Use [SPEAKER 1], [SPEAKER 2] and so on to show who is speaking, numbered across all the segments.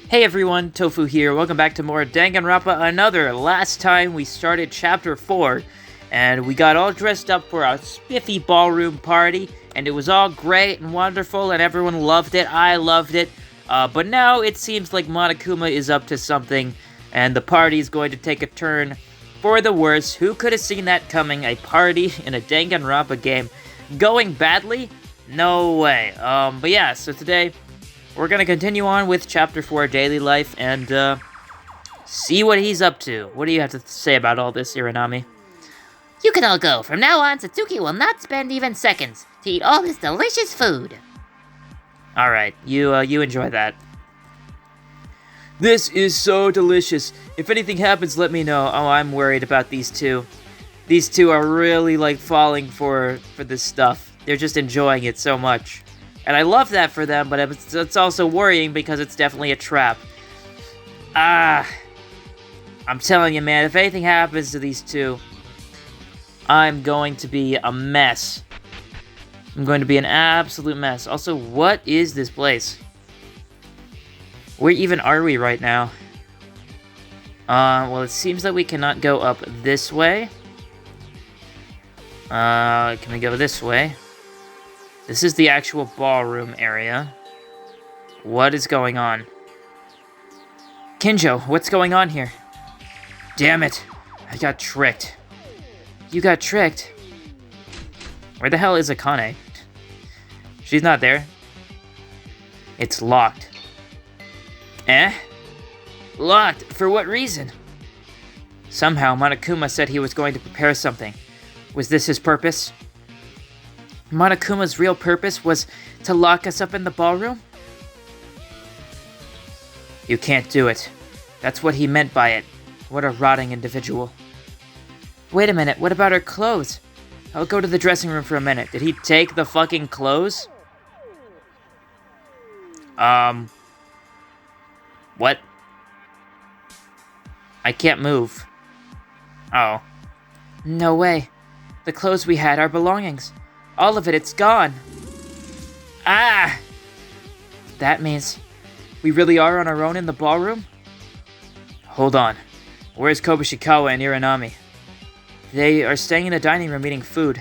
[SPEAKER 1] Hey everyone, Tofu here. Welcome back to more Danganronpa Another. Last time we started Chapter 4, and we got all dressed up for a spiffy ballroom party, and it was all great and wonderful, and everyone loved it. I loved it. But now it seems like Monokuma is up to something, and the party is going to take a turn for the worse. Who could have seen that coming? A party in a Danganronpa game going badly? No way. But yeah, so today we're gonna continue on with Chapter 4, Daily Life, and, see what he's up to. What do you have to say about all this, Iranami?
[SPEAKER 2] You can all go. From now on, Satsuki will not spend even seconds to eat all this delicious food.
[SPEAKER 1] Alright, you enjoy that. This is so delicious. If anything happens, let me know. Oh, I'm worried about these two. These two are really, like, falling for this stuff. They're just enjoying it so much. And I love that for them, but it's also worrying because it's definitely a trap. I'm telling you, man, if anything happens to these two, I'm going to be a mess. I'm going to be an absolute mess. Also, what is this place? Where even are we right now? Well, it seems that we cannot go up this way. Can we go this way? This is the actual ballroom area. What is going on? Kinjo, what's going on here? Damn it! I got tricked. You got tricked? Where the hell is Akane? She's not there. It's locked. Eh? Locked? For what reason? Somehow, Monokuma said he was going to prepare something. Was this his purpose? Monokuma's real purpose was to lock us up in the ballroom? You can't do it. That's what he meant by it. What a rotting individual. Wait a minute, what about our clothes? I'll go to the dressing room for a minute. Did he take the fucking clothes? What? I can't move. Oh. No way. The clothes we had, our belongings. All of it, it's gone. Ah! That means we really are on our own in the ballroom? Hold on. Where's Kobushikawa and Iranami? They are staying in the dining room eating food.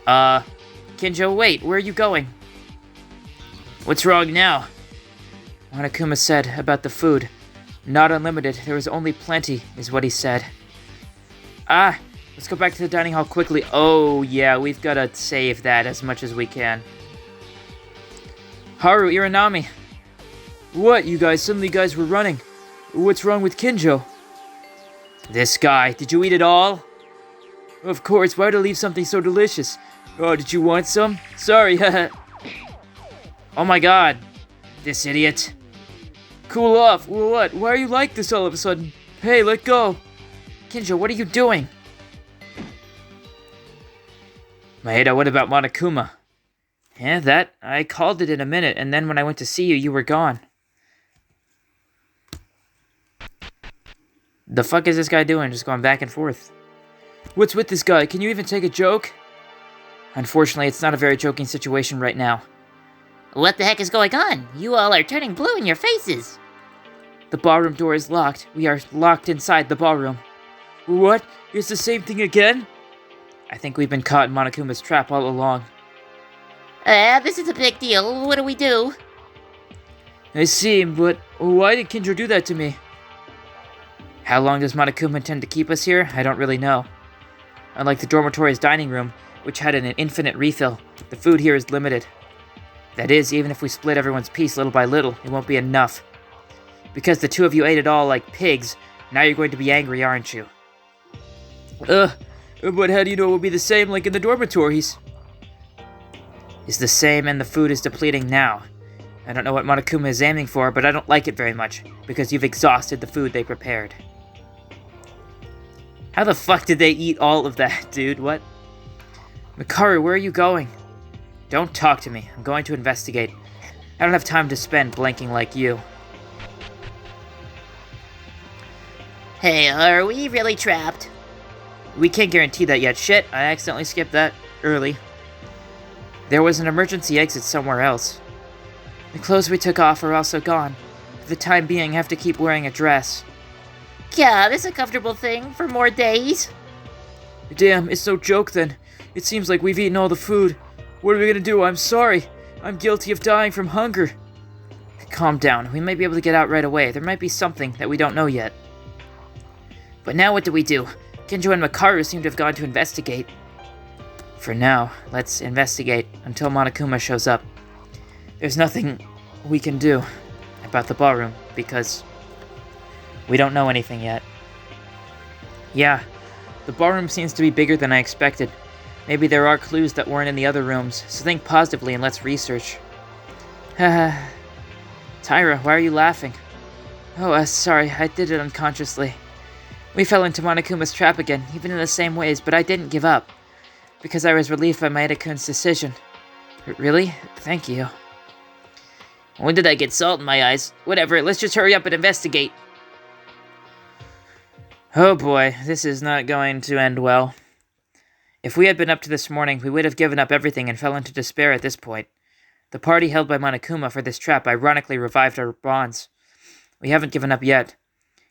[SPEAKER 1] Kinjo, wait, where are you going? What's wrong now? Monokuma said about the food. Not unlimited, there was only plenty, is what he said. Ah! Let's go back to the dining hall quickly. Oh, yeah, we've got to save that as much as we can. Haru, Iranami. What, you guys? Suddenly you guys were running. What's wrong with Kinjo? This guy. Did you eat it all? Of course. Why would I leave something so delicious? Oh, did you want some? Sorry. Oh my god. This idiot. Cool off. What? Why are you like this all of a sudden? Hey, let go. Kinjo, what are you doing? Maeda, what about Monokuma? Yeah, that. I called it in a minute, and then when I went to see you, you were gone. The fuck is this guy doing? Just going back and forth. What's with this guy? Can you even take a joke? Unfortunately, it's not a very joking situation right now.
[SPEAKER 2] What the heck is going on? You all are turning blue in your faces.
[SPEAKER 1] The ballroom door is locked. We are locked inside the ballroom. What? It's the same thing again? I think we've been caught in Monokuma's trap all along.
[SPEAKER 2] This is a big deal. What do we do?
[SPEAKER 1] I see, but why did Kinjo do that to me? How long does Monokuma intend to keep us here? I don't really know. Unlike the dormitory's dining room, which had an infinite refill, the food here is limited. That is, even if we split everyone's piece little by little, it won't be enough. Because the two of you ate it all like pigs, now you're going to be angry, aren't you? But how do you know it will be the same like in the dormitories? It's the same and the food is depleting now. I don't know what Monokuma is aiming for, but I don't like it very much, because you've exhausted the food they prepared. How the fuck did they eat all of that, dude? What? Mikaru, where are you going? Don't talk to me. I'm going to investigate. I don't have time to spend blanking like you.
[SPEAKER 2] Hey, are we really trapped?
[SPEAKER 1] We can't guarantee that yet. Shit, I accidentally skipped that early. There was an emergency exit somewhere else. The clothes we took off are also gone. For the time being, I have to keep wearing a dress.
[SPEAKER 2] Yeah, this is a comfortable thing for more days.
[SPEAKER 1] Damn, it's no joke then. It seems like we've eaten all the food. What are we gonna do? I'm sorry. I'm guilty of dying from hunger. Calm down. We might be able to get out right away. There might be something that we don't know yet. But now what do we do? Kenjo and Makaru seem to have gone to investigate. For now, let's investigate until Monokuma shows up. There's nothing we can do about the ballroom because we don't know anything yet. Yeah, the ballroom seems to be bigger than I expected. Maybe there are clues that weren't in the other rooms, so think positively and let's research. Tyra, why are you laughing? Oh, sorry, I did it unconsciously. We fell into Monokuma's trap again, even in the same ways, but I didn't give up. Because I was relieved by Maeda-kun's decision. Really? Thank you. When did I get salt in my eyes? Whatever, let's just hurry up and investigate. Oh boy, this is not going to end well. If we had been up to this morning, we would have given up everything and fell into despair at this point. The party held by Monokuma for this trap ironically revived our bonds. We haven't given up yet.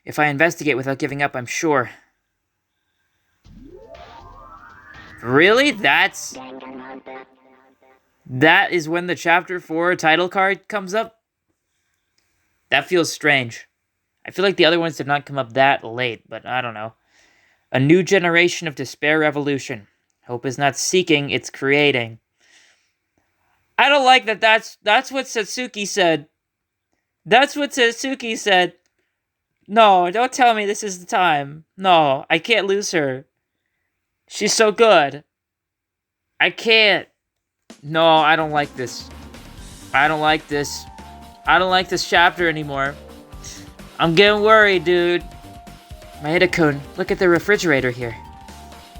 [SPEAKER 1] If I investigate without giving up, I'm sure. Really? That is when the Chapter 4 title card comes up? That feels strange. I feel like the other ones did not come up that late, but I don't know. A new generation of despair revolution. Hope is not seeking, it's creating. I don't like that that's what Satsuki said. That's what Satsuki said. No, don't tell me this is the time. No, I can't lose her. She's so good. I can't. No, I don't like this. I don't like this. I don't like this chapter anymore. I'm getting worried, dude. Maeda-kun, look at the refrigerator here.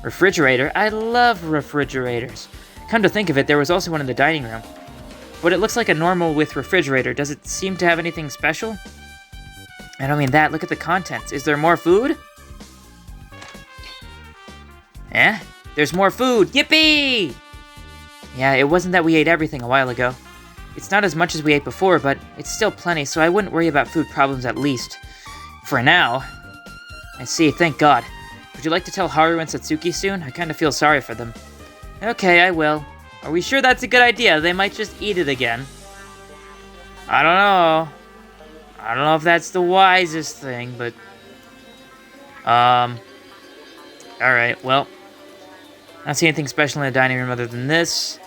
[SPEAKER 1] Refrigerator? I love refrigerators. Come to think of it, there was also one in the dining room. But it looks like a normal with refrigerator. Does it seem to have anything special? I don't mean that. Look at the contents. Is there more food? Eh? There's more food! Yippee! Yeah, it wasn't that we ate everything a while ago. It's not as much as we ate before, but it's still plenty, so I wouldn't worry about food problems at least. For now. I see, thank God. Would you like to tell Haru and Satsuki soon? I kind of feel sorry for them. Okay, I will. Are we sure that's a good idea? They might just eat it again. I don't know. I don't know if that's the wisest thing, but... Alright, well... I don't see anything special in the dining room other than this.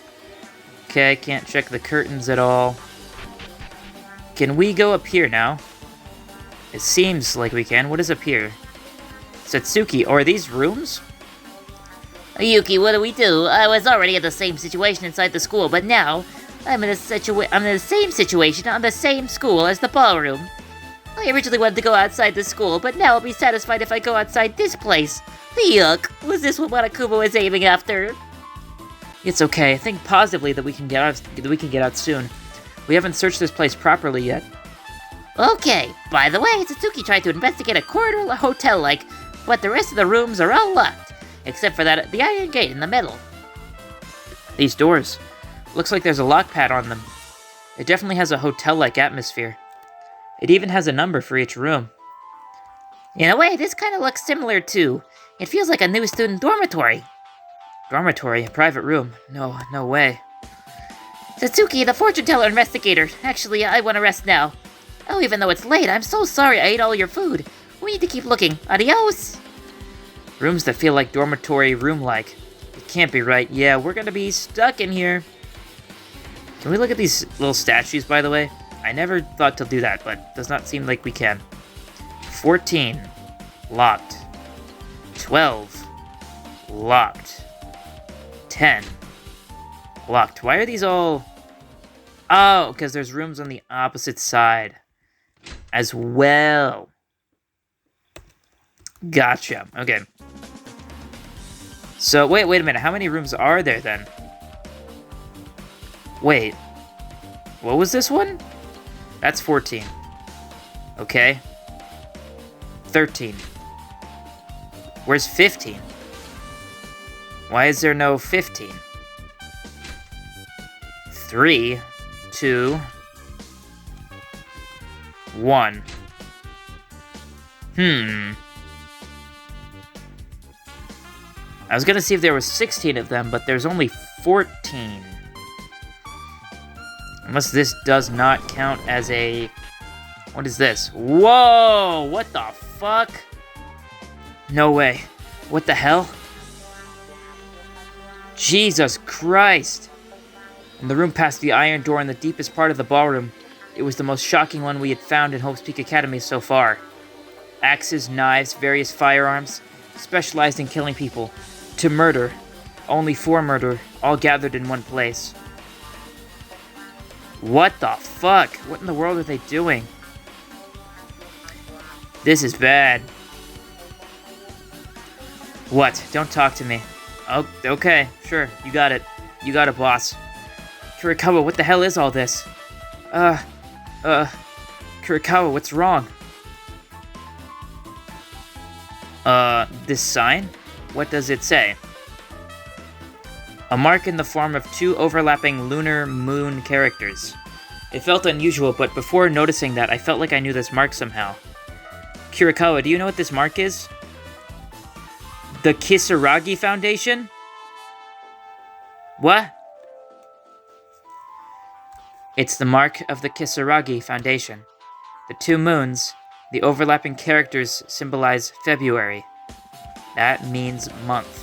[SPEAKER 1] Okay, can't check the curtains at all. Can we go up here now? It seems like we can. What is up here? Satsuki, or are these rooms?
[SPEAKER 2] Yuki, what do we do? I was already in the same situation inside the school, but now I'm in the same situation on the same school as the ballroom. I originally wanted to go outside the school, but now I'll be satisfied if I go outside this place. Yuck! Was this what Monokuma was aiming after?
[SPEAKER 1] It's okay. Think positively that we can get out soon. We haven't searched this place properly yet.
[SPEAKER 2] Okay. By the way, Satsuki tried to investigate a corridor hotel-like, but the rest of the rooms are all locked, except for the iron gate in the middle.
[SPEAKER 1] These doors. Looks like there's a lock pad on them. It definitely has a hotel-like atmosphere. It even has a number for each room.
[SPEAKER 2] In a way, this kind of looks similar too. It feels like a new student dormitory.
[SPEAKER 1] Dormitory? A private room? No way.
[SPEAKER 2] Satsuki, the fortune teller investigator. Actually, I want to rest now. Oh, even though it's late, I'm so sorry I ate all your food. We need to keep looking. Adios!
[SPEAKER 1] Rooms that feel like dormitory room-like. It can't be right. Yeah, we're gonna be stuck in here. Can we look at these little statues, by the way? I never thought to do that, but does not seem like we can. 14. Locked. 12. Locked. 10. Locked. Why are these all... Oh, because there's rooms on the opposite side as well. Gotcha. Okay. So, wait a minute. How many rooms are there, then? Wait. What was this one? That's 14. Okay. 13. Where's 15? Why is there no 15? 3, 2, 1. I was gonna see if there was 16 of them, but there's only 14. Unless this does not count as a... What is this? Whoa! What the fuck? No way. What the hell? Jesus Christ! In the room past the iron door in the deepest part of the ballroom, it was the most shocking one we had found in Hope's Peak Academy so far. Axes, knives, various firearms, specialized in killing people. To murder. Only for murder, all gathered in one place. What the fuck? What in the world are they doing? This is bad. What? Don't talk to me. Oh, okay, sure, you got it. You got it, boss. Kurikawa, what the hell is all this? Kurikawa, what's wrong? This sign? What does it say? A mark in the form of 2 overlapping lunar moon characters. It felt unusual, but before noticing that, I felt like I knew this mark somehow. Kurikawa, do you know what this mark is? The Kisaragi Foundation? What? It's the mark of the Kisaragi Foundation. The 2 moons, the overlapping characters symbolize February. That means month.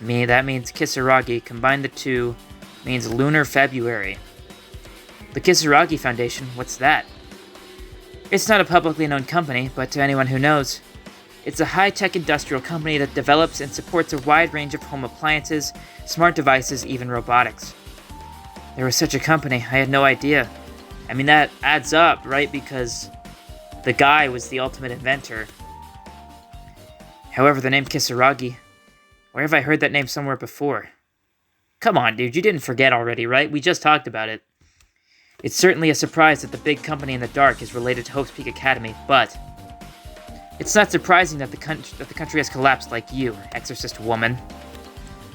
[SPEAKER 1] That means Kisaragi. Combine the 2 means lunar February. The Kisaragi Foundation, what's that? It's not a publicly known company, but to anyone who knows, it's a high-tech industrial company that develops and supports a wide range of home appliances, smart devices, even robotics. There was such a company, I had no idea. I mean, that adds up, right? Because the guy was the ultimate inventor. However, the name Kisaragi, where have I heard that name somewhere before? Come on, dude, you didn't forget already, right? We just talked about it. It's certainly a surprise that the big company in the dark is related to Hope's Peak Academy, but it's not surprising that the country has collapsed like you, exorcist woman.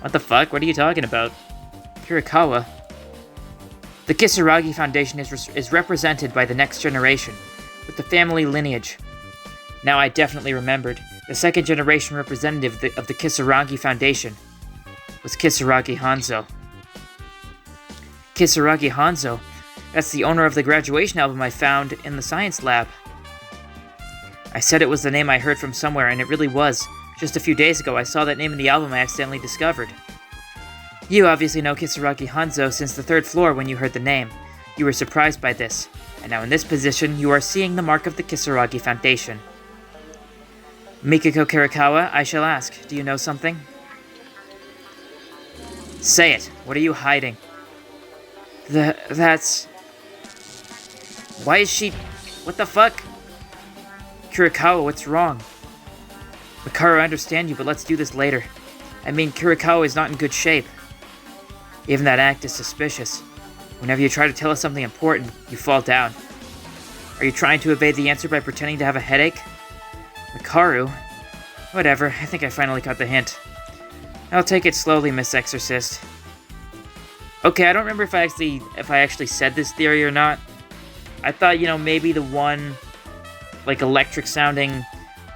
[SPEAKER 1] What the fuck? What are you talking about? Kurikawa. The Kisaragi Foundation is represented by the next generation, with the family lineage. Now I definitely remembered. The second generation representative of the Kisaragi Foundation was Kisaragi Hanzo. Kisaragi Hanzo? That's the owner of the graduation album I found in the science lab. I said it was the name I heard from somewhere, and it really was. Just a few days ago, I saw that name in the album I accidentally discovered. You obviously know Kisaragi Hanzo since the 3rd floor when you heard the name. You were surprised by this, and now in this position, you are seeing the mark of the Kisaragi Foundation. Mikiko Kurikawa, I shall ask, do you know something? Say it. What are you hiding? That's... Why is she... What the fuck? Kurikawa, what's wrong? Makaru, I understand you, but let's do this later. I mean, Kurikawa is not in good shape. Even that act is suspicious. Whenever you try to tell us something important, you fall down. Are you trying to evade the answer by pretending to have a headache? Makaru? Whatever, I think I finally got the hint. I'll take it slowly, Miss Exorcist. Okay, I don't remember if I actually said this theory or not. I thought, you know, maybe the one, like, electric sounding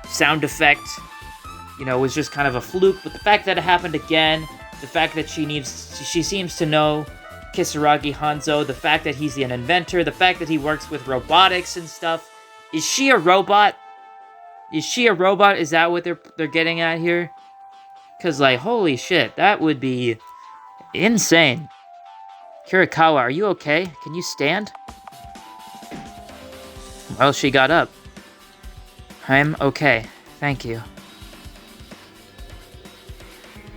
[SPEAKER 1] sound effect, you know, was just kind of a fluke, but the fact that it happened again, the fact that she seems to know Kisaragi Hanzo, the fact that he's an inventor, the fact that he works with robotics and stuff. Is she a robot? Is she a robot? Is that what they're getting at here? Because, like, holy shit, that would be insane. Kurikawa, are you okay? Can you stand? Well, she got up. I'm okay, thank you.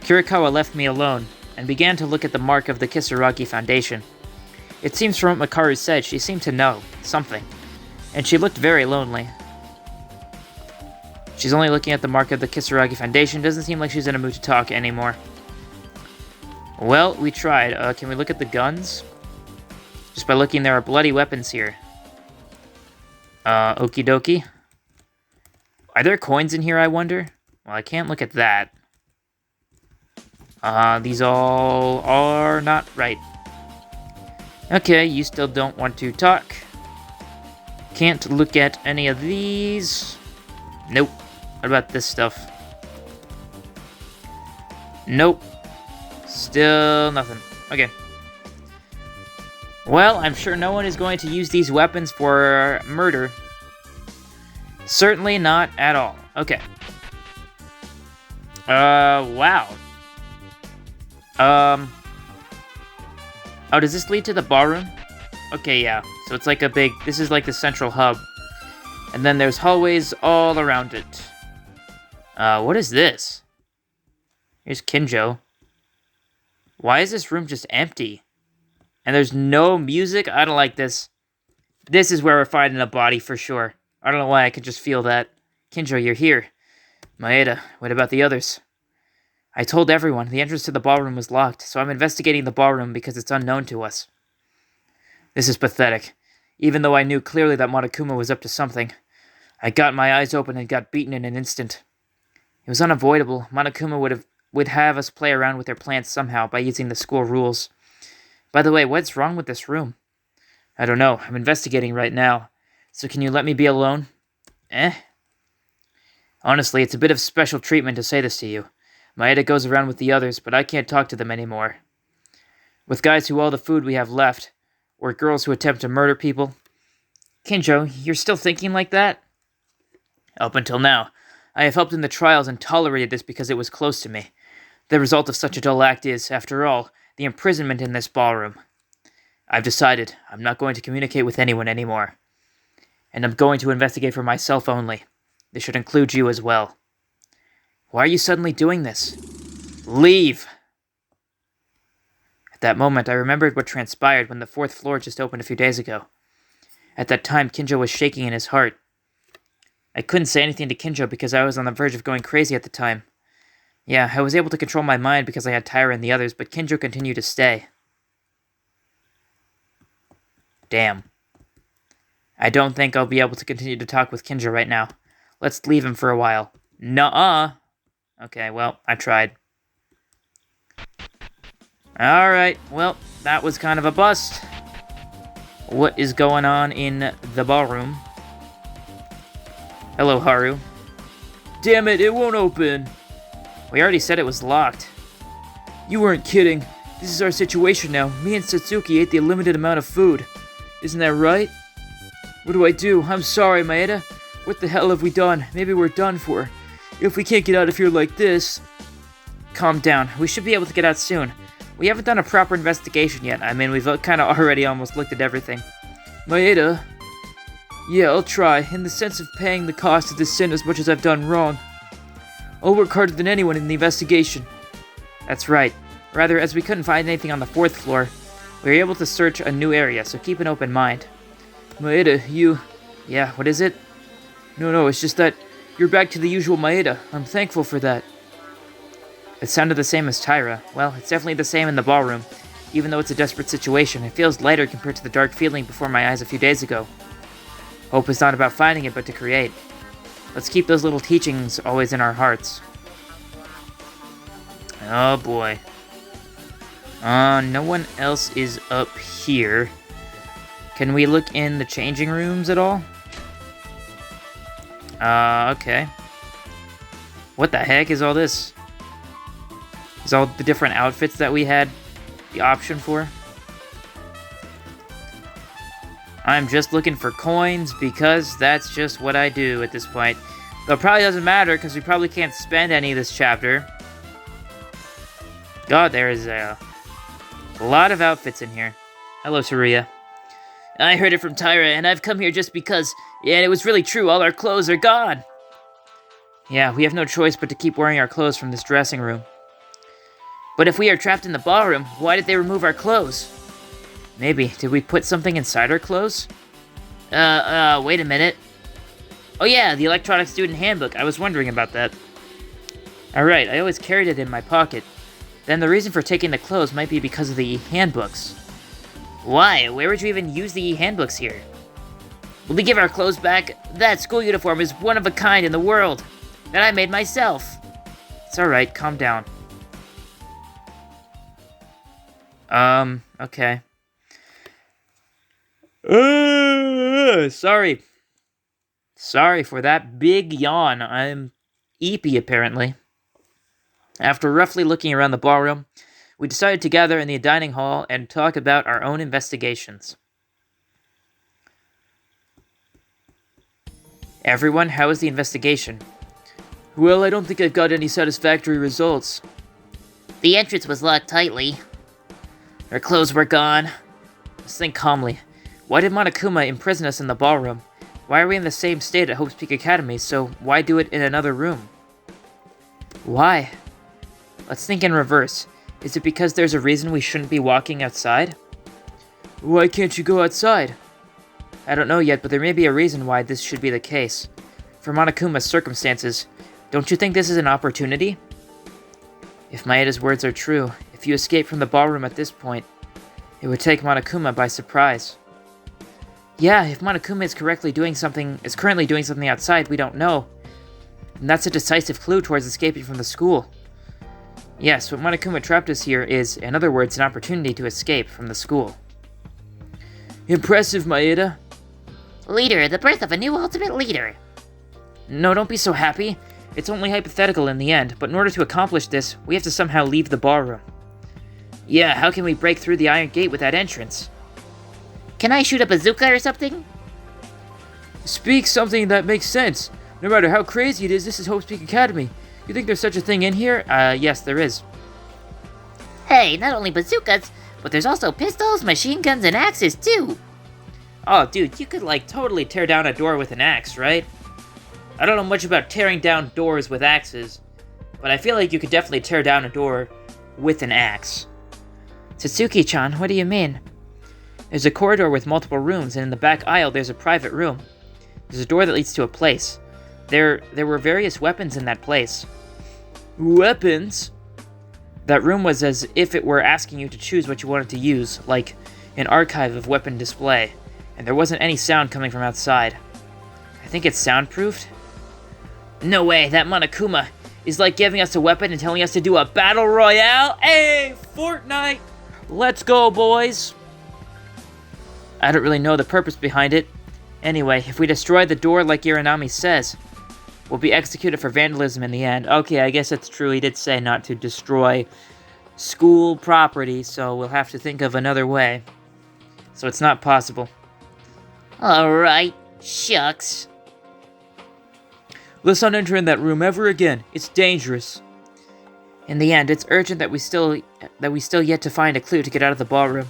[SPEAKER 1] Kurikawa left me alone, and began to look at the mark of the Kisaragi Foundation. It seems from what Makaru said, she seemed to know something, and she looked very lonely. She's only looking at the mark of the Kisaragi Foundation, doesn't seem like she's in a mood to talk anymore. Well, we tried. Can we look at the guns? Just by looking, there are bloody weapons here. Okie dokie. Are there coins in here, I wonder? Well, I can't look at that. These all are not right. Okay, you still don't want to talk. Can't look at any of these. Nope. What about this stuff? Nope. Still nothing. Okay. Well, I'm sure no one is going to use these weapons for murder. Certainly not at all. Okay. Wow. Oh, does this lead to the ballroom? Okay, yeah. So it's like a big... This is like the central hub. And then there's hallways all around it. What is this? Here's Kinjo. Why is this room just empty? And there's no music? I don't like this. This is where we're finding a body for sure. I don't know why, I could just feel that. Kinjo, you're here. Maeda, what about the others? I told everyone the entrance to the ballroom was locked, so I'm investigating the ballroom because it's unknown to us. This is pathetic. Even though I knew clearly that Monokuma was up to something, I got my eyes open and got beaten in an instant. It was unavoidable. Monokuma would have us play around with their plans somehow by using the school rules. By the way, what's wrong with this room? I don't know. I'm investigating right now. So can you let me be alone? Honestly, it's a bit of special treatment to say this to you. Maeda goes around with the others, but I can't talk to them anymore. With guys who all the food we have left, or girls who attempt to murder people. Kinjo, you're still thinking like that? Up until now, I have helped in the trials and tolerated this because it was close to me. The result of such a dull act is, after all, the imprisonment in this ballroom. I've decided I'm not going to communicate with anyone anymore. And I'm going to investigate for myself only. This should include you as well. Why are you suddenly doing this? Leave! At that moment, I remembered what transpired when the fourth floor just opened a few days ago. At that time, Kinjo was shaking in his heart. I couldn't say anything to Kinjo because I was on the verge of going crazy at the time. Yeah, I was able to control my mind because I had Tyra and the others, but Kinjo continued to stay. Damn. I don't think I'll be able to continue to talk with Kinjo right now. Let's leave him for a while. Nuh-uh. Okay, well, I tried. Alright, well, that was kind of a bust. What is going on in the ballroom? Hello, Haru. Damn it, it won't open. We already said it was locked. You weren't kidding. This is our situation now. Me and Satsuki ate the limited amount of food. Isn't that right? What do I do? I'm sorry, Maeda. What the hell have we done? Maybe we're done for. If we can't get out of here like this... Calm down. We should be able to get out soon. We haven't done a proper investigation yet. I mean, we've kind of already almost looked at everything. Maeda? Yeah, I'll try, in the sense of paying the cost of this sin as much as I've done wrong. I'll work harder than anyone in the investigation. That's right. Rather, as we couldn't find anything on the fourth floor, we were able to search a new area, so keep an open mind. Maeda, you... Yeah, what is it? No, it's just that you're back to the usual Maeda. I'm thankful for that. It sounded the same as Tyra. Well, it's definitely the same in the ballroom. Even though it's a desperate situation, it feels lighter compared to the dark feeling before my eyes a few days ago. Hope is not about finding it, but to create. Let's keep those little teachings always in our hearts. Oh boy. No one else is up here. Can we look in the changing rooms at all? Okay. What the heck is all this? Is all the different outfits that we had the option for? I'm just looking for coins because that's just what I do at this point. Though it probably doesn't matter because we probably can't spend any this chapter. God, there is a lot of outfits in here. Hello, Saria. I heard it from Tyra, and I've come here just because... Yeah, it was really true, all our clothes are gone! Yeah, we have no choice but to keep wearing our clothes from this dressing room. But if we are trapped in the ballroom, why did they remove our clothes? Maybe, did we put something inside our clothes? Wait a minute. Oh yeah, the electronic student handbook, I was wondering about that. Alright, I always carried it in my pocket. Then the reason for taking the clothes might be because of the handbooks. Why? Where would you even use the handbooks here? Will we give our clothes back? That school uniform is one of a kind in the world. That I made myself. It's alright, calm down. Okay. Sorry. Sorry for that big yawn. I'm eepy, apparently. After roughly looking around the ballroom, we decided to gather in the dining hall and talk about our own investigations. Everyone, how was the investigation? Well, I don't think I've got any satisfactory results.
[SPEAKER 2] The entrance was locked tightly.
[SPEAKER 1] Our clothes were gone. Let's think calmly. Why did Monokuma imprison us in the ballroom? Why are we in the same state at Hope's Peak Academy, so why do it in another room? Why? Let's think in reverse. Is it because there's a reason we shouldn't be walking outside? Why can't you go outside? I don't know yet, but there may be a reason why this should be the case. For Monokuma's circumstances, don't you think this is an opportunity? If Maeda's words are true, if you escape from the ballroom at this point, it would take Monokuma by surprise. Yeah, if Monokuma is currently doing something outside we don't know, then that's a decisive clue towards escaping from the school. Yes, what Monokuma trapped us here is, in other words, an opportunity to escape from the school. Impressive, Maeda.
[SPEAKER 2] Leader, the birth of a new ultimate leader.
[SPEAKER 1] No, don't be so happy. It's only hypothetical in the end, but in order to accomplish this, we have to somehow leave the ballroom. Yeah, how can we break through the iron gate with that entrance?
[SPEAKER 2] Can I shoot a bazooka or something?
[SPEAKER 1] Speak something that makes sense. No matter how crazy it is, this is Hope's Peak Academy. You think there's such a thing in here? Yes, there is.
[SPEAKER 2] Hey, not only bazookas, but there's also pistols, machine guns, and axes, too.
[SPEAKER 1] Oh, dude, you could, totally tear down a door with an axe, right? I don't know much about tearing down doors with axes, but I feel like you could definitely tear down a door with an axe. Satsuki-chan, what do you mean? There's a corridor with multiple rooms, and in the back aisle there's a private room. There's a door that leads to a place. There were various weapons in that place. Weapons? That room was as if it were asking you to choose what you wanted to use, like an archive of weapon display, and there wasn't any sound coming from outside. I think it's soundproofed? No way, that Monokuma is giving us a weapon and telling us to do a battle royale? Hey, Fortnite! Let's go, boys! I don't really know the purpose behind it. Anyway, if we destroy the door like Iranami says, we'll be executed for vandalism in the end. Okay, I guess that's true. He did say not to destroy school property, so we'll have to think of another way. So it's not possible.
[SPEAKER 2] Alright, shucks.
[SPEAKER 1] Let's not enter in that room ever again. It's dangerous. In the end, it's urgent that we still yet to find a clue to get out of the ballroom.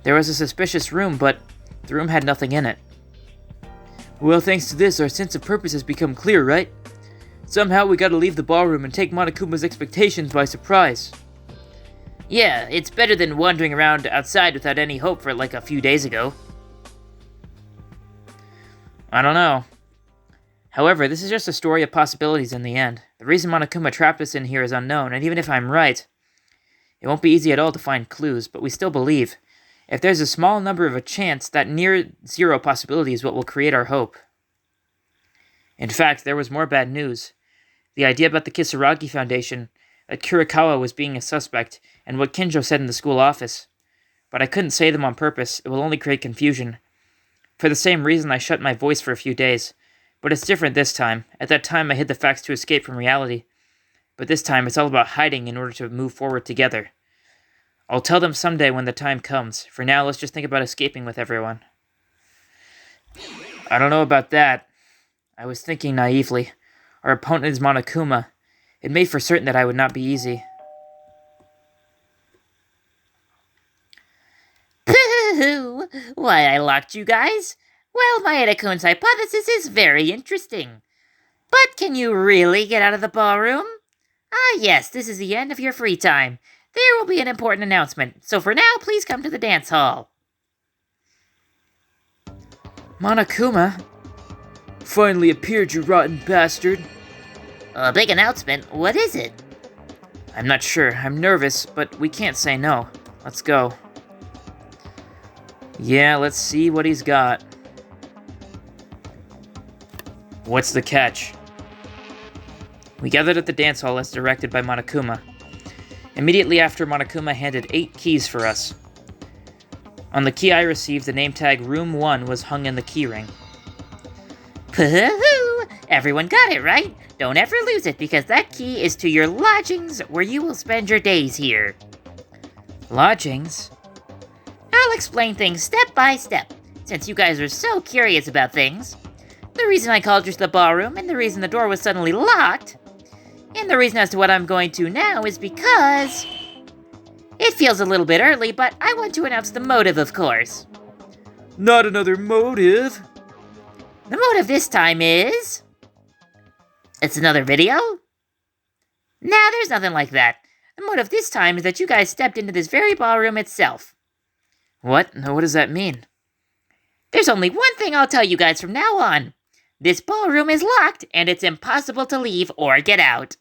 [SPEAKER 1] There was a suspicious room, but the room had nothing in it. Well, thanks to this, our sense of purpose has become clear, right? Somehow we gotta leave the ballroom and take Monokuma's expectations by surprise. Yeah, it's better than wandering around outside without any hope for a few days ago. I don't know. However, this is just a story of possibilities in the end. The reason Monokuma trapped us in here is unknown, and even if I'm right, it won't be easy at all to find clues, but we still believe. If there's a small number of a chance, that near zero possibility is what will create our hope. In fact, there was more bad news. The idea about the Kisaragi Foundation, that Kurikawa was being a suspect, and what Kinjo said in the school office. But I couldn't say them on purpose, it will only create confusion. For the same reason I shut my voice for a few days. But it's different this time. At that time I hid the facts to escape from reality. But this time it's all about hiding in order to move forward together. I'll tell them someday when the time comes. For now, let's just think about escaping with everyone. I don't know about that. I was thinking naively. Our opponent is Monokuma. It made for certain that I would not be easy.
[SPEAKER 2] Pooh! Why, I locked you guys? Well, Maeda-kun's hypothesis is very interesting. But can you really get out of the ballroom? Ah, yes, this is the end of your free time. There will be an important announcement, so for now, please come to the dance hall.
[SPEAKER 1] Monokuma? Finally appeared, you rotten bastard.
[SPEAKER 2] A big announcement? What is it?
[SPEAKER 1] I'm not sure. I'm nervous, but we can't say no. Let's go. Yeah, let's see what he's got. What's the catch? We gathered at the dance hall as directed by Monokuma. Immediately after, Monokuma handed 8 keys for us. On the key I received, the name tag Room 1 was hung in the keyring.
[SPEAKER 2] Pooh! Everyone got it, right? Don't ever lose it, because that key is to your lodgings, where you will spend your days here.
[SPEAKER 1] Lodgings?
[SPEAKER 2] I'll explain things step by step, since you guys are so curious about things. The reason I called you to the ballroom, and the reason the door was suddenly locked, and the reason as to what I'm going to now is because... It feels a little bit early, but I want to announce the motive, of course.
[SPEAKER 1] Not another motive.
[SPEAKER 2] The motive this time is... It's another video? Nah, there's nothing like that. The motive this time is that you guys stepped into this very ballroom itself.
[SPEAKER 1] What? What does that mean?
[SPEAKER 2] There's only one thing I'll tell you guys from now on. This ballroom is locked, and it's impossible to leave or get out.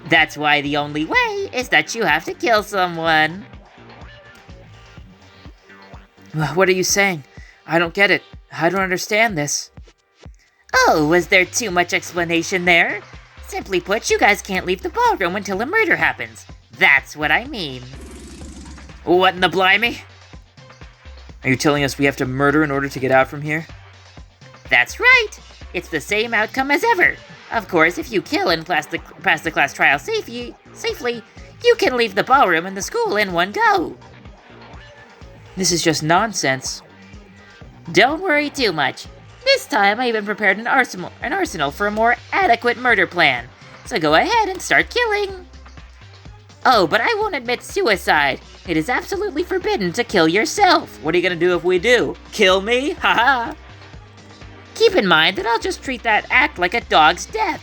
[SPEAKER 2] That's why the only way is that you have to kill someone.
[SPEAKER 1] What are you saying? I don't get it. I don't understand this.
[SPEAKER 2] Oh, was there too much explanation there? Simply put, you guys can't leave the ballroom until a murder happens. That's what I mean.
[SPEAKER 1] What in the blimey? Are you telling us we have to murder in order to get out from here?
[SPEAKER 2] That's right. It's the same outcome as ever. Of course, if you kill and pass the class trial safely, you can leave the ballroom and the school in one go.
[SPEAKER 1] This is just nonsense.
[SPEAKER 2] Don't worry too much. This time I even prepared an arsenal for a more adequate murder plan. So go ahead and start killing. Oh, but I won't admit suicide. It is absolutely forbidden to kill yourself.
[SPEAKER 1] What are you gonna do if we do? Kill me? Haha!
[SPEAKER 2] Keep in mind that I'll just treat that act like a dog's death.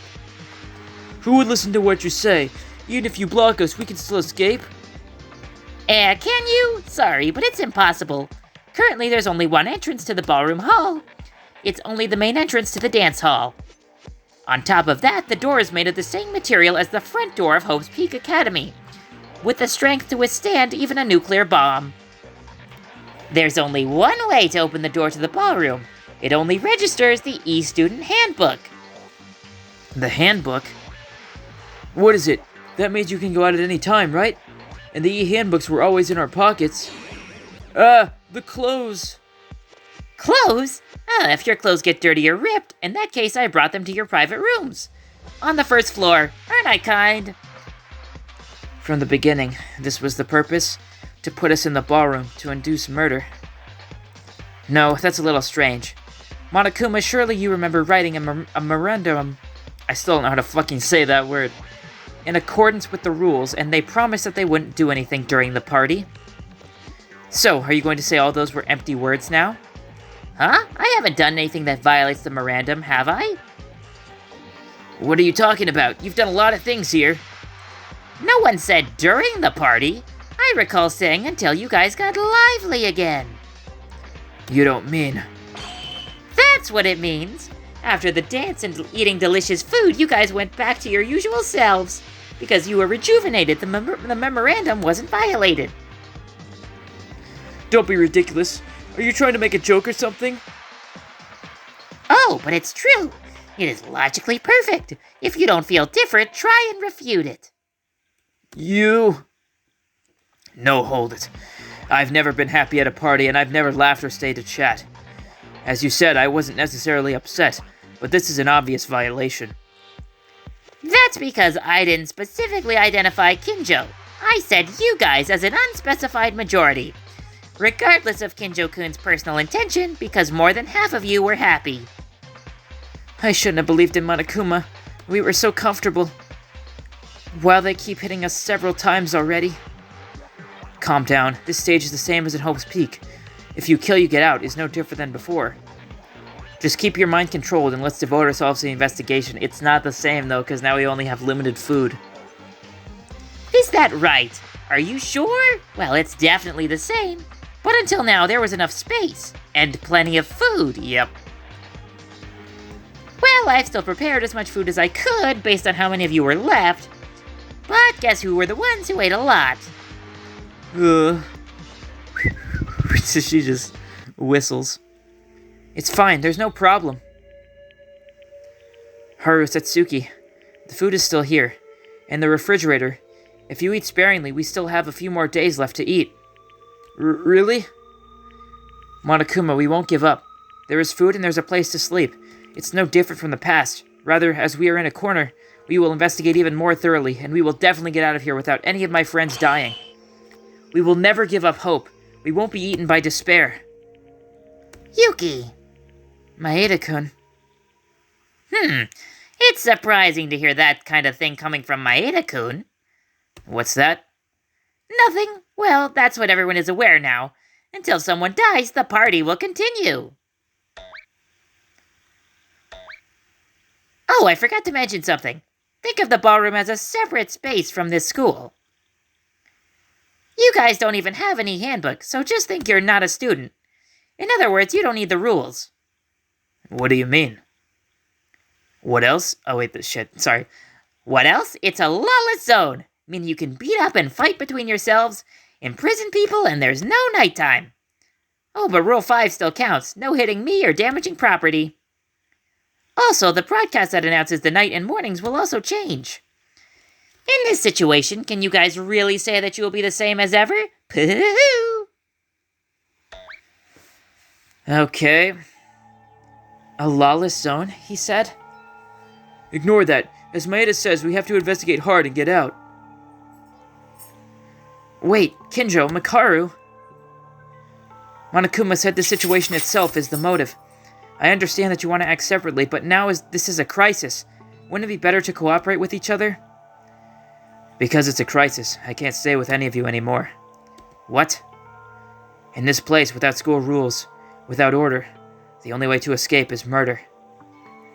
[SPEAKER 1] Who would listen to what you say? Even if you block us, we can still escape?
[SPEAKER 2] Can you? Sorry, but it's impossible. Currently, there's only one entrance to the ballroom hall. It's only the main entrance to the dance hall. On top of that, the door is made of the same material as the front door of Hope's Peak Academy, with the strength to withstand even a nuclear bomb. There's only one way to open the door to the ballroom. It only registers the E-Student Handbook.
[SPEAKER 1] The handbook? What is it? That means you can go out at any time, right? And the E-Handbooks were always in our pockets. The clothes!
[SPEAKER 2] Clothes? If your clothes get dirty or ripped, in that case I brought them to your private rooms. On the first floor. Aren't I kind?
[SPEAKER 1] From the beginning, this was the purpose? To put us in the ballroom, to induce murder. No, that's a little strange. Monokuma, surely you remember writing a memorandum... I still don't know how to fucking say that word. In accordance with the rules, and they promised that they wouldn't do anything during the party. So, are you going to say all those were empty words now?
[SPEAKER 2] Huh? I haven't done anything that violates the memorandum, have I?
[SPEAKER 1] What are you talking about? You've done a lot of things here.
[SPEAKER 2] No one said during the party. I recall saying until you guys got lively again.
[SPEAKER 1] You don't mean...
[SPEAKER 2] That's what it means. After the dance and eating delicious food, you guys went back to your usual selves. Because you were rejuvenated, the memorandum wasn't violated.
[SPEAKER 1] Don't be ridiculous. Are you trying to make a joke or something?
[SPEAKER 2] Oh, but it's true. It is logically perfect. If you don't feel different, try and refute it.
[SPEAKER 1] You... No, hold it. I've never been happy at a party, and I've never laughed or stayed to chat. As you said, I wasn't necessarily upset, but this is an obvious violation.
[SPEAKER 2] That's because I didn't specifically identify Kinjo. I said you guys as an unspecified majority. Regardless of Kinjo-kun's personal intention, because more than half of you were happy.
[SPEAKER 1] I shouldn't have believed in Monokuma. We were so comfortable. While they keep hitting us several times already. Calm down. This stage is the same as in Hope's Peak. If you kill, you get out is no different than before. Just keep your mind controlled and let's devote ourselves to the investigation. It's not the same, though, because now we only have limited food.
[SPEAKER 2] Is that right? Are you sure? Well, it's definitely the same. But until now, there was enough space. And plenty of food, yep. Well, I've still prepared as much food as I could based on how many of you were left. But guess who were the ones who ate a lot?
[SPEAKER 1] She just whistles. It's fine, there's no problem. Haru Satsuki, the food is still here. In the refrigerator. If you eat sparingly, we still have a few more days left to eat. Really? Monokuma, we won't give up. There is food and there's a place to sleep. It's no different from the past. Rather, as we are in a corner, we will investigate even more thoroughly, and we will definitely get out of here without any of my friends dying. We will never give up hope. We won't be eaten by despair.
[SPEAKER 2] Yuki!
[SPEAKER 1] Maeda-kun.
[SPEAKER 2] It's surprising to hear that kind of thing coming from Maeda-kun.
[SPEAKER 1] What's that?
[SPEAKER 2] Nothing. Well, that's what everyone is aware now. Until someone dies, the party will continue. Oh, I forgot to mention something. Think of the ballroom as a separate space from this school. You guys don't even have any handbook, so just think you're not a student. In other words, you don't need the rules.
[SPEAKER 1] What do you mean? What else? Oh wait, sorry.
[SPEAKER 2] What else? It's a lawless zone, meaning you can beat up and fight between yourselves, imprison people, and there's no nighttime. Oh, but Rule 5 still counts. No hitting me or damaging property. Also, the broadcast that announces the night and mornings will also change. In this situation, can you guys really say that you will be the same as ever? Pooh!
[SPEAKER 1] Okay. A lawless zone, he said? Ignore that. As Maeda says, we have to investigate hard and get out. Wait, Kinjo, Makaru. Monokuma said the situation itself is the motive. I understand that you want to act separately, but now this is a crisis. Wouldn't it be better to cooperate with each other? Because it's a crisis, I can't stay with any of you anymore. What? In this place, without school rules, without order, the only way to escape is murder.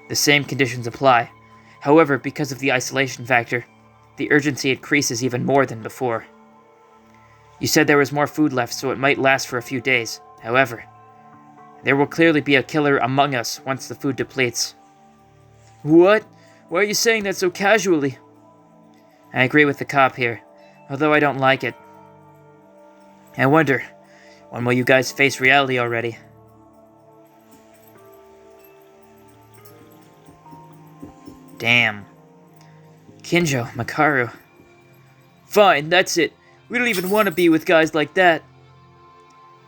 [SPEAKER 1] The same conditions apply. However, because of the isolation factor, the urgency increases even more than before. You said there was more food left, so it might last for a few days. However, there will clearly be a killer among us once the food depletes. What? Why are you saying that so casually? I agree with the cop here, although I don't like it. I wonder, when will you guys face reality already? Damn. Kinjo, Makaru. Fine, that's it. We don't even want to be with guys like that.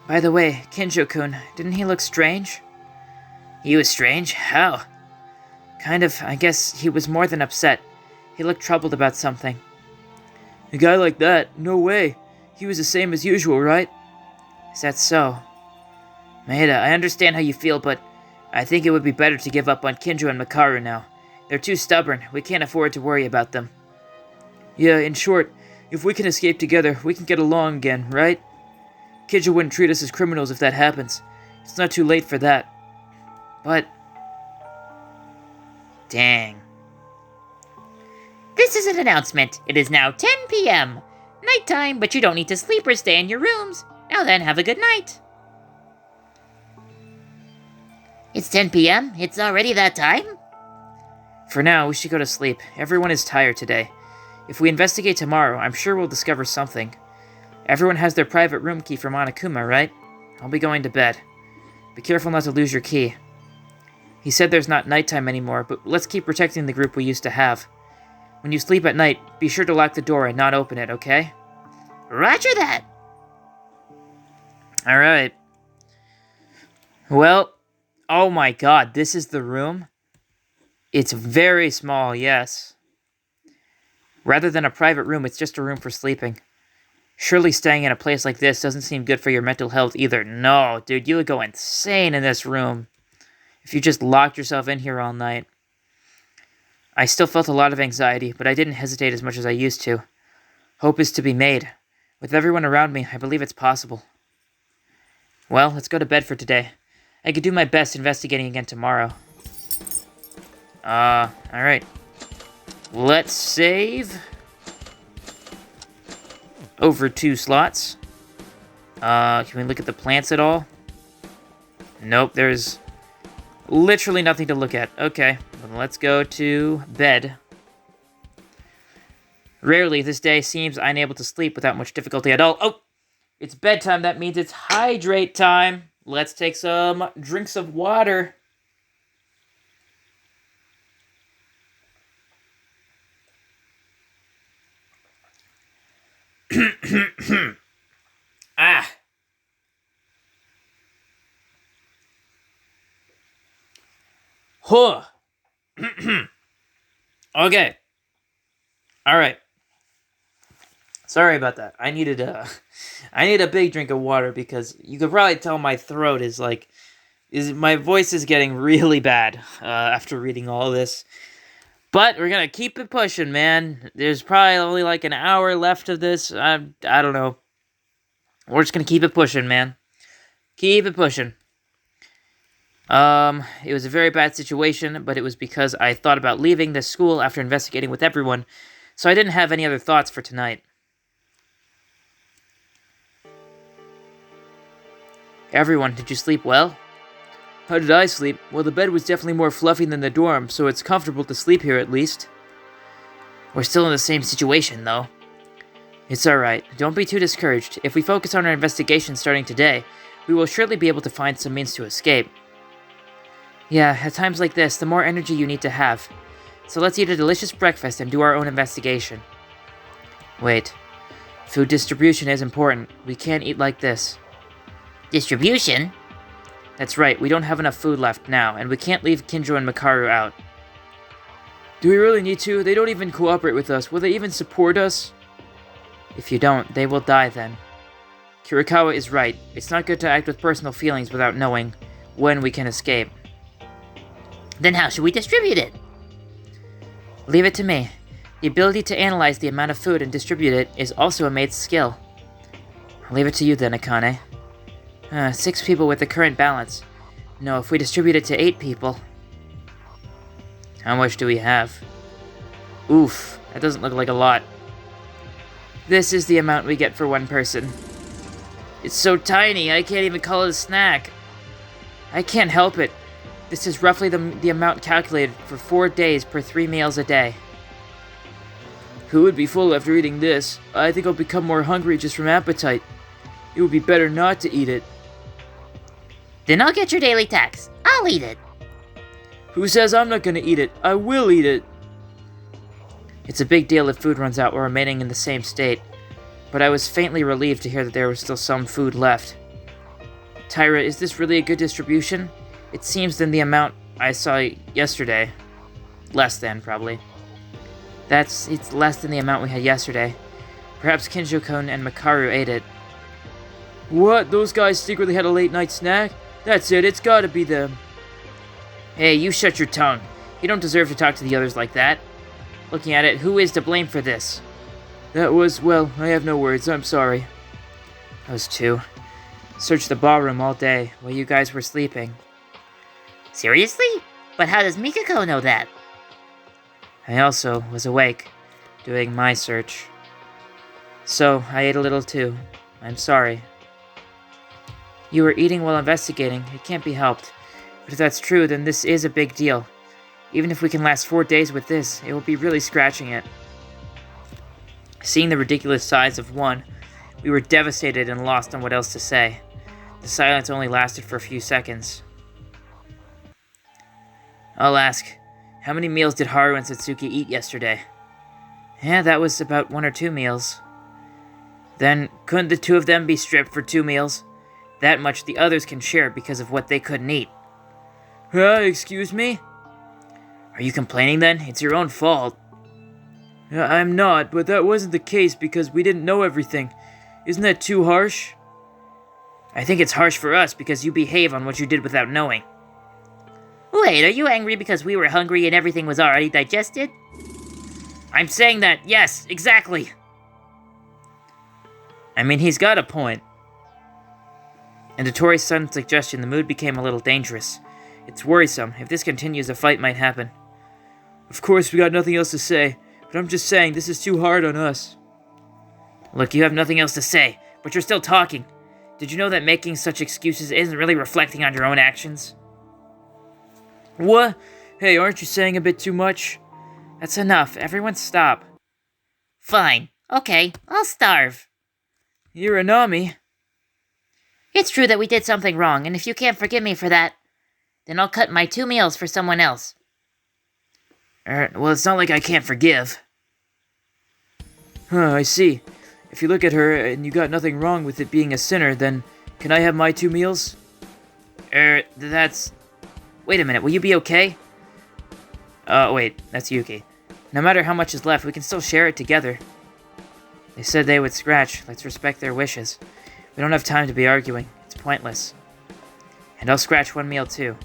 [SPEAKER 1] By the way, Kinjo-kun, didn't he look strange? He was strange? How? Kind of, I guess he was more than upset. He looked troubled about something. A guy like that? No way. He was the same as usual, right? Is that so? Maeda, I understand how you feel, but I think it would be better to give up on Kinjo and Makaru now. They're too stubborn. We can't afford to worry about them. Yeah, in short, if we can escape together, we can get along again, right? Kinjo wouldn't treat us as criminals if that happens. It's not too late for that. But... dang.
[SPEAKER 2] This is an announcement. It is now 10 p.m. Nighttime, but you don't need to sleep or stay in your rooms. Now then, have a good night. It's 10 p.m.? It's already that time?
[SPEAKER 1] For now, we should go to sleep. Everyone is tired today. If we investigate tomorrow, I'm sure we'll discover something. Everyone has their private room key for Monokuma, right? I'll be going to bed. Be careful not to lose your key. He said there's not nighttime anymore, but let's keep protecting the group we used to have. When you sleep at night, be sure to lock the door and not open it, okay?
[SPEAKER 2] Roger that!
[SPEAKER 1] Alright. Well, oh my god, this is the room? It's very small, yes. Rather than a private room, it's just a room for sleeping. Surely staying in a place like this doesn't seem good for your mental health either. No, dude, you would go insane in this room if you just locked yourself in here all night. I still felt a lot of anxiety, but I didn't hesitate as much as I used to. Hope is to be made. With everyone around me, I believe it's possible. Well, let's go to bed for today. I could do my best investigating again tomorrow. Alright. Let's save. Over 2 slots. Can we look at the plants at all? Nope, there's literally nothing to look at. Okay, well, let's go to bed. Rarely this day seems unable to sleep without much difficulty at all. Oh! It's bedtime, that means it's hydrate time. Let's take some drinks of water. Ah. Huh. Okay. Alright. Sorry about that. I need a big drink of water because you could probably tell my throat my voice is getting really bad after reading all this. But we're gonna keep it pushing, man. There's probably only like an hour left of this. I don't know. We're just gonna keep it pushing, man. Keep it pushing. It was a very bad situation, but it was because I thought about leaving this school after investigating with everyone, so I didn't have any other thoughts for tonight. Everyone, did you sleep well? How did I sleep? Well, the bed was definitely more fluffy than the dorm, so it's comfortable to sleep here at least. We're still in the same situation, though. It's alright. Don't be too discouraged. If we focus on our investigation starting today, we will surely be able to find some means to escape. Yeah, at times like this, the more energy you need to have. So let's eat a delicious breakfast and do our own investigation. Wait. Food distribution is important. We can't eat like this.
[SPEAKER 2] Distribution?
[SPEAKER 1] That's right, we don't have enough food left now, and we can't leave Kinjo and Makaru out. Do we really need to? They don't even cooperate with us. Will they even support us? If you don't, they will die then. Kirikawa is right. It's not good to act with personal feelings without knowing when we can escape.
[SPEAKER 2] Then how should we distribute it?
[SPEAKER 1] Leave it to me. The ability to analyze the amount of food and distribute it is also a maid's skill. I'll leave it to you then, Akane. 6 people with the current balance. No, if we distribute it to 8 people. How much do we have? Oof, that doesn't look like a lot. This is the amount we get for one person. It's so tiny, I can't even call it a snack. I can't help it. This is roughly the amount calculated for 4 days per 3 meals a day. Who would be full after eating this? I think I'll become more hungry just from appetite. It would be better not to eat it.
[SPEAKER 2] Then I'll get your daily tax. I'll eat it.
[SPEAKER 1] Who says I'm not gonna eat it? I will eat it. It's a big deal if food runs out while remaining in the same state, but I was faintly relieved to hear that there was still some food left. Tyra, is this really a good distribution? It seems than the amount I saw yesterday. Less than, probably. It's less than the amount we had yesterday. Perhaps Kinjo-kun and Makaru ate it. What? Those guys secretly had a late-night snack? That's it, it's gotta be them. Hey, you shut your tongue. You don't deserve to talk to the others like that. Looking at it, who is to blame for this? That was, well, I have no words, I'm sorry. Those two. Searched the ballroom all day while you guys were sleeping.
[SPEAKER 2] Seriously? But how does Mikako know that?
[SPEAKER 1] I also was awake, doing my search. So, I ate a little too. I'm sorry. You were eating while investigating. It can't be helped. But if that's true, then this is a big deal. Even if we can last 4 days with this, it will be really scratching it. Seeing the ridiculous size of one, we were devastated and lost on what else to say. The silence only lasted for a few seconds. I'll ask, how many meals did Haru and Satsuki eat yesterday? Yeah, that was about 1 or 2 meals. Then, couldn't the 2 of them be stripped for 2 meals? That much the others can share because of what they couldn't eat. Excuse me? Are you complaining then? It's your own fault. I'm not, but that wasn't the case because we didn't know everything. Isn't that too harsh? I think it's harsh for us because you behave on what you did without knowing.
[SPEAKER 2] Wait, are you angry because we were hungry and everything was already digested?
[SPEAKER 1] I'm saying that, yes, exactly. I mean, he's got a point. And to Tori's sudden suggestion, the mood became a little dangerous. It's worrisome. If this continues, a fight might happen. Of course, we got nothing else to say, but I'm just saying, this is too hard on us. Look, you have nothing else to say, but you're still talking. Did you know that making such excuses isn't really reflecting on your own actions? What? Hey, aren't you saying a bit too much? That's enough. Everyone stop.
[SPEAKER 2] Fine. Okay, I'll starve.
[SPEAKER 1] You're a Nami.
[SPEAKER 2] It's true that we did something wrong, and if you can't forgive me for that, then I'll cut my 2 meals for someone else.
[SPEAKER 1] Well, it's not like I can't forgive. I see. If you look at her and you got nothing wrong with it being a sinner, then can I have my 2 meals? That's... Wait a minute, will you be okay? Wait, that's Yuki. No matter how much is left, we can still share it together. They said they would scratch. Let's respect their wishes. We don't have time to be arguing. It's pointless. And I'll scratch one meal too.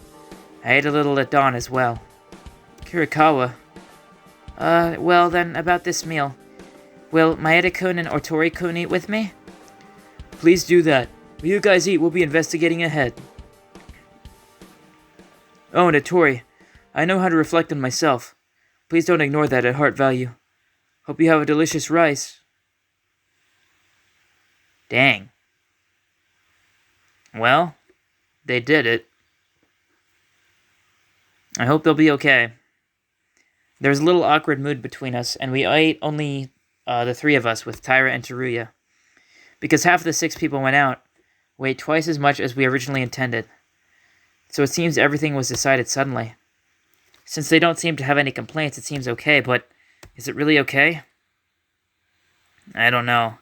[SPEAKER 1] I ate a little at dawn as well. Kirikawa. Well then, about this meal. Will Maeda-kun and Otori-kun eat with me? Please do that. While you guys eat, we'll be investigating ahead. Oh, and Otori, I know how to reflect on myself. Please don't ignore that at heart value. Hope you have a delicious rice. Dang. Well, they did it. I hope they'll be okay. There's a little awkward mood between us, and we ate only the three of us with Taira and Teruya. Because half of the 6 people went out, we ate twice as much as we originally intended. So it seems everything was decided suddenly. Since they don't seem to have any complaints, it seems okay, but is it really okay? I don't know.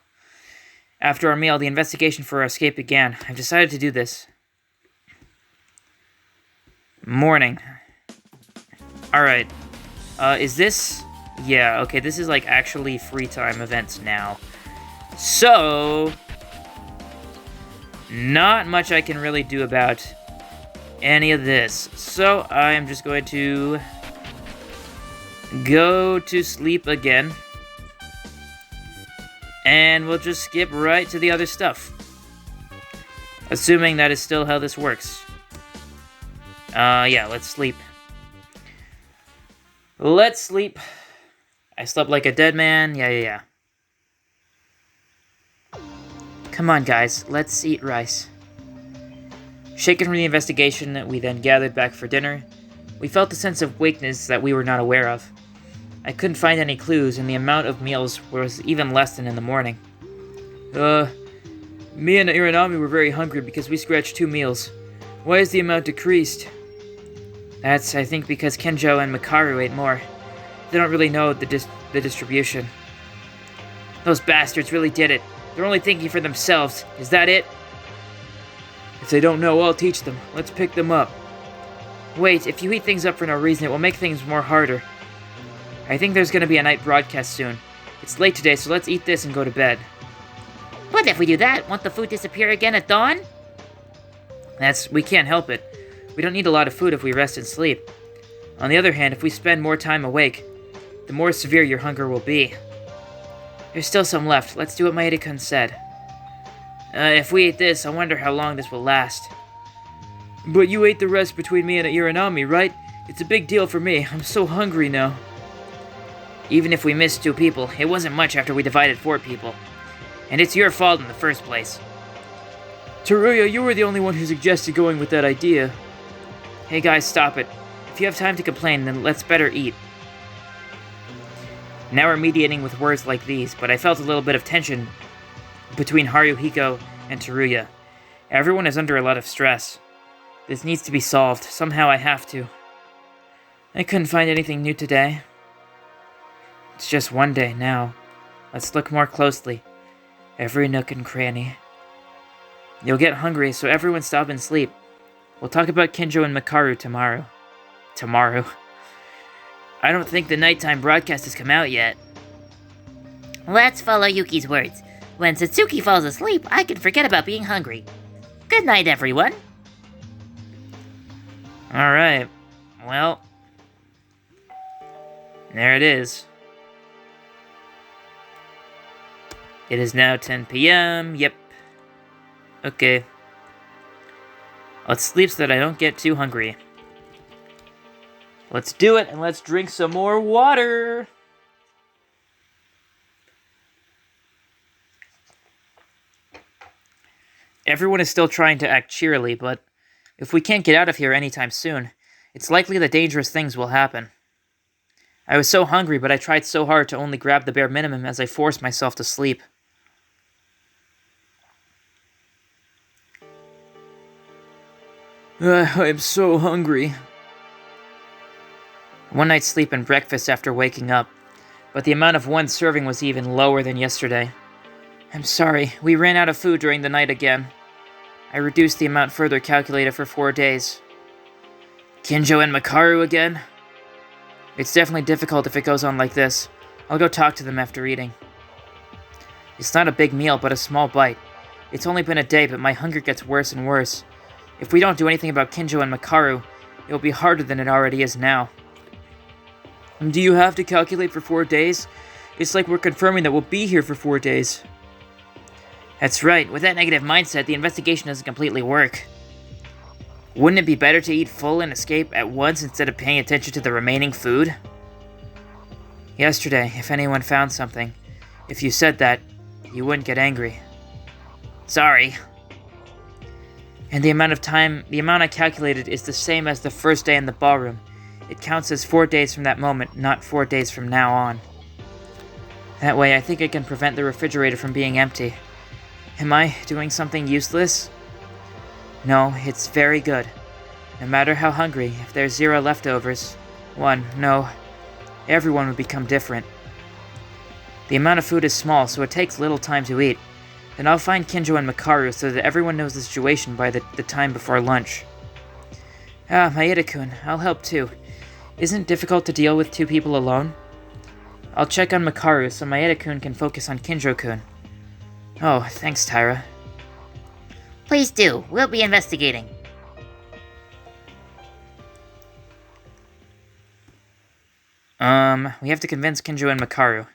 [SPEAKER 1] After our meal, the investigation for our escape began. I've decided to do this. Morning. Alright. Is this... Yeah, okay, this is like actually free time events now. So... not much I can really do about any of this. So I'm just going to go to sleep again. And we'll just skip right to the other stuff. Assuming that is still how this works. Yeah, let's sleep. Let's sleep. I slept like a dead man. Yeah. Come on, guys. Let's eat rice. Shaken from the investigation, we then gathered back for dinner. We felt a sense of weakness that we were not aware of. I couldn't find any clues, and the amount of meals was even less than in the morning. Me and Iranami were very hungry because we scratched 2 meals. Why is the amount decreased? That's, I think, because Kenjo and Makaru ate more. They don't really know the distribution. Those bastards really did it. They're only thinking for themselves. Is that it? If they don't know, I'll teach them. Let's pick them up. Wait, if you heat things up for no reason, it will make things more harder. I think there's gonna be a night broadcast soon. It's late today, so let's eat this and go to bed.
[SPEAKER 2] What if we do that? Won't the food disappear again at dawn?
[SPEAKER 1] We can't help it. We don't need a lot of food if we rest and sleep. On the other hand, if we spend more time awake, the more severe your hunger will be. There's still some left. Let's do what Maeda-kun said. If we eat this, I wonder how long this will last. But you ate the rest between me and Iranami, right? It's a big deal for me. I'm so hungry now. Even if we missed 2 people, it wasn't much after we divided 4 people. And it's your fault in the first place. Teruya, you were the only one who suggested going with that idea. Hey guys, stop it. If you have time to complain, then let's better eat. Now we're mediating with words like these, but I felt a little bit of tension between Haruhiko and Teruya. Everyone is under a lot of stress. This needs to be solved. Somehow I have to. I couldn't find anything new today. It's just one day now. Let's look more closely. Every nook and cranny. You'll get hungry, so everyone stop and sleep. We'll talk about Kenjo and Makaru tomorrow. Tomorrow. I don't think the nighttime broadcast has come out yet.
[SPEAKER 2] Let's follow Yuki's words. When Satsuki falls asleep, I can forget about being hungry. Good night, everyone.
[SPEAKER 1] Alright. Well. There it is. It is now 10 p.m. Yep. Okay. Let's sleep so that I don't get too hungry. Let's do it, and let's drink some more water! Everyone is still trying to act cheerily, but if we can't get out of here anytime soon, it's likely that dangerous things will happen. I was so hungry, but I tried so hard to only grab the bare minimum as I forced myself to sleep. I am so hungry. One night's sleep and breakfast after waking up, but the amount of one serving was even lower than yesterday. I'm sorry, we ran out of food during the night again. I reduced the amount further calculated for 4 days. Kenjo and Makaru again? It's definitely difficult if it goes on like this. I'll go talk to them after eating. It's not a big meal, but a small bite. It's only been a day, but my hunger gets worse and worse. If we don't do anything about Kinjo and Makaru, it will be harder than it already is now. Do you have to calculate for 4 days? It's like we're confirming that we'll be here for 4 days. That's right. With that negative mindset, the investigation doesn't completely work. Wouldn't it be better to eat full and escape at once instead of paying attention to the remaining food? Yesterday, if anyone found something, if you said that, you wouldn't get angry. Sorry. And the amount I calculated is the same as the first day in the ballroom. It counts as 4 days from that moment, not 4 days from now on. That way, I think I can prevent the refrigerator from being empty. Am I doing something useless? No, it's very good. No matter how hungry, if there's 0 leftovers, 1, no, everyone would become different. The amount of food is small, so it takes little time to eat. Then I'll find Kinjo and Makaru so that everyone knows the situation by the time before lunch. Maeda-kun, I'll help too. Isn't it difficult to deal with 2 people alone? I'll check on Makaru so Maeda-kun can focus on Kinjo-kun. Oh, thanks, Tyra.
[SPEAKER 2] Please do. We'll be investigating.
[SPEAKER 1] We have to convince Kinjo and Makaru.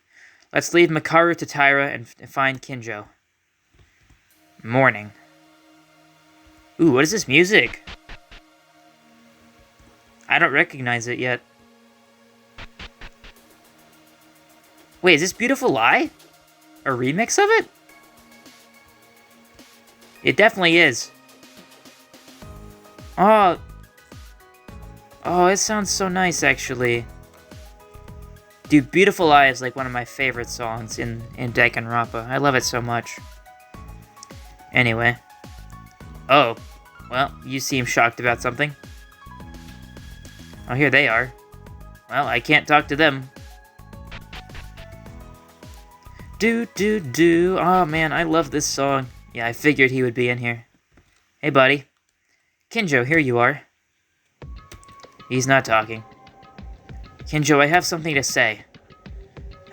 [SPEAKER 1] Let's leave Makaru to Tyra and find Kinjo. Morning. Ooh, what is this music? I don't recognize it yet. Wait, is this Beautiful Lie? A remix of it? It definitely is. Oh, it sounds so nice, actually. Dude, Beautiful Lie is like one of my favorite songs in Danganronpa. I love it so much. Anyway. Oh, well, you seem shocked about something. Oh, here they are. Well, I can't talk to them. Do. Oh, man, I love this song. Yeah, I figured he would be in here. Hey, buddy. Kinjo, here you are. He's not talking. Kinjo, I have something to say.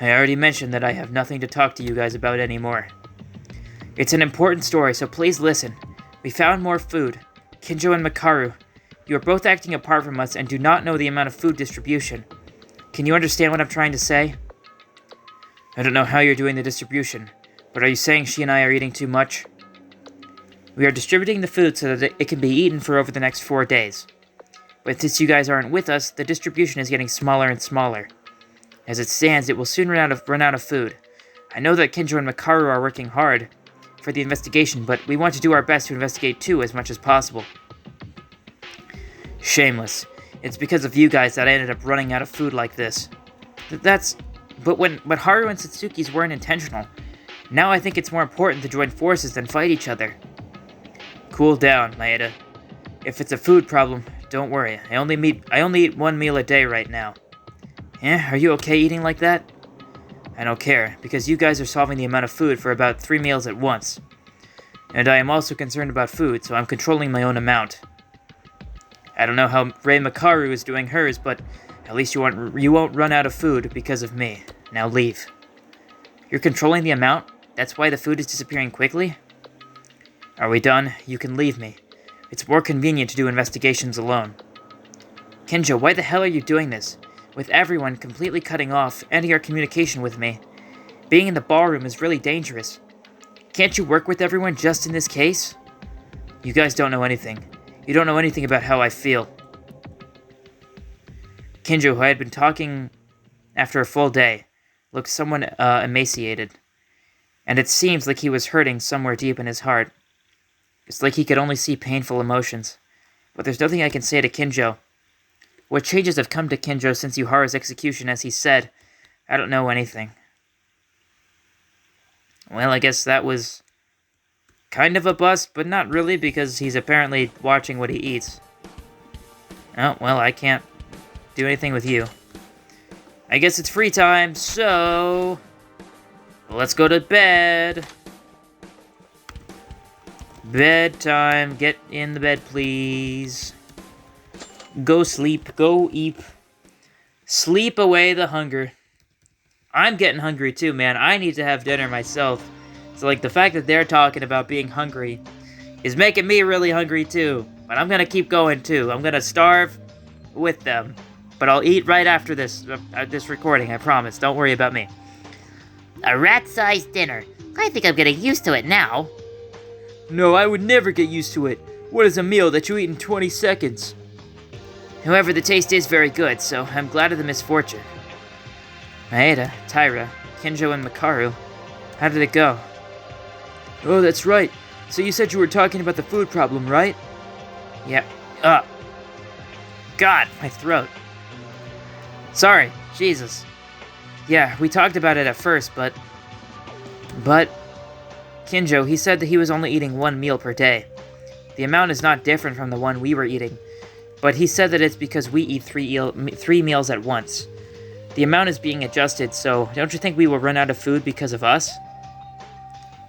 [SPEAKER 1] I already mentioned that I have nothing to talk to you guys about anymore. It's an important story, so please listen. We found more food. Kinjo and Makaru, you are both acting apart from us and do not know the amount of food distribution. Can you understand what I'm trying to say? I don't know how you're doing the distribution, but are you saying she and I are eating too much? We are distributing the food so that it can be eaten for over the next 4 days. But since you guys aren't with us, the distribution is getting smaller and smaller. As it stands, it will soon run out of food. I know that Kinjo and Makaru are working hard for the investigation, but we want to do our best to investigate too as much as possible. Shameless. It's because of you guys that I ended up running out of food like this. But Haru and Satsuki's weren't intentional. Now I think it's more important to join forces than fight each other. Cool down, Maeda. If it's a food problem, don't worry. I only eat 1 meal a day right now. Are you okay eating like that? I don't care, because you guys are solving the amount of food for about 3 meals at once. And I am also concerned about food, so I'm controlling my own amount. I don't know how Rei Makaru is doing hers, but at least you won't run out of food because of me. Now leave. You're controlling the amount? That's why the food is disappearing quickly? Are we done? You can leave me. It's more convenient to do investigations alone. Kinjo, why the hell are you doing this? With everyone completely cutting off, ending our communication with me. Being in the ballroom is really dangerous. Can't you work with everyone just in this case? You guys don't know anything. You don't know anything about how I feel. Kinjo, who had been talking after a full day, looked somewhat emaciated. And it seems like he was hurting somewhere deep in his heart. It's like he could only see painful emotions. But there's nothing I can say to Kinjo. What changes have come to Kinjo since Yuhara's execution, as he said? I don't know anything. Well, I guess that was kind of a bust, but not really, because he's apparently watching what he eats. Oh, well, I can't do anything with you. I guess it's free time, so let's go to bed. Bedtime. Get in the bed, please. Go sleep. Go eat. Sleep away the hunger. I'm getting hungry too, man. I need to have dinner myself. So, like, the fact that they're talking about being hungry is making me really hungry too. But I'm gonna keep going too. I'm gonna starve with them. But I'll eat right after this recording, I promise. Don't worry about me.
[SPEAKER 2] A rat-sized dinner. I think I'm getting used to it now.
[SPEAKER 1] No, I would never get used to it. What is a meal that you eat in 20 seconds? However, the taste is very good, so I'm glad of the misfortune. Maeda, Tyra, Kinjo, and Makaru. How did it go? Oh, that's right. So you said you were talking about the food problem, right? Yeah. God, my throat. Sorry, Jesus. Yeah, we talked about it at first, but... Kinjo, he said that he was only eating 1 meal per day. The amount is not different from the one we were eating, but he said that it's because we eat 3 meals at once. The amount is being adjusted, so don't you think we will run out of food because of us?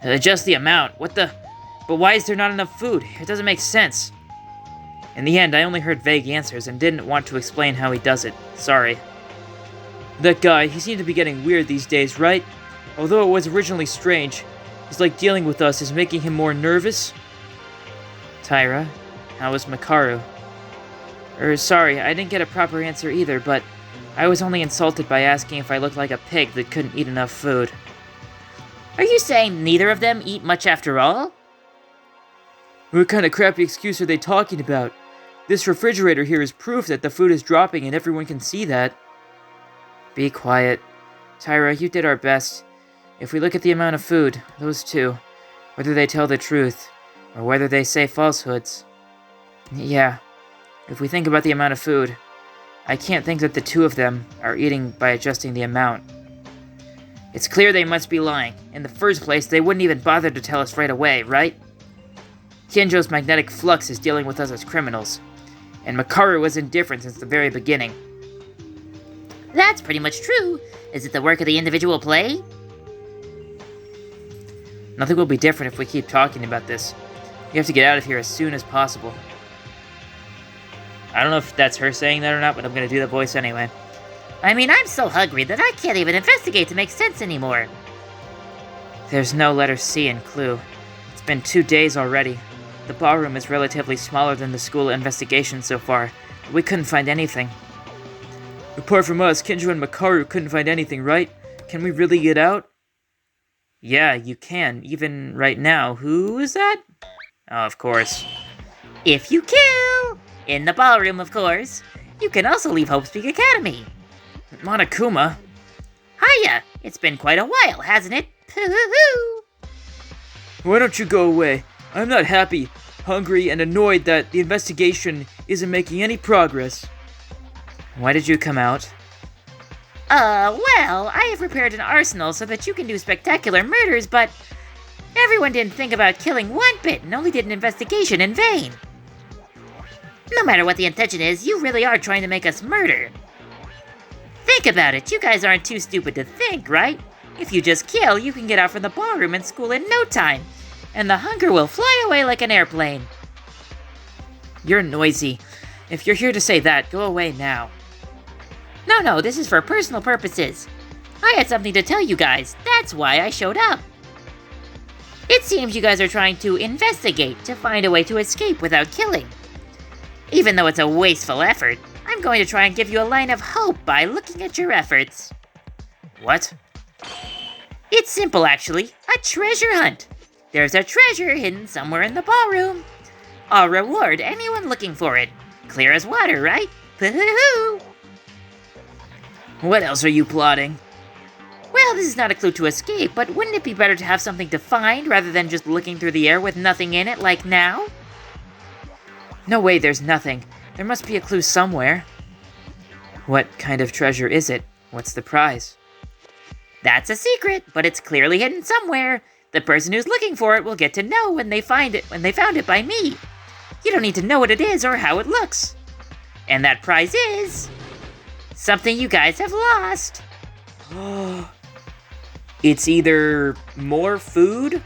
[SPEAKER 1] Adjust the amount? What the... But why is there not enough food? It doesn't make sense. In the end, I only heard vague answers and didn't want to explain how he does it. Sorry. That guy, he seemed to be getting weird these days, right? Although it was originally strange, it's like dealing with us is making him more nervous. Tyra, how was Makaru? Sorry, I didn't get a proper answer either, but I was only insulted by asking if I looked like a pig that couldn't eat enough food.
[SPEAKER 2] Are you saying neither of them eat much after all?
[SPEAKER 1] What kind of crappy excuse are they talking about? This refrigerator here is proof that the food is dropping and everyone can see that. Be quiet. Tyra, you did our best. If we look at the amount of food, those two, whether they tell the truth, or whether they say falsehoods. Yeah, if we think about the amount of food, I can't think that the two of them are eating by adjusting the amount. It's clear they must be lying. In the first place, they wouldn't even bother to tell us right away, right? Kinjo's magnetic flux is dealing with us as criminals, and Makaru was indifferent since the very beginning.
[SPEAKER 2] That's pretty much true. Is it the work of the individual play?
[SPEAKER 1] Nothing will be different if we keep talking about this. We have to get out of here as soon as possible. I don't know if that's her saying that or not, but I'm gonna do the voice anyway.
[SPEAKER 2] I mean, I'm so hungry that I can't even investigate to make sense anymore.
[SPEAKER 1] There's no letter C in Clue. It's been 2 days already. The ballroom is relatively smaller than the school investigation so far, but we couldn't find anything. Apart from us, Kinjo and Makaru couldn't find anything, right? Can we really get out? Yeah, you can, even right now. Who is that? Oh, of course.
[SPEAKER 2] If you kill! In the ballroom, of course. You can also leave Hope Peak Academy.
[SPEAKER 1] Monokuma?
[SPEAKER 2] Hiya! It's been quite a while, hasn't it? Poo-hoo-hoo!
[SPEAKER 1] Why don't you go away? I'm not happy, hungry, and annoyed that the investigation isn't making any progress. Why did you come out?
[SPEAKER 2] Well, I have prepared an arsenal so that you can do spectacular murders, but everyone didn't think about killing one bit and only did an investigation in vain. No matter what the intention is, you really are trying to make us murder. Think about it, you guys aren't too stupid to think, right? If you just kill, you can get out from the ballroom and school in no time, and the hunger will fly away like an airplane.
[SPEAKER 1] You're noisy. If you're here to say that, go away now.
[SPEAKER 2] No, this is for personal purposes. I had something to tell you guys, that's why I showed up. It seems you guys are trying to investigate to find a way to escape without killing. Even though it's a wasteful effort, I'm going to try and give you a line of hope by looking at your efforts.
[SPEAKER 1] What?
[SPEAKER 2] It's simple, actually. A treasure hunt. There's a treasure hidden somewhere in the ballroom. I'll reward anyone looking for it. Clear as water, right? Poo-hoo-hoo!
[SPEAKER 1] What else are you plotting?
[SPEAKER 2] Well, this is not a clue to escape, but wouldn't it be better to have something to find rather than just looking through the air with nothing in it, like now?
[SPEAKER 1] No way, there's nothing. There must be a clue somewhere. What kind of treasure is it? What's the prize?
[SPEAKER 2] That's a secret, but it's clearly hidden somewhere. The person who's looking for it will get to know when they found it by me. You don't need to know what it is or how it looks. And that prize is something you guys have lost.
[SPEAKER 1] It's either more food,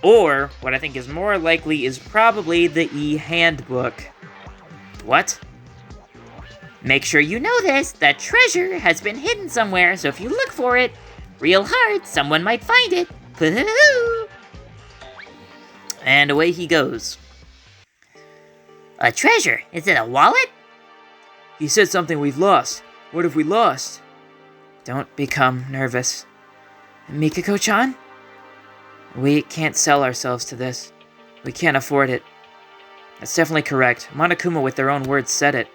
[SPEAKER 1] or what I think is more likely is probably the e-handbook. What?
[SPEAKER 2] Make sure you know this. The treasure has been hidden somewhere, so if you look for it real hard, someone might find it.
[SPEAKER 1] And away he goes.
[SPEAKER 2] A treasure? Is it a wallet?
[SPEAKER 1] He said something we've lost. What have we lost? Don't become nervous. Mikako-chan? We can't sell ourselves to this. We can't afford it. That's definitely correct. Monokuma, with their own words, said it.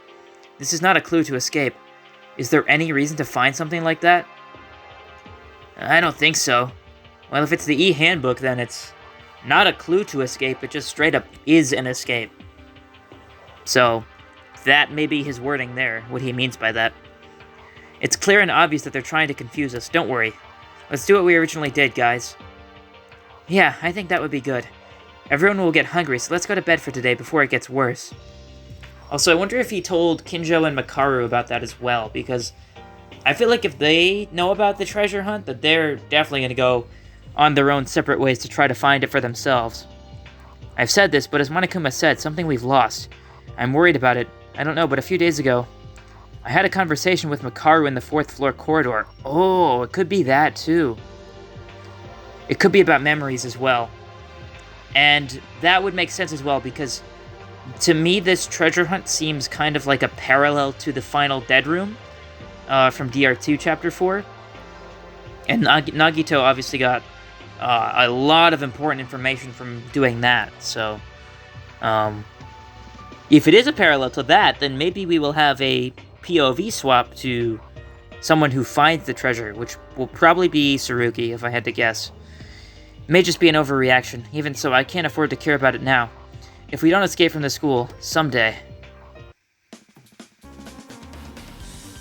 [SPEAKER 1] This is not a clue to escape. Is there any reason to find something like that? I don't think so. Well, if it's the e-handbook, then it's not a clue to escape, it just straight up is an escape. So, that may be his wording there, what he means by that. It's clear and obvious that they're trying to confuse us, don't worry. Let's do what we originally did, guys. Yeah, I think that would be good. Everyone will get hungry, so let's go to bed for today before it gets worse. Also, I wonder if he told Kinjo and Makaru about that as well, because I feel like if they know about the treasure hunt, that they're definitely going to go on their own separate ways to try to find it for themselves. I've said this, but as Monokuma said, something we've lost. I'm worried about it. I don't know, but a few days ago, I had a conversation with Makaru in the 4th floor corridor. Oh, it could be that too. It could be about memories as well. And that would make sense as well, because to me, this treasure hunt seems kind of like a parallel to the final Dead Room from DR2 Chapter 4. And Nagito obviously got a lot of important information from doing that, so if it is a parallel to that, then maybe we will have a POV swap to someone who finds the treasure, which will probably be Tsurugi, if I had to guess. It may just be an overreaction. Even so, I can't afford to care about it now. If we don't escape from the school, someday...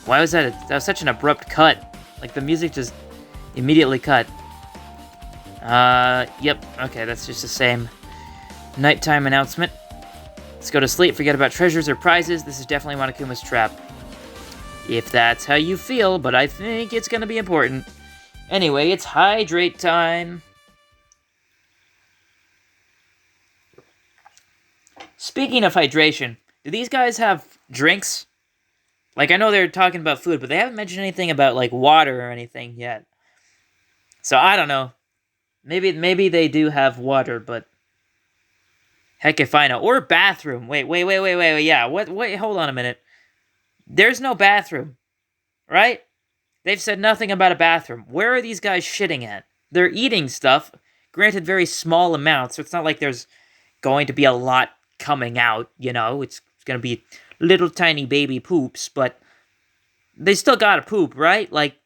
[SPEAKER 1] Why was that? That was such an abrupt cut. Like, the music just immediately cut. Yep. Okay, that's just the same nighttime announcement. Let's go to sleep, forget about treasures or prizes. This is definitely Monokuma's trap. If that's how you feel, but I think it's gonna be important. Anyway, it's hydrate time. Speaking of hydration, do these guys have drinks? Like, I know they're talking about food, but they haven't mentioned anything about, like, water or anything yet. So, I don't know. Maybe they do have water, but... Heck if I know. Or bathroom. Wait, yeah, wait, hold on a minute. There's no bathroom, right? They've said nothing about a bathroom. Where are these guys shitting at? They're eating stuff, granted very small amounts, so it's not like there's going to be a lot coming out, you know? It's going to be little tiny baby poops, but they still gotta poop, right? Like,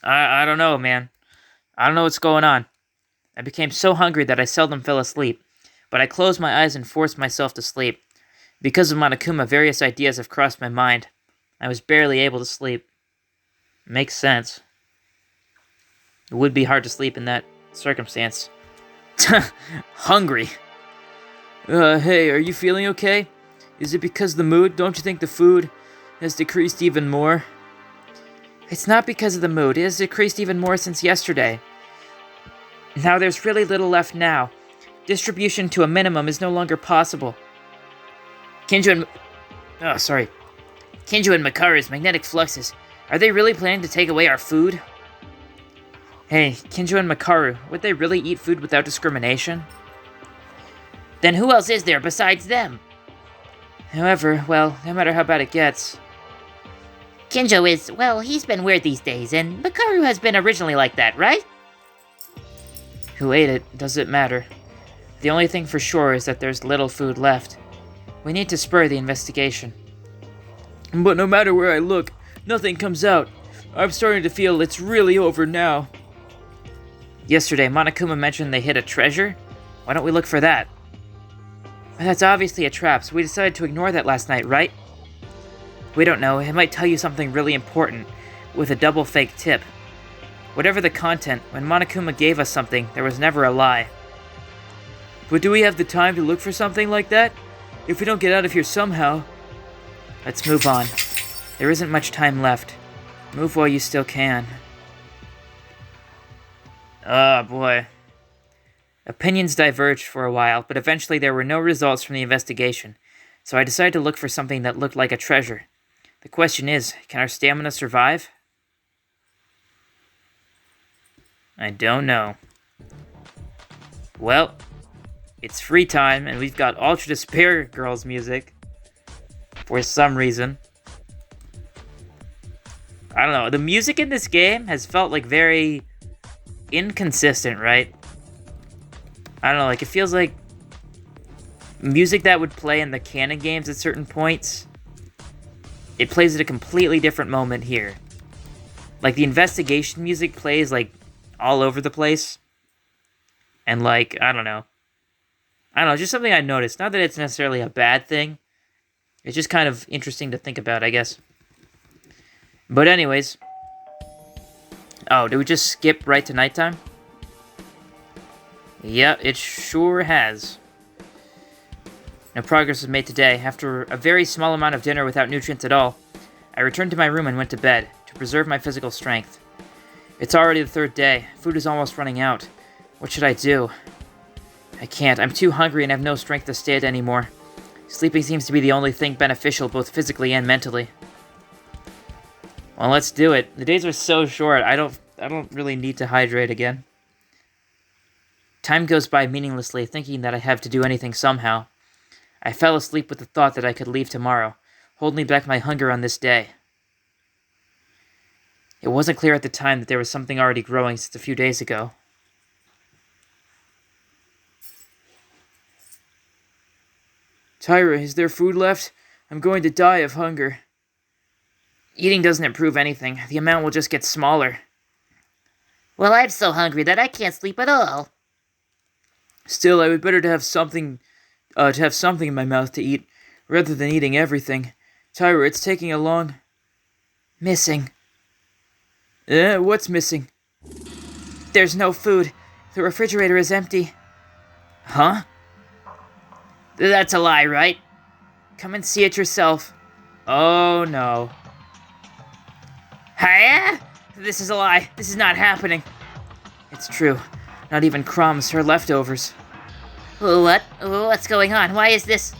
[SPEAKER 1] I don't know, man. I don't know what's going on. I became so hungry that I seldom fell asleep, but I closed my eyes and forced myself to sleep. Because of Monokuma, various ideas have crossed my mind. I was barely able to sleep. Makes sense. It would be hard to sleep in that circumstance. Hungry. Hey, are you feeling okay? Is it because of the mood? Don't you think the food has decreased even more? It's not because of the mood. It has decreased even more since yesterday. Now there's really little left now. Distribution to a minimum is no longer possible. Kinjo and Makaru's magnetic fluxes. Are they really planning to take away our food? Hey, Kinjo and Makaru, would they really eat food without discrimination?
[SPEAKER 2] Then who else is there besides them?
[SPEAKER 1] However, well, no matter how bad it gets...
[SPEAKER 2] Kinjo is, well, he's been weird these days, and Makaru has been originally like that, right?
[SPEAKER 1] Who ate it doesn't matter. The only thing for sure is that there's little food left. We need to spur the investigation. But no matter where I look, nothing comes out. I'm starting to feel it's really over now. Yesterday, Monokuma mentioned they hid a treasure. Why don't we look for that? That's obviously a trap, so we decided to ignore that last night, right? We don't know, it might tell you something really important, with a double fake tip. Whatever the content, when Monokuma gave us something, there was never a lie. But do we have the time to look for something like that? If we don't get out of here somehow... Let's move on. There isn't much time left. Move while you still can. Oh, boy. Opinions diverged for a while, but eventually there were no results from the investigation, so I decided to look for something that looked like a treasure. The question is, can our stamina survive? I don't know. Well, it's free time, and we've got Ultra Despair Girls music. For some reason. I don't know. The music in this game has felt like very inconsistent, right? I don't know, like it feels like music that would play in the canon games at certain points. It plays at a completely different moment here. Like the investigation music plays like all over the place. And like, I don't know, just something I noticed. Not that it's necessarily a bad thing. It's just kind of interesting to think about, I guess. But anyways. Oh, did we just skip right to nighttime? Yeah, it sure has. No progress was made today. After a very small amount of dinner without nutrients at all, I returned to my room and went to bed to preserve my physical strength. It's already the third day. Food is almost running out. What should I do? I can't. I'm too hungry and have no strength to stand anymore. Sleeping seems to be the only thing beneficial, both physically and mentally. Well, let's do it. The days are so short. I don't really need to hydrate again. Time goes by meaninglessly, thinking that I have to do anything somehow. I fell asleep with the thought that I could leave tomorrow, holding back my hunger on this day. It wasn't clear at the time that there was something already growing since a few days ago. Tyra, is there food left? I'm going to die of hunger. Eating doesn't improve anything. The amount will just get smaller.
[SPEAKER 2] Well, I'm so hungry that I can't sleep at all.
[SPEAKER 1] Still, I would better to have something in my mouth to eat, rather than eating everything. Tyra, it's taking a long...
[SPEAKER 2] Missing.
[SPEAKER 1] What's missing?
[SPEAKER 2] There's no food. The refrigerator is empty.
[SPEAKER 1] Huh?
[SPEAKER 2] That's a lie, right?
[SPEAKER 1] Come and see it yourself. Oh, no.
[SPEAKER 2] Hiya? This is a lie. This is not happening.
[SPEAKER 1] It's true. Not even crumbs or leftovers.
[SPEAKER 2] What? What's going on? Why is this?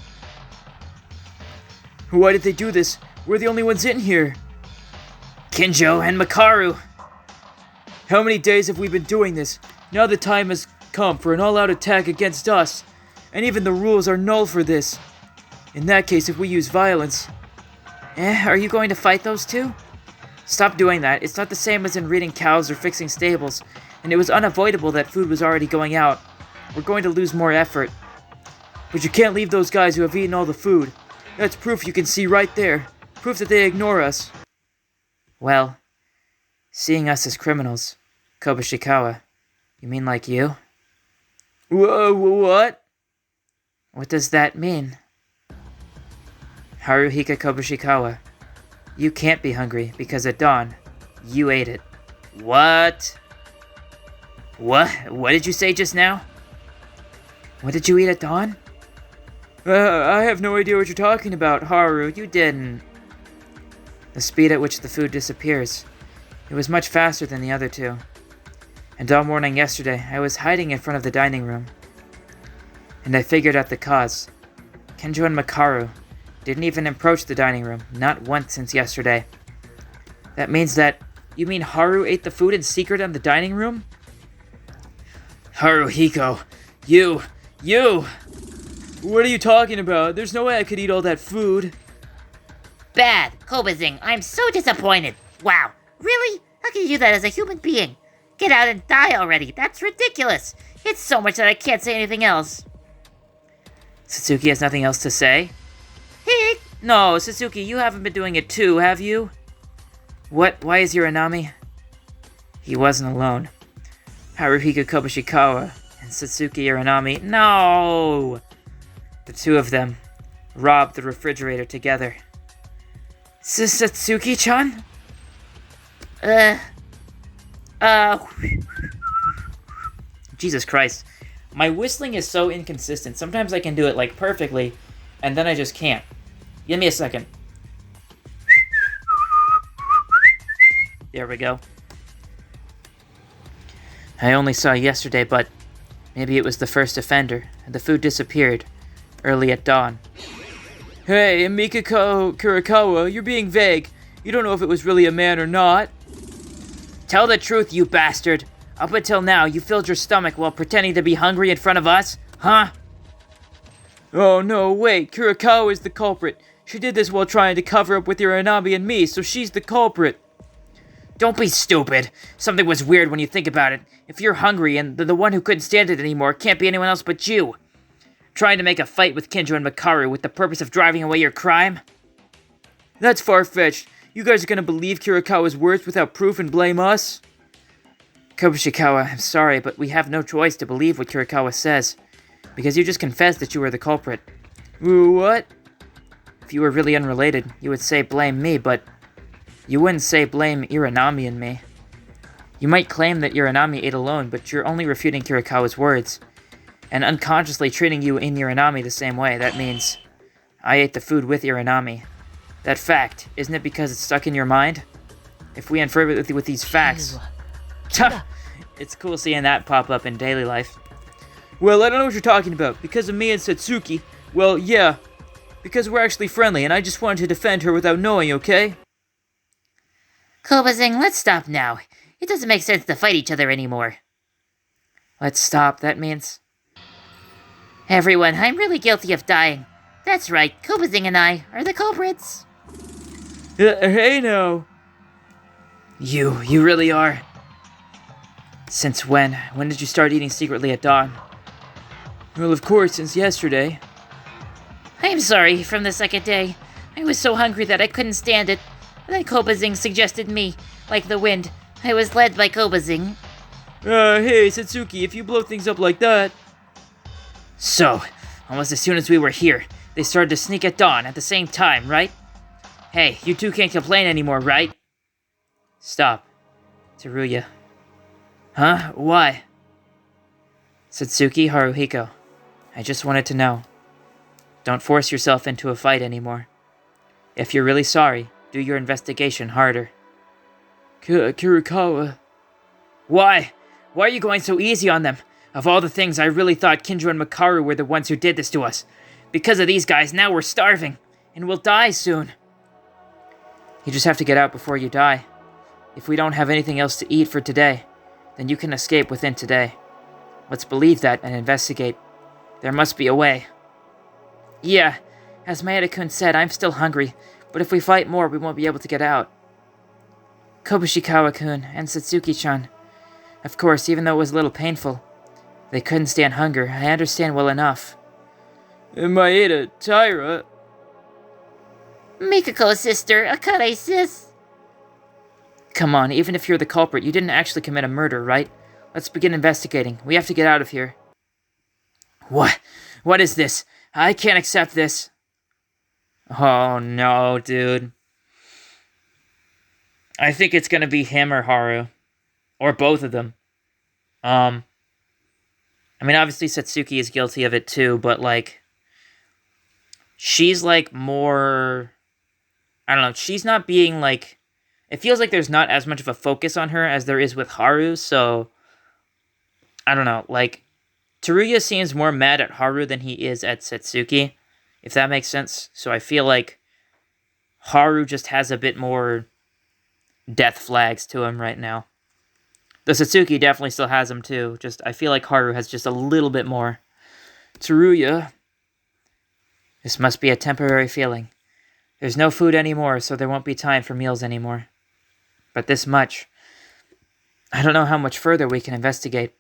[SPEAKER 1] Why did they do this? We're the only ones in here.
[SPEAKER 2] Kinjo and Makaru.
[SPEAKER 1] How many days have we been doing this? Now the time has come for an all-out attack against us. And even the rules are null for this. In that case, if we use violence...
[SPEAKER 2] Are you going to fight those two?
[SPEAKER 1] Stop doing that. It's not the same as in reading cows or fixing stables. And it was unavoidable that food was already going out. We're going to lose more effort. But you can't leave those guys who have eaten all the food. That's proof you can see right there. Proof that they ignore us. Well, seeing us as criminals. Kobushikawa. You mean like you? Whoa, what? What does that mean? Haruhika Kobushikawa. You can't be hungry because at dawn, you ate it. What? What did you say just now? What did you eat at dawn? I have no idea what you're talking about, Haru. You didn't. The speed at which the food disappears. It was much faster than the other two. And all morning yesterday, I was hiding in front of the dining room. And I figured out the cause. Kenjo and Makaru didn't even approach the dining room, not once since yesterday. That means that... You mean Haru ate the food in secret in the dining room? Haruhiko, you! What are you talking about? There's no way I could eat all that food.
[SPEAKER 2] Bad! Kobazing, I'm so disappointed. Wow, really? How can you do that as a human being? Get out and die already. That's ridiculous. It's so much that I can't say anything else.
[SPEAKER 1] Satsuki has nothing else to say? No, Satsuki, you haven't been doing it too, have you? What? Why is Uranami? He wasn't alone. Haruhiko Kobushikawa and Satsuki Uranami. No! The two of them robbed the refrigerator together. Satsuki-chan? Jesus Christ. My whistling is so inconsistent. Sometimes I can do it, like, perfectly, and then I just can't. Give me a second. There we go. I only saw yesterday, but maybe it was the first offender, and the food disappeared early at dawn. Hey, Mikako Kurikawa, you're being vague. You don't know if it was really a man or not. Tell the truth, you bastard. Up until now, you filled your stomach while pretending to be hungry in front of us, huh? Oh no, wait, Kurikawa is the culprit. She did this while trying to cover up with Uranami and me, so she's the culprit. Don't be stupid. Something was weird when you think about it. If you're hungry and the one who couldn't stand it anymore can't be anyone else but you. Trying to make a fight with Kinjo and Makaru with the purpose of driving away your crime? That's far-fetched. You guys are gonna believe Kurikawa's words without proof and blame us? Kobushikawa, I'm sorry, but we have no choice to believe what Kurikawa says. Because you just confessed that you were the culprit. What? If you were really unrelated, you would say blame me, but you wouldn't say blame Uranami and me. You might claim that Uranami ate alone, but you're only refuting Kurikawa's words. And unconsciously treating you and Uranami the same way. That means I ate the food with Uranami. That fact, isn't it because it's stuck in your mind? If we infer it with these facts... It's cool seeing that pop up in daily life. Well, I don't know what you're talking about. Because of me and Satsuki, well, yeah. Because we're actually friendly, and I just wanted to defend her without knowing, okay?
[SPEAKER 2] Kobazing, let's stop now. It doesn't make sense to fight each other anymore.
[SPEAKER 1] Let's stop, that means...
[SPEAKER 2] Everyone, I'm really guilty of dying. That's right, Kobazing and I are the culprits.
[SPEAKER 1] Hey, no. You really are. Since when? When did you start eating secretly at dawn? Well, of course, since yesterday.
[SPEAKER 2] I'm sorry, from the second day. I was so hungry that I couldn't stand it. Then Kobazing suggested me, like the wind. I was led by Kobazing.
[SPEAKER 1] Hey, Satsuki, if you blow things up like that... So, almost as soon as we were here, they started to sneak at dawn at the same time, right? Hey, you two can't complain anymore, right? Stop. Teruya. Huh? Why? Satsuki Haruhiko. I just wanted to know. Don't force yourself into a fight anymore. If you're really sorry, do your investigation harder. Kurikawa. Why? Why are you going so easy on them? Of all the things, I really thought Kinjo and Makaru were the ones who did this to us. Because of these guys, now we're starving. And we'll die soon. You just have to get out before you die. If we don't have anything else to eat for today, then you can escape within today. Let's believe that and investigate. There must be a way. Yeah, as Maeda-kun said, I'm still hungry, but if we fight more, we won't be able to get out. Kobushikawa-kun and Satsuki-chan. Of course, even though it was a little painful, they couldn't stand hunger. I understand well enough. Maeda, Taira...
[SPEAKER 2] Mikako, sister, Akane, sis.
[SPEAKER 1] Come on, even if you're the culprit, you didn't actually commit a murder, right? Let's begin investigating. We have to get out of here. What? What is this? I can't accept this. Oh no, dude. I think it's gonna be him or Haru. Or both of them. I mean, obviously Satsuki is guilty of it too, but like... She's like more... I don't know, she's not being like... It feels like there's not as much of a focus on her as there is with Haru, so... I don't know, like... Teruya seems more mad at Haru than he is at Satsuki, if that makes sense. So I feel like Haru just has a bit more death flags to him right now. The Satsuki definitely still has them too, just I feel like Haru has just a little bit more. Teruya... This must be a temporary feeling. There's no food anymore, so there won't be time for meals anymore. But this much. I don't know how much further we can investigate.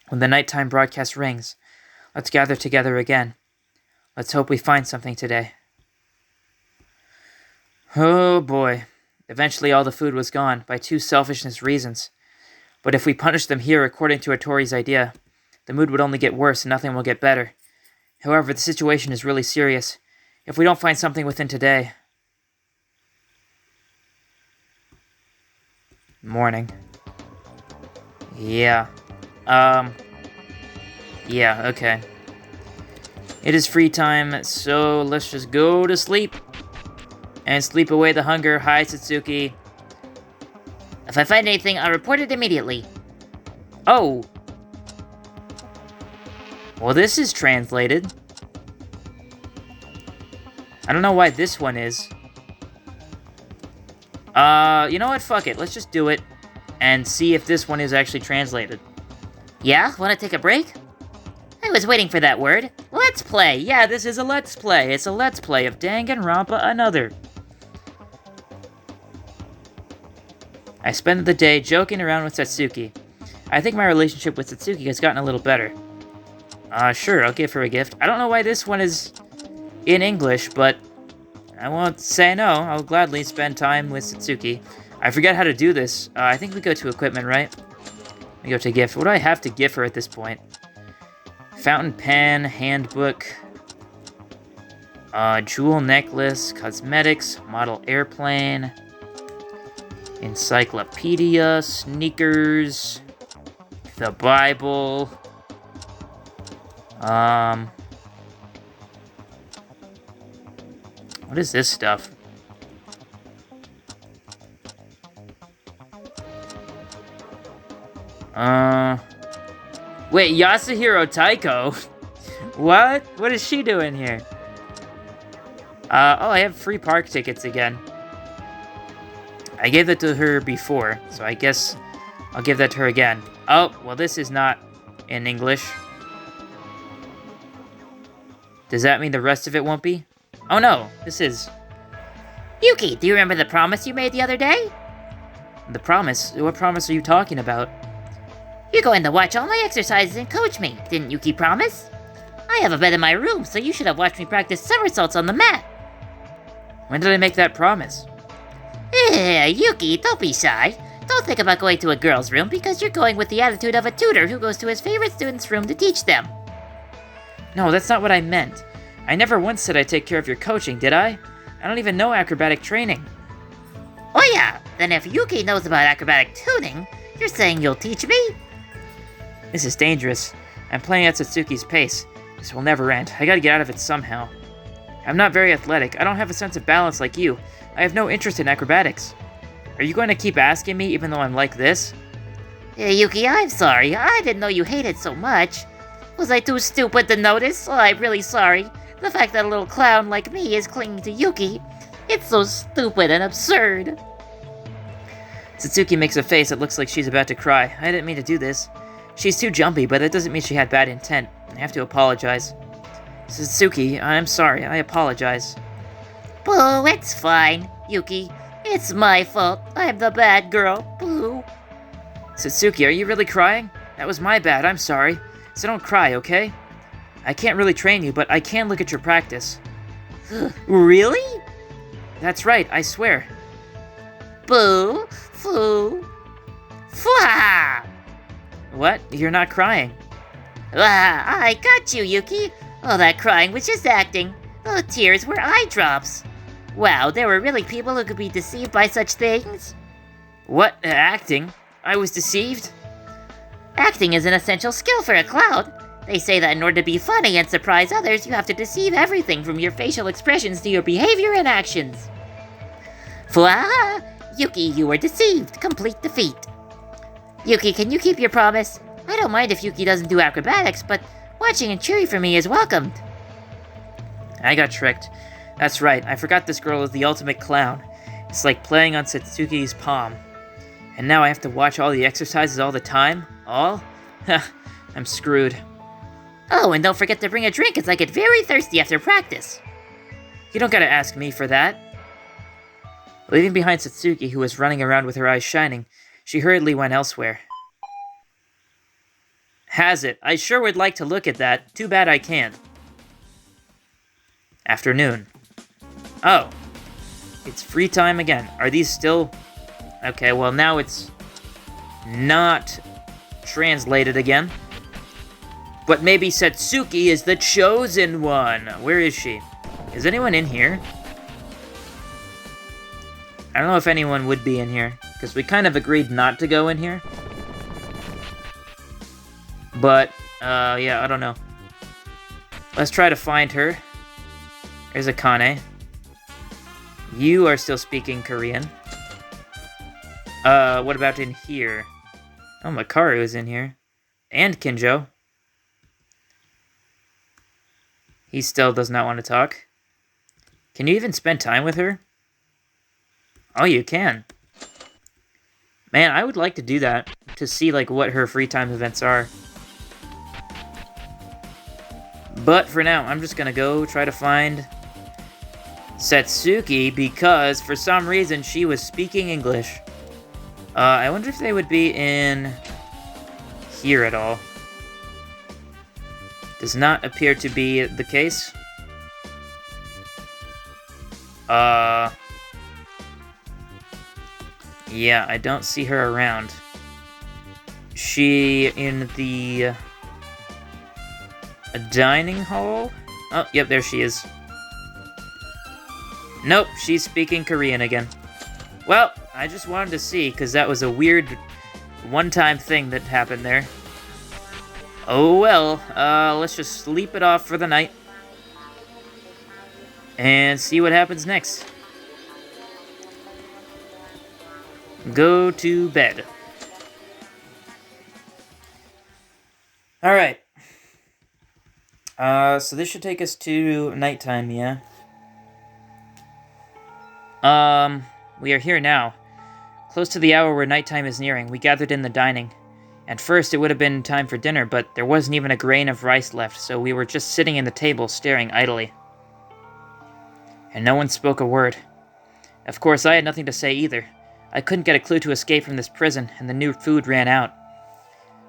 [SPEAKER 1] When the nighttime broadcast rings, let's gather together again. Let's hope we find something today. Oh boy. Eventually all the food was gone, by two selfishness reasons. But if we punish them here according to Atori's idea, the mood would only get worse and nothing will get better. However, the situation is really serious. If we don't find something within today... Morning. Yeah, okay. It is free time, so let's just go to sleep. And sleep away the hunger. Hi, Satsuki.
[SPEAKER 2] If I find anything, I'll report it immediately.
[SPEAKER 1] Oh! Well, this is translated. I don't know why this one is. You know what? Fuck it. Let's just do it and see if this one is actually translated.
[SPEAKER 2] Yeah? Wanna take a break? I was waiting for that word. Let's play!
[SPEAKER 1] Yeah, this is a Let's Play. It's a Let's Play of Danganronpa Another. I spent the day joking around with Satsuki. I think my relationship with Satsuki has gotten a little better. Sure, I'll give her a gift. I don't know why this one is in English, but I won't say no. I'll gladly spend time with Satsuki. I forget how to do this. I think we go to equipment, right? We go to gift. What do I have to give her at this point? Fountain pen, handbook, jewel necklace, cosmetics, model airplane, encyclopedia, sneakers, the Bible, what is this stuff? Wait, Yasuhiro Taiko? What? What is she doing here? Oh, I have free park tickets again. I gave that to her before, so I guess I'll give that to her again. Oh, well, this is not in English. Does that mean the rest of it won't be? Oh no, this is...
[SPEAKER 2] Yuki, do you remember the promise you made the other day?
[SPEAKER 1] The promise? What promise are you talking about?
[SPEAKER 2] You're going to watch all my exercises and coach me, didn't Yuki promise? I have a bed in my room, so you should have watched me practice somersaults on the mat.
[SPEAKER 1] When did I make that promise?
[SPEAKER 2] Yuki, don't be shy. Don't think about going to a girl's room because you're going with the attitude of a tutor who goes to his favorite student's room to teach them.
[SPEAKER 1] No, that's not what I meant. I never once said I'd take care of your coaching, did I? I don't even know acrobatic training.
[SPEAKER 2] Oh yeah, then if Yuki knows about acrobatic tuning, you're saying you'll teach me?
[SPEAKER 1] This is dangerous. I'm playing at Satsuki's pace. This will never end. I gotta get out of it somehow. I'm not very athletic. I don't have a sense of balance like you. I have no interest in acrobatics. Are you going to keep asking me even though I'm like this?
[SPEAKER 2] Yuki, I'm sorry. I didn't know you hated so much. Was I too stupid to notice? Oh, I'm really sorry. The fact that a little clown like me is clinging to Yuki. It's so stupid and absurd.
[SPEAKER 1] Satsuki makes a face that looks like she's about to cry. I didn't mean to do this. She's too jumpy, but that doesn't mean she had bad intent. I have to apologize. Satsuki, I'm sorry. I apologize.
[SPEAKER 2] Boo, it's fine, Yuki. It's my fault. I'm the bad girl. Boo.
[SPEAKER 1] Satsuki, are you really crying? That was my bad. I'm sorry. So don't cry, okay? I can't really train you, but I can look at your practice.
[SPEAKER 2] Really?
[SPEAKER 1] That's right, I swear.
[SPEAKER 2] Boo. Foo. Fwa!
[SPEAKER 1] What? You're not crying.
[SPEAKER 2] I got you, Yuki. All that crying was just acting. The tears were eye drops. Wow, there were really people who could be deceived by such things?
[SPEAKER 1] What? Acting? I was deceived?
[SPEAKER 2] Acting is an essential skill for a clown. They say that in order to be funny and surprise others, you have to deceive everything from your facial expressions to your behavior and actions. Fwa! Yuki, you were deceived. Complete defeat. Yuki, can you keep your promise? I don't mind if Yuki doesn't do acrobatics, but watching and cheering for me is welcomed.
[SPEAKER 1] I got tricked. That's right, I forgot this girl is the ultimate clown. It's like playing on Satsuki's palm. And now I have to watch all the exercises all the time? All? I'm screwed.
[SPEAKER 2] Oh, and don't forget to bring a drink, as I get very thirsty after practice.
[SPEAKER 1] You don't gotta ask me for that. Leaving behind Satsuki, who was running around with her eyes shining, she hurriedly went elsewhere. Has it? I sure would like to look at that. Too bad I can't. Afternoon. Oh. It's free time again. Are these still... Okay, well now it's not translated again. But maybe Satsuki is the chosen one. Where is she? Is anyone in here? I don't know if anyone would be in here, because we kind of agreed not to go in here. But, yeah, I don't know. Let's try to find her. There's Akane. You are still speaking Korean. What about in here? Oh, Makaru is in here. And Kinjo. He still does not want to talk. Can you even spend time with her? Oh, you can. Man, I would like to do that, to see, like, what her free time events are. But for now, I'm just gonna go try to find Satsuki, because for some reason she was speaking English. I wonder if they would be in here at all. Does not appear to be the case. Yeah, I don't see her around. She in the dining hall? Oh, yep, there she is. Nope, she's speaking Korean again. Well, I just wanted to see, because that was a weird one-time thing that happened there. Oh well, let's just sleep it off for the night. And see what happens next. Go to bed. Alright. So this should take us to nighttime, yeah? We are here now. Close to the hour where nighttime is nearing, we gathered in the dining. At first, it would have been time for dinner, but there wasn't even a grain of rice left, so we were just sitting in the table, staring idly. And no one spoke a word. Of course, I had nothing to say either. I couldn't get a clue to escape from this prison, and the new food ran out.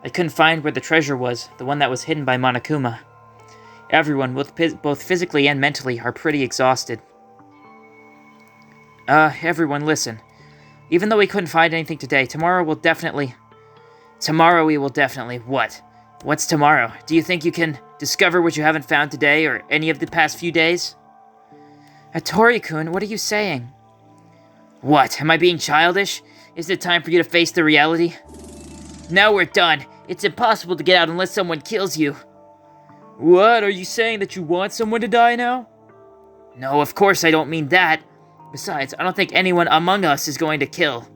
[SPEAKER 1] I couldn't find where the treasure was, the one that was hidden by Monokuma. Everyone, both physically and mentally, are pretty exhausted. Everyone, listen. Even though we couldn't find anything today, tomorrow we will definitely... What? What's tomorrow? Do you think you can discover what you haven't found today, or any of the past few days? Tori-kun, what are you saying? What? Am I being childish? Is it time for you to face the reality? Now we're done. It's impossible to get out unless someone kills you. What? Are you saying that you want someone to die now? No, of course I don't mean that. Besides, I don't think anyone among us is going to kill.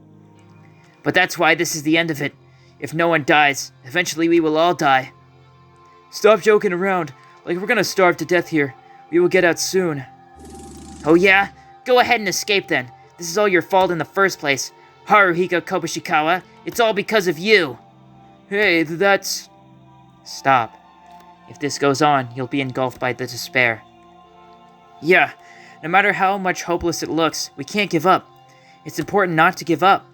[SPEAKER 1] But that's why this is the end of it. If no one dies, eventually we will all die. Stop joking around. Like we're gonna starve to death here. We will get out soon. Oh yeah? Go ahead and escape then. This is all your fault in the first place. Haruhiko Kobushikawa, it's all because of you. Hey, that's... Stop. If this goes on, you'll be engulfed by the despair. Yeah, no matter how much hopeless it looks, we can't give up. It's important not to give up.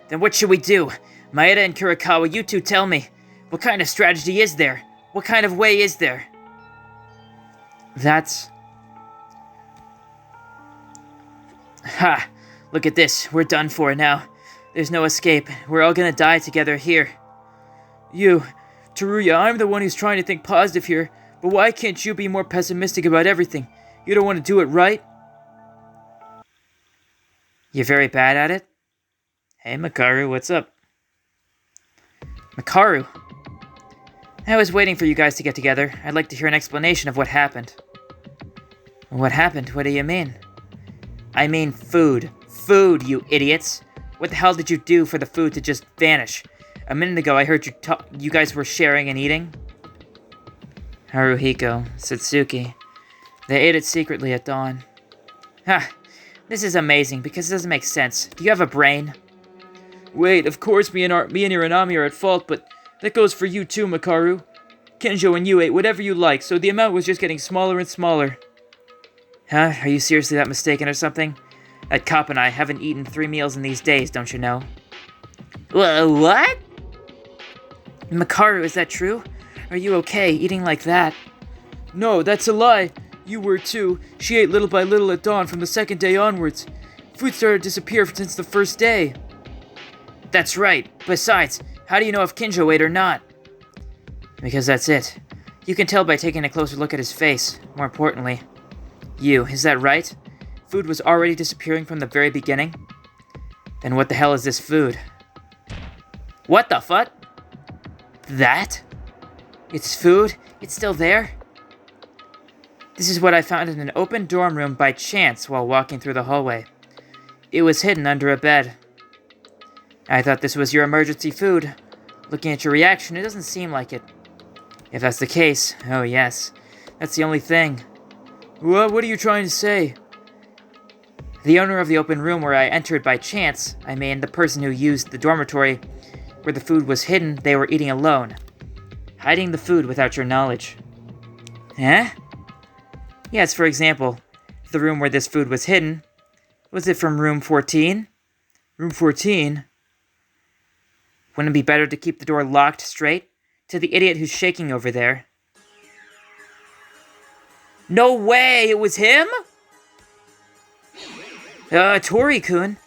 [SPEAKER 1] Then what should we do? Maeda and Kurikawa, you two tell me. What kind of strategy is there? What kind of way is there? That's... Ha! Look at this. We're done for now. There's no escape. We're all gonna die together here. You, Teruya, I'm the one who's trying to think positive here, but why can't you be more pessimistic about everything? You don't want to do it right? You're very bad at it? Hey, Makaru, what's up? Makaru? I was waiting for you guys to get together. I'd like to hear an explanation of what happened. What happened? What do you mean? I mean food. Food, you idiots! What the hell did you do for the food to just vanish? A minute ago I heard you guys were sharing and eating. Haruhiko, Satsuki. They ate it secretly at dawn. Ha! This is amazing because it doesn't make sense. Do you have a brain? Wait, of course me and Iranami are at fault, but that goes for you too, Makaru. Kenjo and you ate whatever you liked, so the amount was just getting smaller and smaller. Huh? Are you seriously that mistaken or something? That cop and I haven't eaten 3 meals in these days, don't you know? What? Makaru, is that true? Are you okay, eating like that? No, that's a lie. You were too. She ate little by little at dawn from the second day onwards. Food started to disappear since the first day. That's right. Besides, how do you know if Kinjo ate or not? Because that's it. You can tell by taking a closer look at his face. More importantly, you, is that right? Food was already disappearing from the very beginning? Then what the hell is this food? What the fuck? That? It's food? It's still there? This is what I found in an open dorm room by chance while walking through the hallway. It was hidden under a bed. I thought this was your emergency food. Looking at your reaction, it doesn't seem like it. If that's the case, oh yes, that's the only thing. What are you trying to say? The owner of the open room where I entered by chance, I mean the person who used the dormitory where the food was hidden, they were eating alone. Hiding the food without your knowledge. Eh? Yes, for example, the room where this food was hidden. Was it from room 14? Room 14? Wouldn't it be better to keep the door locked straight? To the idiot who's shaking over there. No way! It was him? Tori-kun.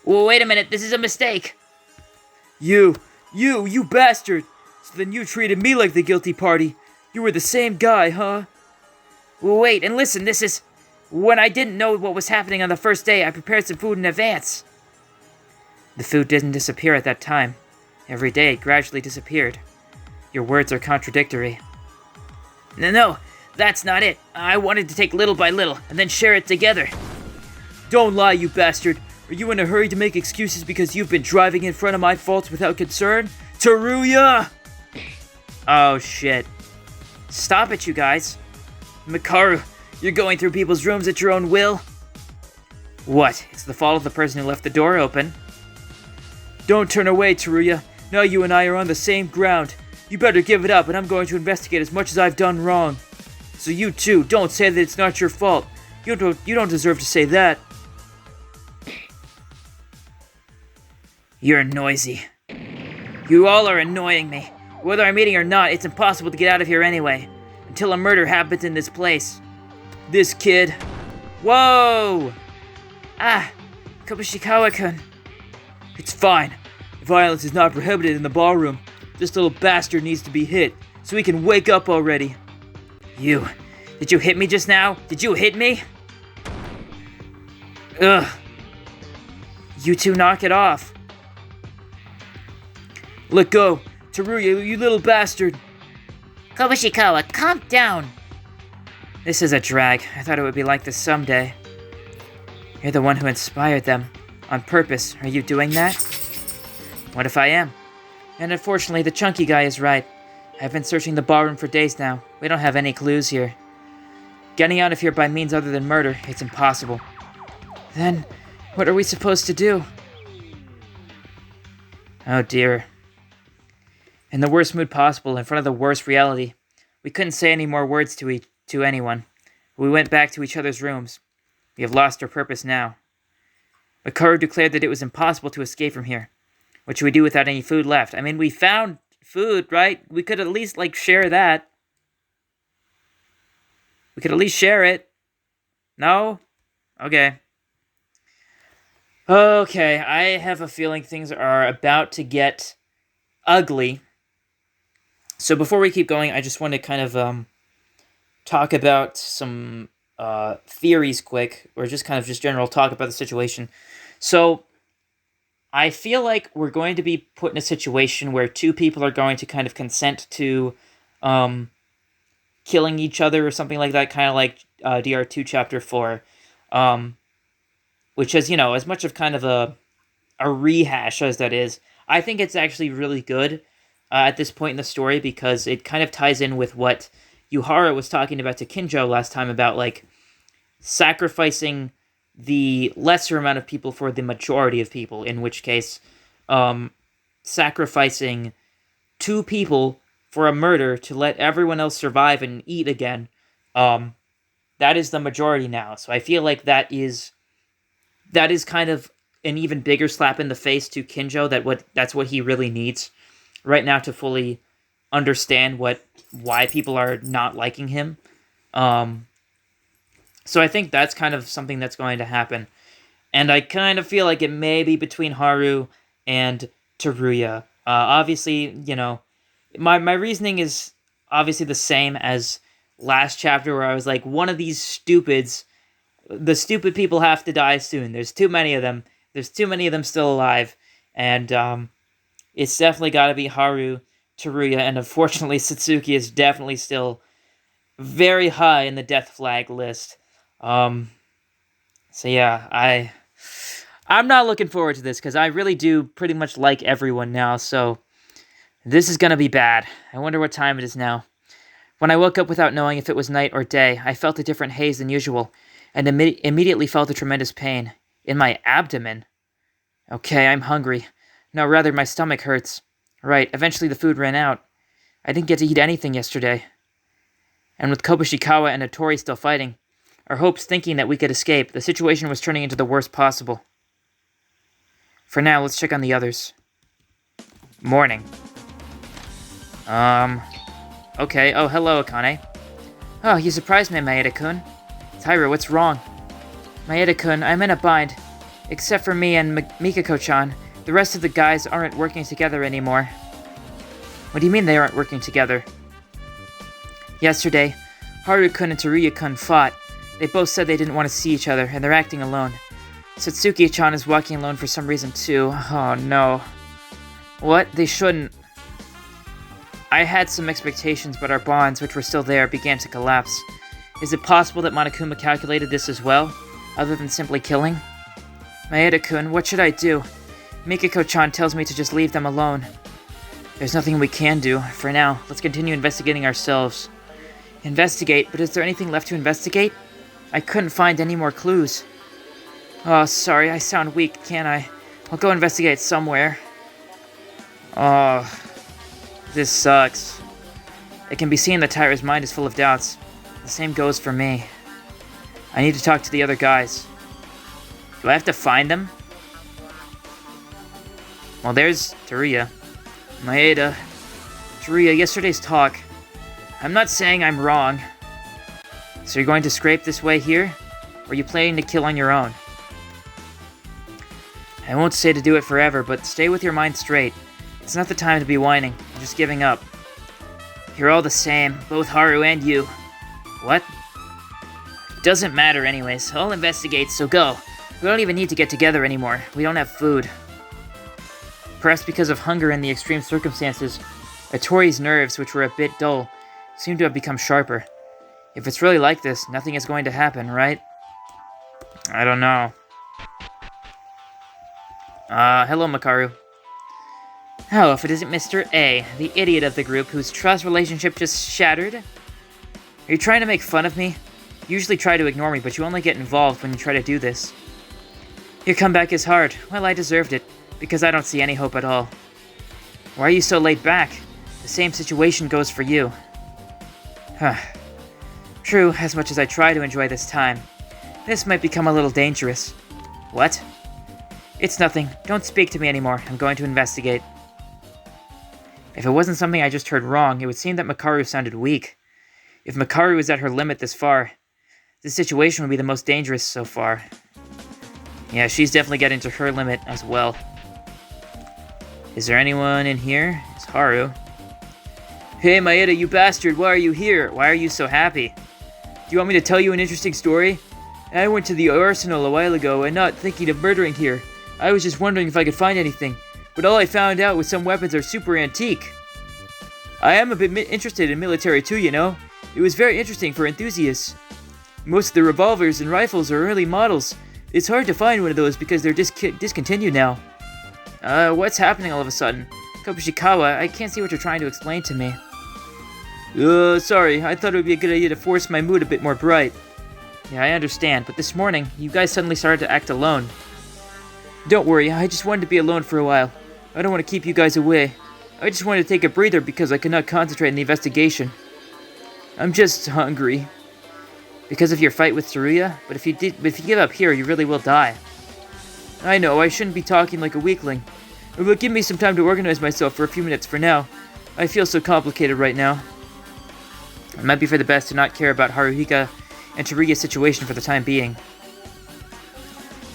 [SPEAKER 2] Well, wait a minute, this is a mistake.
[SPEAKER 1] You bastard! So then you treated me like the guilty party. You were the same guy, huh?
[SPEAKER 2] Well, wait, and listen, this is... When I didn't know what was happening on the first day, I prepared some food in advance.
[SPEAKER 1] The food didn't disappear at that time. Every day, it gradually disappeared. Your words are contradictory.
[SPEAKER 2] No, that's not it. I wanted to take little by little, and then share it together.
[SPEAKER 1] Don't lie, you bastard! Are you in a hurry to make excuses because you've been driving in front of my faults without concern? Teruya! Oh, shit. Stop it, you guys.
[SPEAKER 2] Mikaru, you're going through people's rooms at your own will?
[SPEAKER 1] What? It's the fault of the person who left the door open. Don't turn away, Teruya. Now you and I are on the same ground. You better give it up, and I'm going to investigate as much as I've done wrong. So you too, don't say that it's not your fault. You don't deserve to say that.
[SPEAKER 2] You're noisy. You all are annoying me. Whether I'm eating or not, it's impossible to get out of here anyway. Until a murder happens in this place.
[SPEAKER 1] This kid.
[SPEAKER 2] Whoa! Ah, Kobushikawa-kun.
[SPEAKER 1] It's fine. Violence is not prohibited in the ballroom. This little bastard needs to be hit, so he can wake up already.
[SPEAKER 2] You. Did you hit me just now? Did you hit me? Ugh. You two knock it off.
[SPEAKER 1] Let go. Teruya, you little bastard.
[SPEAKER 2] Kobushikawa, calm down.
[SPEAKER 1] This is a drag. I thought it would be like this someday. You're the one who inspired them. On purpose. Are you doing that? What if I am? And unfortunately, the chunky guy is right. I've been searching the ballroom for days now. We don't have any clues here. Getting out of here by means other than murder, it's impossible. Then, what are we supposed to do? Oh dear. In the worst mood possible, in front of the worst reality. We couldn't say any more words to anyone. We went back to each other's rooms. We have lost our purpose now. Mikaru declared that it was impossible to escape from here. What should we do without any food left? I mean, we found food, right? We could at least, share that. We could at least share it. No? Okay. Okay, I have a feeling things are about to get ugly. So before we keep going, I just want to kind of talk about some theories quick, or just general talk about the situation. So I feel like we're going to be put in a situation where two people are going to kind of consent to killing each other or something like that, kind of like DR2 Chapter 4, which is, as much of kind of a rehash as that is, I think it's actually really good at this point in the story, because it kind of ties in with what Yuhara was talking about to Kinjo last time about, sacrificing the lesser amount of people for the majority of people, in which case, sacrificing two people for a murder to let everyone else survive and eat again, that is the majority now. So I feel like that is kind of an even bigger slap in the face to Kinjo, that's what he really needs right now to fully understand why people are not liking him. So I think that's kind of something that's going to happen. And I kind of feel like it may be between Haru and Teruya. Obviously, my reasoning is obviously the same as last chapter, where I was like, one of these stupids, the stupid people have to die soon. There's too many of them. There's too many of them still alive. And it's definitely got to be Haru, Teruya, and unfortunately Satsuki is definitely still very high in the death flag list. So yeah, I'm not looking forward to this, because I really do pretty much like everyone now, so this is gonna be bad. I wonder what time it is now. When I woke up without knowing if it was night or day, I felt a different haze than usual. and immediately felt a tremendous pain in my abdomen. Okay, I'm hungry. No, rather, my stomach hurts. Right, eventually the food ran out. I didn't get to eat anything yesterday. And with Kobushikawa and Notori still fighting, our hopes thinking that we could escape, the situation was turning into the worst possible. For now, let's check on the others. Morning. Okay. Oh, hello, Akane. Oh, you surprised me, Maeda-kun. Taira, what's wrong? Maeda-kun, I'm in a bind. Except for me and Mikako-chan, the rest of the guys aren't working together anymore. What do you mean they aren't working together? Yesterday, Haru-kun and Teruya-kun fought. They both said they didn't want to see each other, and they're acting alone. Satsuki-chan is walking alone for some reason, too. Oh, no. What? They shouldn't. I had some expectations, but our bonds, which were still there, began to collapse. Is it possible that Monokuma calculated this as well, other than simply killing? Maeda-kun, what should I do? Mikako-chan tells me to just leave them alone. There's nothing we can do. For now, let's continue investigating ourselves. Investigate? But is there anything left to investigate? I couldn't find any more clues. Oh, sorry, I sound weak, can't I? I'll go investigate somewhere. Oh, this sucks. It can be seen that Taira's mind is full of doubts. The same goes for me. I need to talk to the other guys. Do I have to find them? Well, there's Teruya. Maeda. Teruya, yesterday's talk. I'm not saying I'm wrong. So you're going to scrape this way here? Or are you planning to kill on your own? I won't say to do it forever, but stay with your mind straight. It's not the time to be whining. I'm just giving up. You're all the same, both Haru and you. What? Doesn't matter anyways. I'll investigate, so go. We don't even need to get together anymore. We don't have food. Perhaps because of hunger and the extreme circumstances, Atori's nerves, which were a bit dull, seem to have become sharper. If it's really like this, nothing is going to happen, right? I don't know. Hello, Makaru. Oh, if it isn't Mr. A, the idiot of the group whose trust relationship just shattered? Are you trying to make fun of me? You usually try to ignore me, but you only get involved when you try to do this. Your comeback is hard. Well, I deserved it, because I don't see any hope at all. Why are you so laid back? The same situation goes for you. Huh. True, as much as I try to enjoy this time, this might become a little dangerous. What? It's nothing. Don't speak to me anymore. I'm going to investigate. If it wasn't something I just heard wrong, it would seem that Makaru sounded weak. If Makaru is at her limit this far, this situation would be the most dangerous so far. Yeah, she's definitely getting to her limit as well. Is there anyone in here? It's Haru. Hey, Maeda, you bastard, why are you here? Why are you so happy? Do you want me to tell you an interesting story? I went to the arsenal a while ago and not thinking of murdering here. I was just wondering if I could find anything, but all I found out was some weapons are super antique. I am a bit interested in military too, you know. It was very interesting for enthusiasts. Most of the revolvers and rifles are early models. It's hard to find one of those because they're discontinued now. What's happening all of a sudden? Kobushikawa, I can't see what you're trying to explain to me. Sorry, I thought it would be a good idea to force my mood a bit more bright. Yeah, I understand, but this morning, you guys suddenly started to act alone. Don't worry, I just wanted to be alone for a while. I don't want to keep you guys away. I just wanted to take a breather because I could not concentrate on the investigation. I'm just hungry. Because of your fight with Teruya? But if you give up here, you really will die. I know, I shouldn't be talking like a weakling. But give me some time to organize myself for a few minutes for now. I feel so complicated right now. It might be for the best to not care about Haruhika and Teruya's situation for the time being.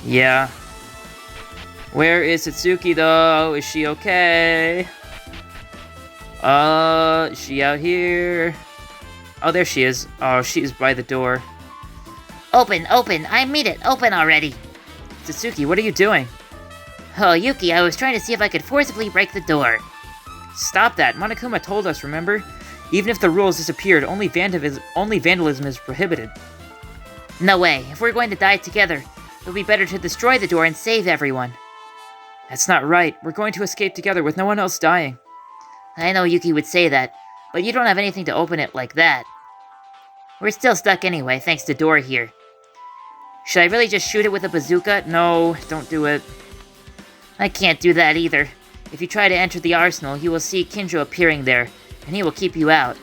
[SPEAKER 1] Yeah. Where is Satsuki, though? Is she okay? Is she out here? Oh, there she is. Oh, she's by the door.
[SPEAKER 2] Open! I mean it! Open already!
[SPEAKER 1] Satsuki, what are you doing?
[SPEAKER 2] Oh, Yuki, I was trying to see if I could forcibly break the door.
[SPEAKER 1] Stop that! Monokuma told us, remember? Even if the rules disappeared, only vandalism is prohibited.
[SPEAKER 2] No way. If we're going to die together, it would be better to destroy the door and save everyone.
[SPEAKER 1] That's not right. We're going to escape together with no one else dying.
[SPEAKER 2] I know Yuki would say that, but you don't have anything to open it like that. We're still stuck anyway, thanks to door here. Should I really just shoot it with a bazooka?
[SPEAKER 1] No, don't do it.
[SPEAKER 2] I can't do that either. If you try to enter the arsenal, you will see Kinjo appearing there, and he will keep you out.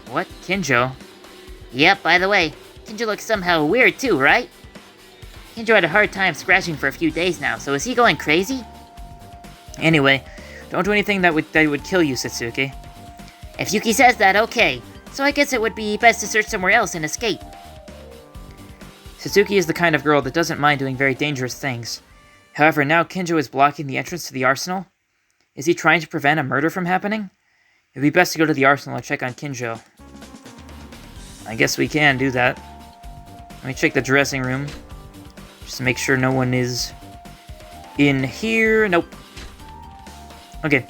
[SPEAKER 1] What? Kinjo?
[SPEAKER 2] Yep, by the way, Kinjo looks somehow weird too, right? Kinjo had a hard time scratching for a few days now, so is he going crazy?
[SPEAKER 1] Anyway, don't do anything that would kill you, Satsuki.
[SPEAKER 2] If Yuki says that, okay. So I guess it would be best to search somewhere else and escape.
[SPEAKER 1] Satsuki is the kind of girl that doesn't mind doing very dangerous things. However, now Kinjo is blocking the entrance to the arsenal. Is he trying to prevent a murder from happening? It would be best to go to the arsenal and check on Kinjo. I guess we can do that. Let me check the dressing room. Just to make sure no one is in here. Nope. Okay.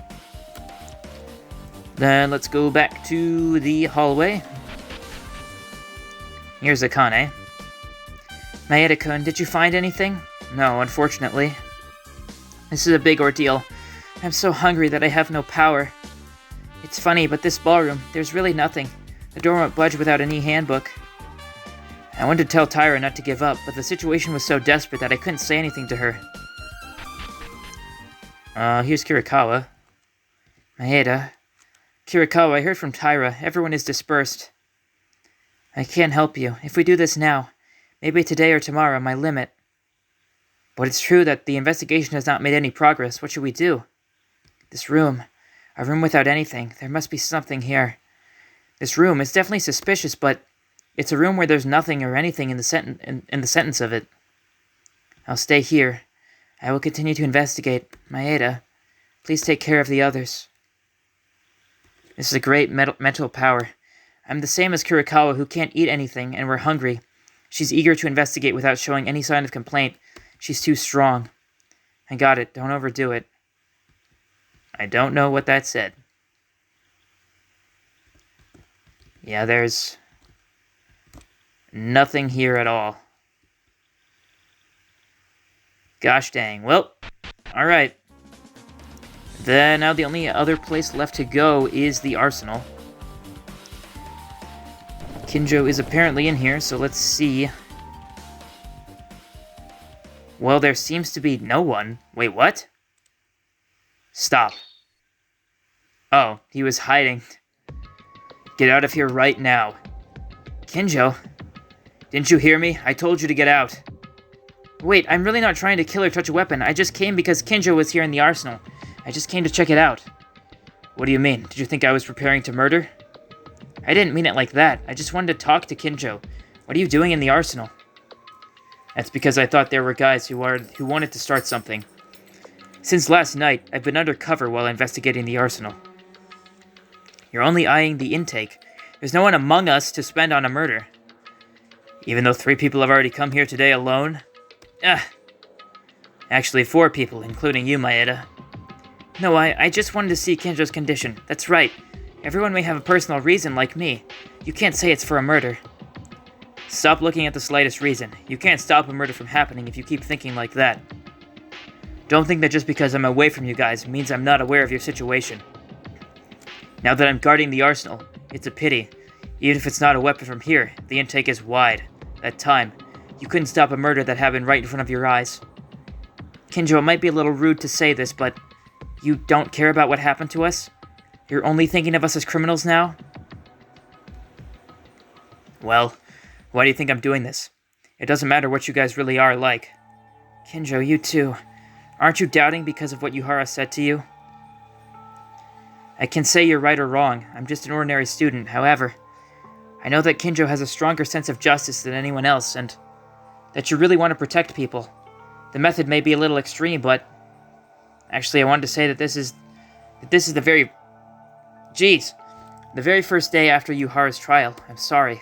[SPEAKER 1] Then let's go back to the hallway. Here's Akane. Maeda-kun, did you find anything? No, unfortunately. This is a big ordeal. I'm so hungry that I have no power. It's funny, but this ballroom, there's really nothing. The door won't budge without any handbook. I wanted to tell Tyra not to give up, but the situation was so desperate that I couldn't say anything to her. Here's Kirikawa. Maeda. Kirikawa, I heard from Tyra. Everyone is dispersed. I can't help you. If we do this now, maybe today or tomorrow, my limit. But it's true that the investigation has not made any progress. What should we do? This room. A room without anything. There must be something here. This room is definitely suspicious, but it's a room where there's nothing or anything in the sentence of it. I'll stay here. I will continue to investigate. Maeda, please take care of the others. This is a great mental power. I'm the same as Kurikawa, who can't eat anything, and we're hungry. She's eager to investigate without showing any sign of complaint. She's too strong. I got it. Don't overdo it. I don't know what that said. Yeah, there's nothing here at all. Gosh dang. Well, alright. Then now the only other place left to go is the arsenal. Kinjo is apparently in here, so let's see. Well, there seems to be no one. Wait, what? Stop. Oh, he was hiding. Get out of here right now. Kinjo? Didn't you hear me? I told you to get out. Wait, I'm really not trying to kill or touch a weapon. I just came because Kinjo was here in the arsenal. I just came to check it out. What do you mean? Did you think I was preparing to murder? I didn't mean it like that. I just wanted to talk to Kinjo. What are you doing in the arsenal? That's because I thought there were guys who wanted to start something. Since last night, I've been undercover while investigating the arsenal. You're only eyeing the intake. There's no one among us to spend on a murder. Even though 3 people have already come here today alone? Actually, 4 people, including you, Maeda. No, I just wanted to see Kinjo's condition. That's right. Everyone may have a personal reason like me. You can't say it's for a murder. Stop looking at the slightest reason. You can't stop a murder from happening if you keep thinking like that. Don't think that just because I'm away from you guys means I'm not aware of your situation. Now that I'm guarding the arsenal, it's a pity. Even if it's not a weapon from here, the intake is wide. That time, you couldn't stop a murder that happened right in front of your eyes. Kinjo, it might be a little rude to say this, but you don't care about what happened to us? You're only thinking of us as criminals now? Well, why do you think I'm doing this? It doesn't matter what you guys really are like. Kinjo, you too. Aren't you doubting because of what Yuhara said to you? I can say you're right or wrong. I'm just an ordinary student. However, I know that Kinjo has a stronger sense of justice than anyone else, and that you really want to protect people. The method may be a little extreme, but actually I wanted to say that this is the very... Jeez. The very first day after Yuhara's trial. I'm sorry.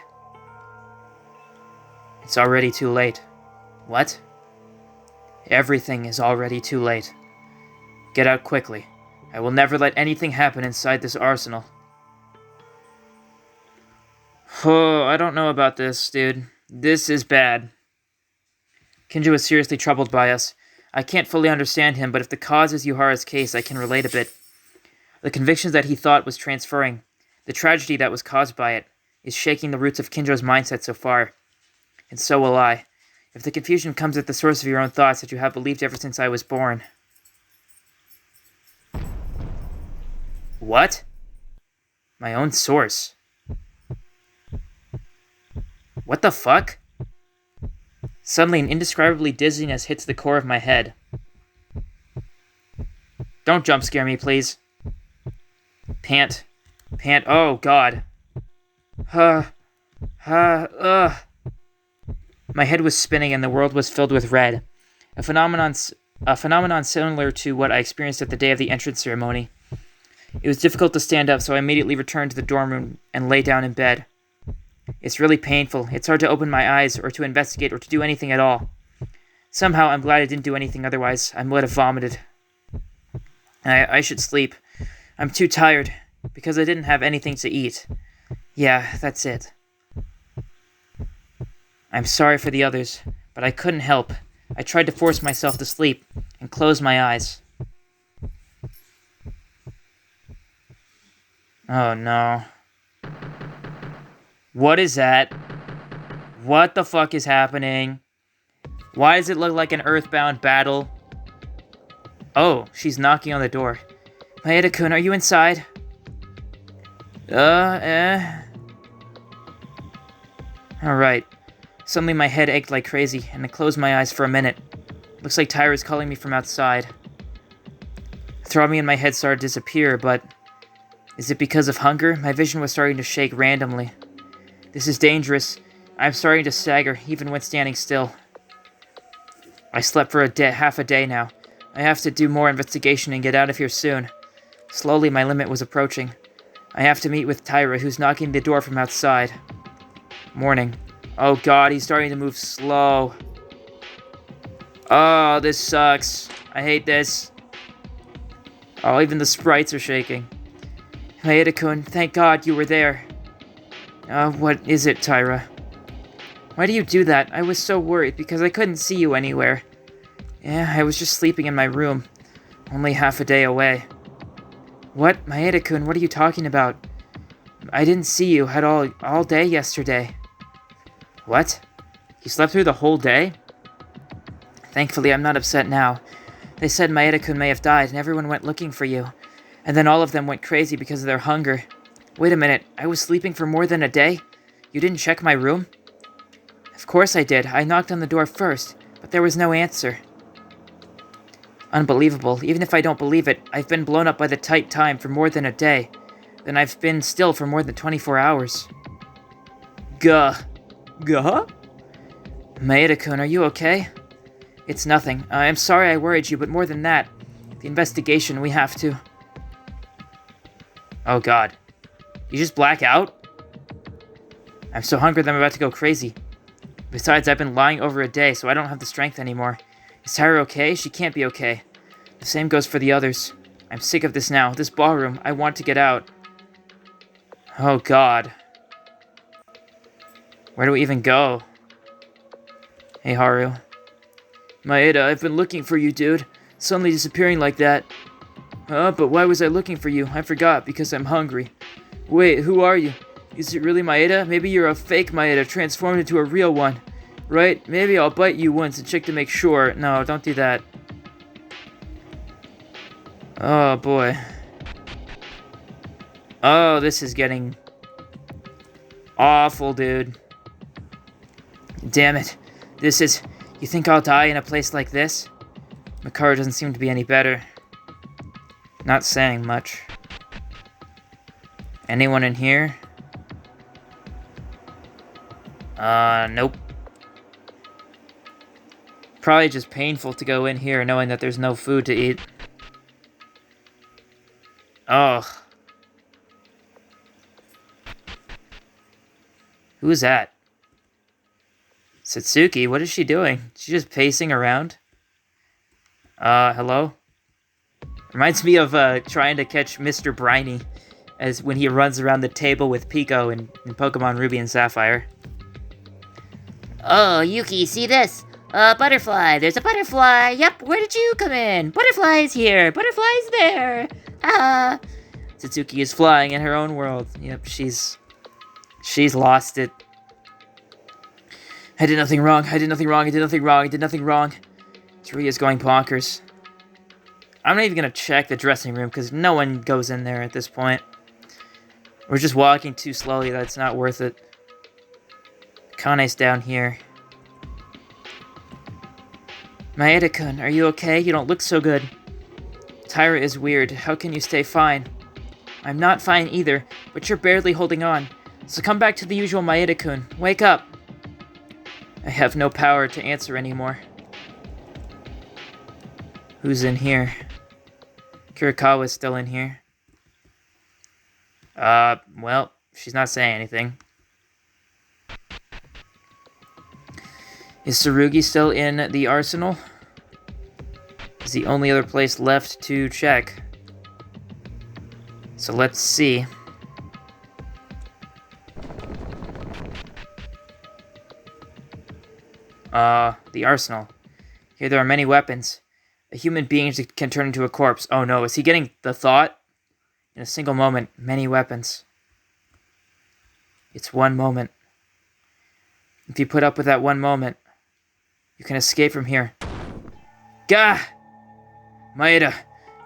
[SPEAKER 1] It's already too late. What? Everything is already too late. Get out quickly. I will never let anything happen inside this arsenal. Oh, I don't know about this, dude. This is bad. Kinjo is seriously troubled by us. I can't fully understand him, but if the cause is Yuhara's case, I can relate a bit. The convictions that he thought was transferring, the tragedy that was caused by it, is shaking the roots of Kinjo's mindset so far. And so will I. If the confusion comes at the source of your own thoughts that you have believed ever since I was born. What? My own source. What the fuck? Suddenly, an indescribably dizziness hits the core of my head. Don't jump scare me, please. Pant. Oh, God. My head was spinning and the world was filled with red. A phenomenon similar to what I experienced at the day of the entrance ceremony. It was difficult to stand up, so I immediately returned to the dorm room and lay down in bed. It's really painful. It's hard to open my eyes or to investigate or to do anything at all. Somehow, I'm glad I didn't do anything otherwise. I would have vomited. I should sleep. I'm too tired because I didn't have anything to eat. Yeah, that's it. I'm sorry for the others, but I couldn't help. I tried to force myself to sleep and close my eyes. Oh no. What is that? What the fuck is happening? Why does it look like an Earthbound battle? Oh, she's knocking on the door. Maeda-kun, are you inside? Alright. Suddenly my head ached like crazy, and I closed my eyes for a minute. Looks like Tyra's calling me from outside. Throbbing in my head started to disappear, but... Is it because of hunger? My vision was starting to shake randomly. This is dangerous. I'm starting to stagger, even when standing still. I slept for half a day now. I have to do more investigation and get out of here soon. Slowly, my limit was approaching. I have to meet with Tyra, who's knocking the door from outside. Morning. Oh god, he's starting to move slow. Oh, this sucks. I hate this. Oh, even the sprites are shaking. Maeda-kun, thank God you were there. What is it, Tyra? Why do you do that? I was so worried because I couldn't see you anywhere. Yeah, I was just sleeping in my room. Only half a day away. What? Maeda-kun, what are you talking about? I didn't see you at all day yesterday. What? You slept through the whole day? Thankfully, I'm not upset now. They said Maeda-kun may have died and everyone went looking for you. And then all of them went crazy because of their hunger. Wait a minute, I was sleeping for more than a day? You didn't check my room? Of course I did. I knocked on the door first, but there was no answer. Unbelievable. Even if I don't believe it, I've been blown up by the tight time for more than a day. Then I've been still for more than 24 hours. Gah. Maeda-kun, are you okay? It's nothing. I'm sorry I worried you, but more than that, the investigation, we have to... Oh god. You just black out? I'm so hungry that I'm about to go crazy. Besides, I've been lying over a day, so I don't have the strength anymore. Is Tyra okay? She can't be okay. The same goes for the others. I'm sick of this now. This ballroom. I want to get out. Oh god. Where do we even go? Hey, Haru. Maeda, I've been looking for you, dude. Suddenly disappearing like that. But why was I looking for you? I forgot, because I'm hungry. Wait, who are you? Is it really Maeda? Maybe you're a fake Maeda transformed into a real one. Right? Maybe I'll bite you once and check to make sure. No, don't do that. Oh, boy. Oh, this is getting... awful, dude. Damn it. This is... You think I'll die in a place like this? Makaru doesn't seem to be any better. Not saying much. Anyone in here? Nope. Probably just painful to go in here knowing that there's no food to eat. Ugh. Who's that? Satsuki, what is she doing? She's just pacing around? Hello? Reminds me of, trying to catch Mr. Briny as when he runs around the table with Pico in Pokemon Ruby and Sapphire.
[SPEAKER 2] Oh, Yuki, see this? A butterfly. There's a butterfly. Yep, where did you come in? Butterfly's here. Butterfly's there. Haha.
[SPEAKER 1] Satsuki is flying in her own world. Yep, she's lost it. I did nothing wrong. I did nothing wrong. I did nothing wrong. I did nothing wrong. Teruya's going bonkers. I'm not even gonna check the dressing room because no one goes in there at this point. We're just walking too slowly. That's not worth it. Kane's down here. Maeda-kun, are you okay? You don't look so good. Taira is weird. How can you stay fine? I'm not fine either, but you're barely holding on. So come back to the usual, Maeda-kun. Wake up! I have no power to answer anymore. Who's in here? Kirikawa's still in here. Well, she's not saying anything. Is Tsurugi still in the arsenal? Is the only other place left to check. So let's see. The arsenal. Here there are many weapons. A human being can turn into a corpse. Oh no, is he getting the thought? In a single moment, many weapons. It's one moment. If you put up with that one moment, you can escape from here. Gah! Maeda,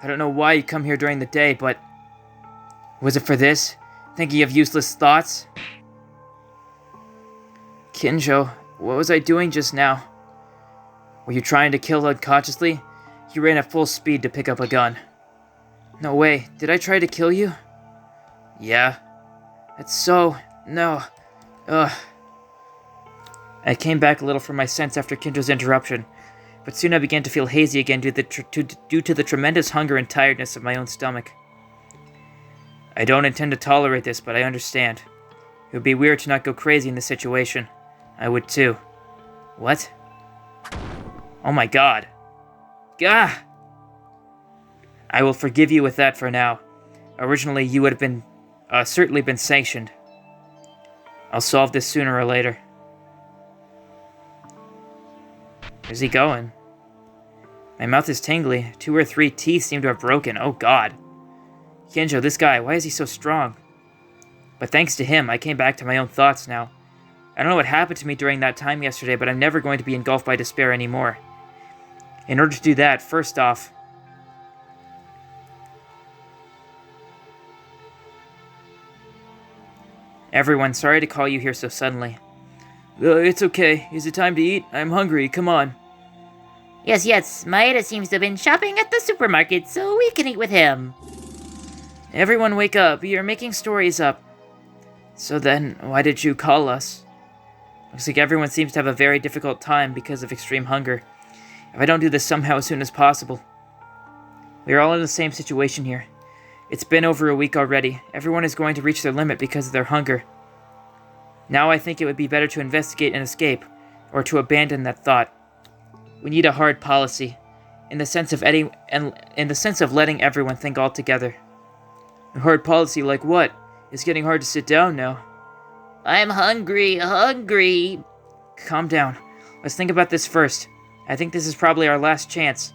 [SPEAKER 1] I don't know why you come here during the day, but... Was it for this? Thinking of useless thoughts? Kinjo, what was I doing just now? Were you trying to kill unconsciously? You ran at full speed to pick up a gun. No way, did I try to kill you? Yeah. That's so... No. Ugh. I came back a little from my sense after Kinjo's interruption, but soon I began to feel hazy again due to the tremendous hunger and tiredness of my own stomach. I don't intend to tolerate this, but I understand. It would be weird to not go crazy in this situation. I would too. What? Oh my god. Gah! I will forgive you with that for now. Originally, you would have been, certainly been sanctioned. I'll solve this sooner or later. Where's he going? My mouth is tingly. 2 or 3 teeth seem to have broken. Oh god. Kinjo, this guy, why is he so strong? But thanks to him, I came back to my own thoughts now. I don't know what happened to me during that time yesterday, but I'm never going to be engulfed by despair anymore. In order to do that, first off... Everyone, sorry to call you here so suddenly. It's okay. Is it time to eat? I'm hungry. Come on.
[SPEAKER 2] Yes, Maeda seems to have been shopping at the supermarket, so we can eat with him.
[SPEAKER 1] Everyone wake up. You're making stories up. So then, why did you call us? Looks like everyone seems to have a very difficult time because of extreme hunger. If I don't do this somehow as soon as possible. We are all in the same situation here. It's been over a week already. Everyone is going to reach their limit because of their hunger. Now I think it would be better to investigate and escape, or to abandon that thought. We need a hard policy, in the sense of letting everyone think all together. A hard policy like what? It's getting hard to sit down now.
[SPEAKER 2] I'm hungry.
[SPEAKER 1] Calm down. Let's think about this first. I think this is probably our last chance.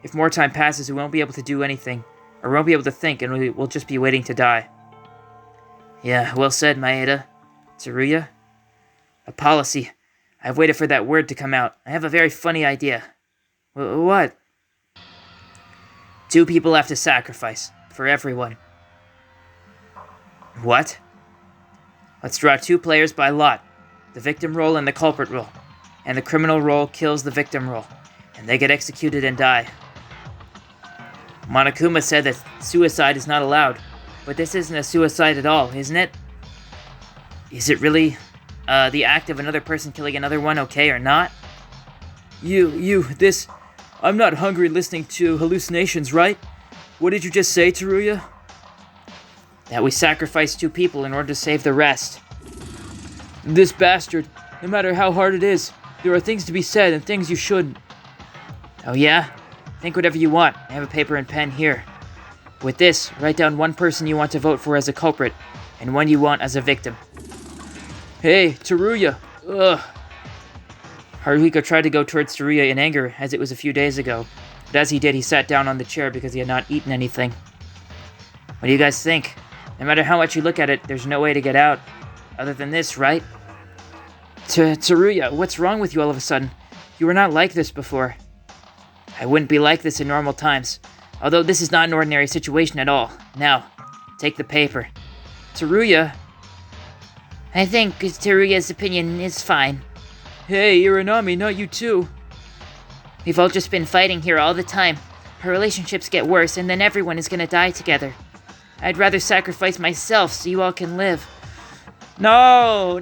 [SPEAKER 1] If more time passes, we won't be able to do anything, or won't be able to think, and we'll just be waiting to die. Yeah, well said, Maeda. Tsuruya? A policy. I've waited for that word to come out. I have a very funny idea. What? 2 people have to sacrifice. For everyone. What? Let's draw 2 players by lot. The victim role and the culprit role. And the criminal role kills the victim role. And they get executed and die. Monokuma said that suicide is not allowed. But this isn't a suicide at all, isn't it? Is it really, the act of another person killing another one okay or not? I'm not hungry listening to hallucinations, right? What did you just say, Teruya? That we sacrifice 2 people in order to save the rest. This bastard, no matter how hard it is, there are things to be said and things you shouldn't. Oh yeah? Think whatever you want. I have a paper and pen here. With this, write down 1 person you want to vote for as a culprit, and 1 you want as a victim. Hey, Teruya! Ugh! Haruhiko tried to go towards Teruya in anger, as it was a few days ago. But as he did, he sat down on the chair because he had not eaten anything. What do you guys think? No matter how much you look at it, there's no way to get out. Other than this, right? Teruya, what's wrong with you all of a sudden? You were not like this before. I wouldn't be like this in normal times, although this is not an ordinary situation at all. Now, take the paper. Teruya?
[SPEAKER 2] I think Teruya's opinion is fine.
[SPEAKER 1] Hey, Iranami, not you too.
[SPEAKER 2] We've all just been fighting here all the time. Our relationships get worse, and then everyone is gonna die together. I'd rather sacrifice myself so you all can live.
[SPEAKER 1] No!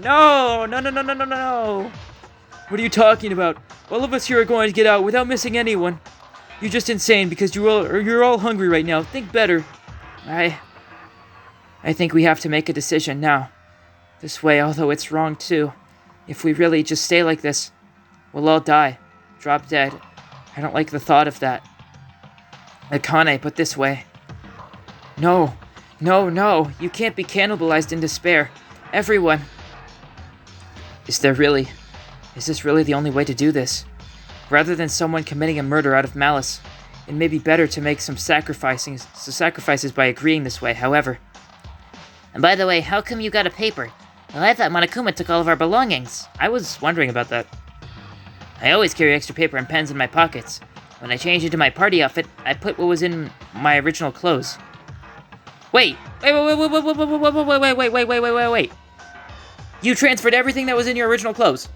[SPEAKER 1] What are you talking about? All of us here are going to get out without missing anyone. You're just insane because you're all hungry right now. Think better. I think we have to make a decision now. This way, although it's wrong too. If we really just stay like this, we'll all die. Drop dead. I don't like the thought of that. Akane, but this way. No. You can't be cannibalized in despair. Everyone. Is this really the only way to do this? Rather than someone committing a murder out of malice, it may be better to make some sacrifices by agreeing this way, however.
[SPEAKER 2] And by the way, how come you got a paper? Well, I thought Monokuma took all of our belongings.
[SPEAKER 1] I was wondering about that.
[SPEAKER 2] I always carry extra paper and pens in my pockets. When I changed into my party outfit, I put what was in my original clothes.
[SPEAKER 1] Wait. You transferred everything that was in your original clothes.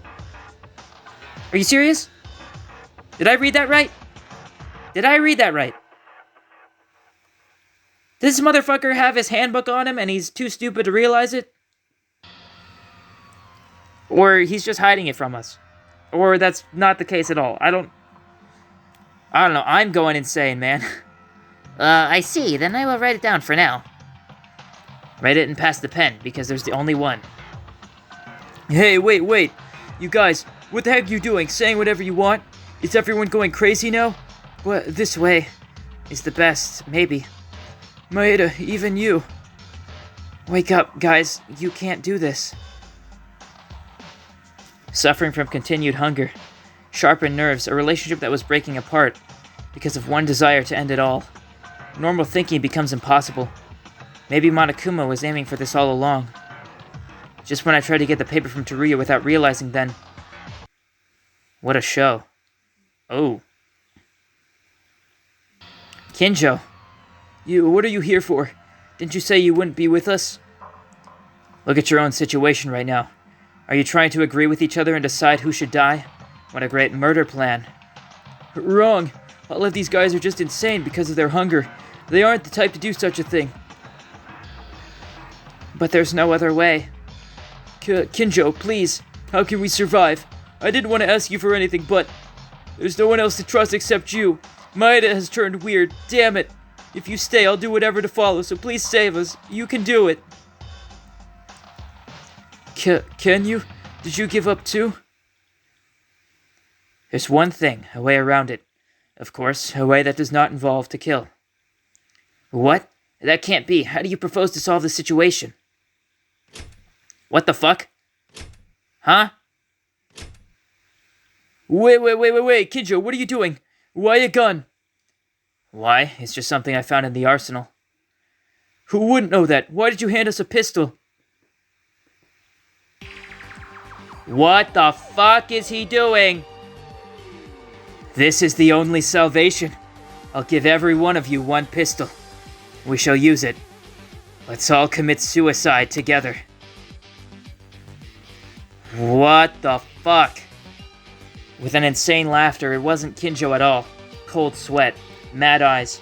[SPEAKER 1] Are you serious? Did I read that right? Does this motherfucker have his handbook on him and he's too stupid to realize it? Or he's just hiding it from us? Or that's not the case at all? I don't know. I'm going insane, man.
[SPEAKER 2] I see. Then I will write it down for now.
[SPEAKER 1] Write it and pass the pen, because there's the only one. Hey, wait. You guys, what the heck are you doing? Saying whatever you want? Is everyone going crazy now? Well, this way is the best, maybe. Maeda, even you. Wake up, guys. You can't do this. Suffering from continued hunger, sharpened nerves, a relationship that was breaking apart because of one desire to end it all. Normal thinking becomes impossible. Maybe Monokuma was aiming for this all along. Just when I tried to get the paper from Teruya without realizing then. What a show. Oh. Kinjo. What are you here for? Didn't you say you wouldn't be with us? Look at your own situation right now. Are you trying to agree with each other and decide who should die? What a great murder plan. Wrong. All of these guys are just insane because of their hunger. They aren't the type to do such a thing. But there's no other way. Kinjo, please. How can we survive? I didn't want to ask you for anything, but there's no one else to trust except you. Maeda has turned weird. Damn it. If you stay, I'll do whatever to follow, so please save us. You can do it. Can you? Did you give up too? There's one thing, a way around it. Of course, a way that does not involve to kill. What? That can't be. How do you propose to solve the situation? What the fuck? Huh? Wait, Kinjo, what are you doing? Why a gun? Why? It's just something I found in the arsenal. Who wouldn't know that? Why did you hand us a pistol? What the fuck is he doing? This is the only salvation. I'll give every one of you one pistol. We shall use it. Let's all commit suicide together. What the fuck? With an insane laughter, it wasn't Kinjo at all. Cold sweat, mad eyes.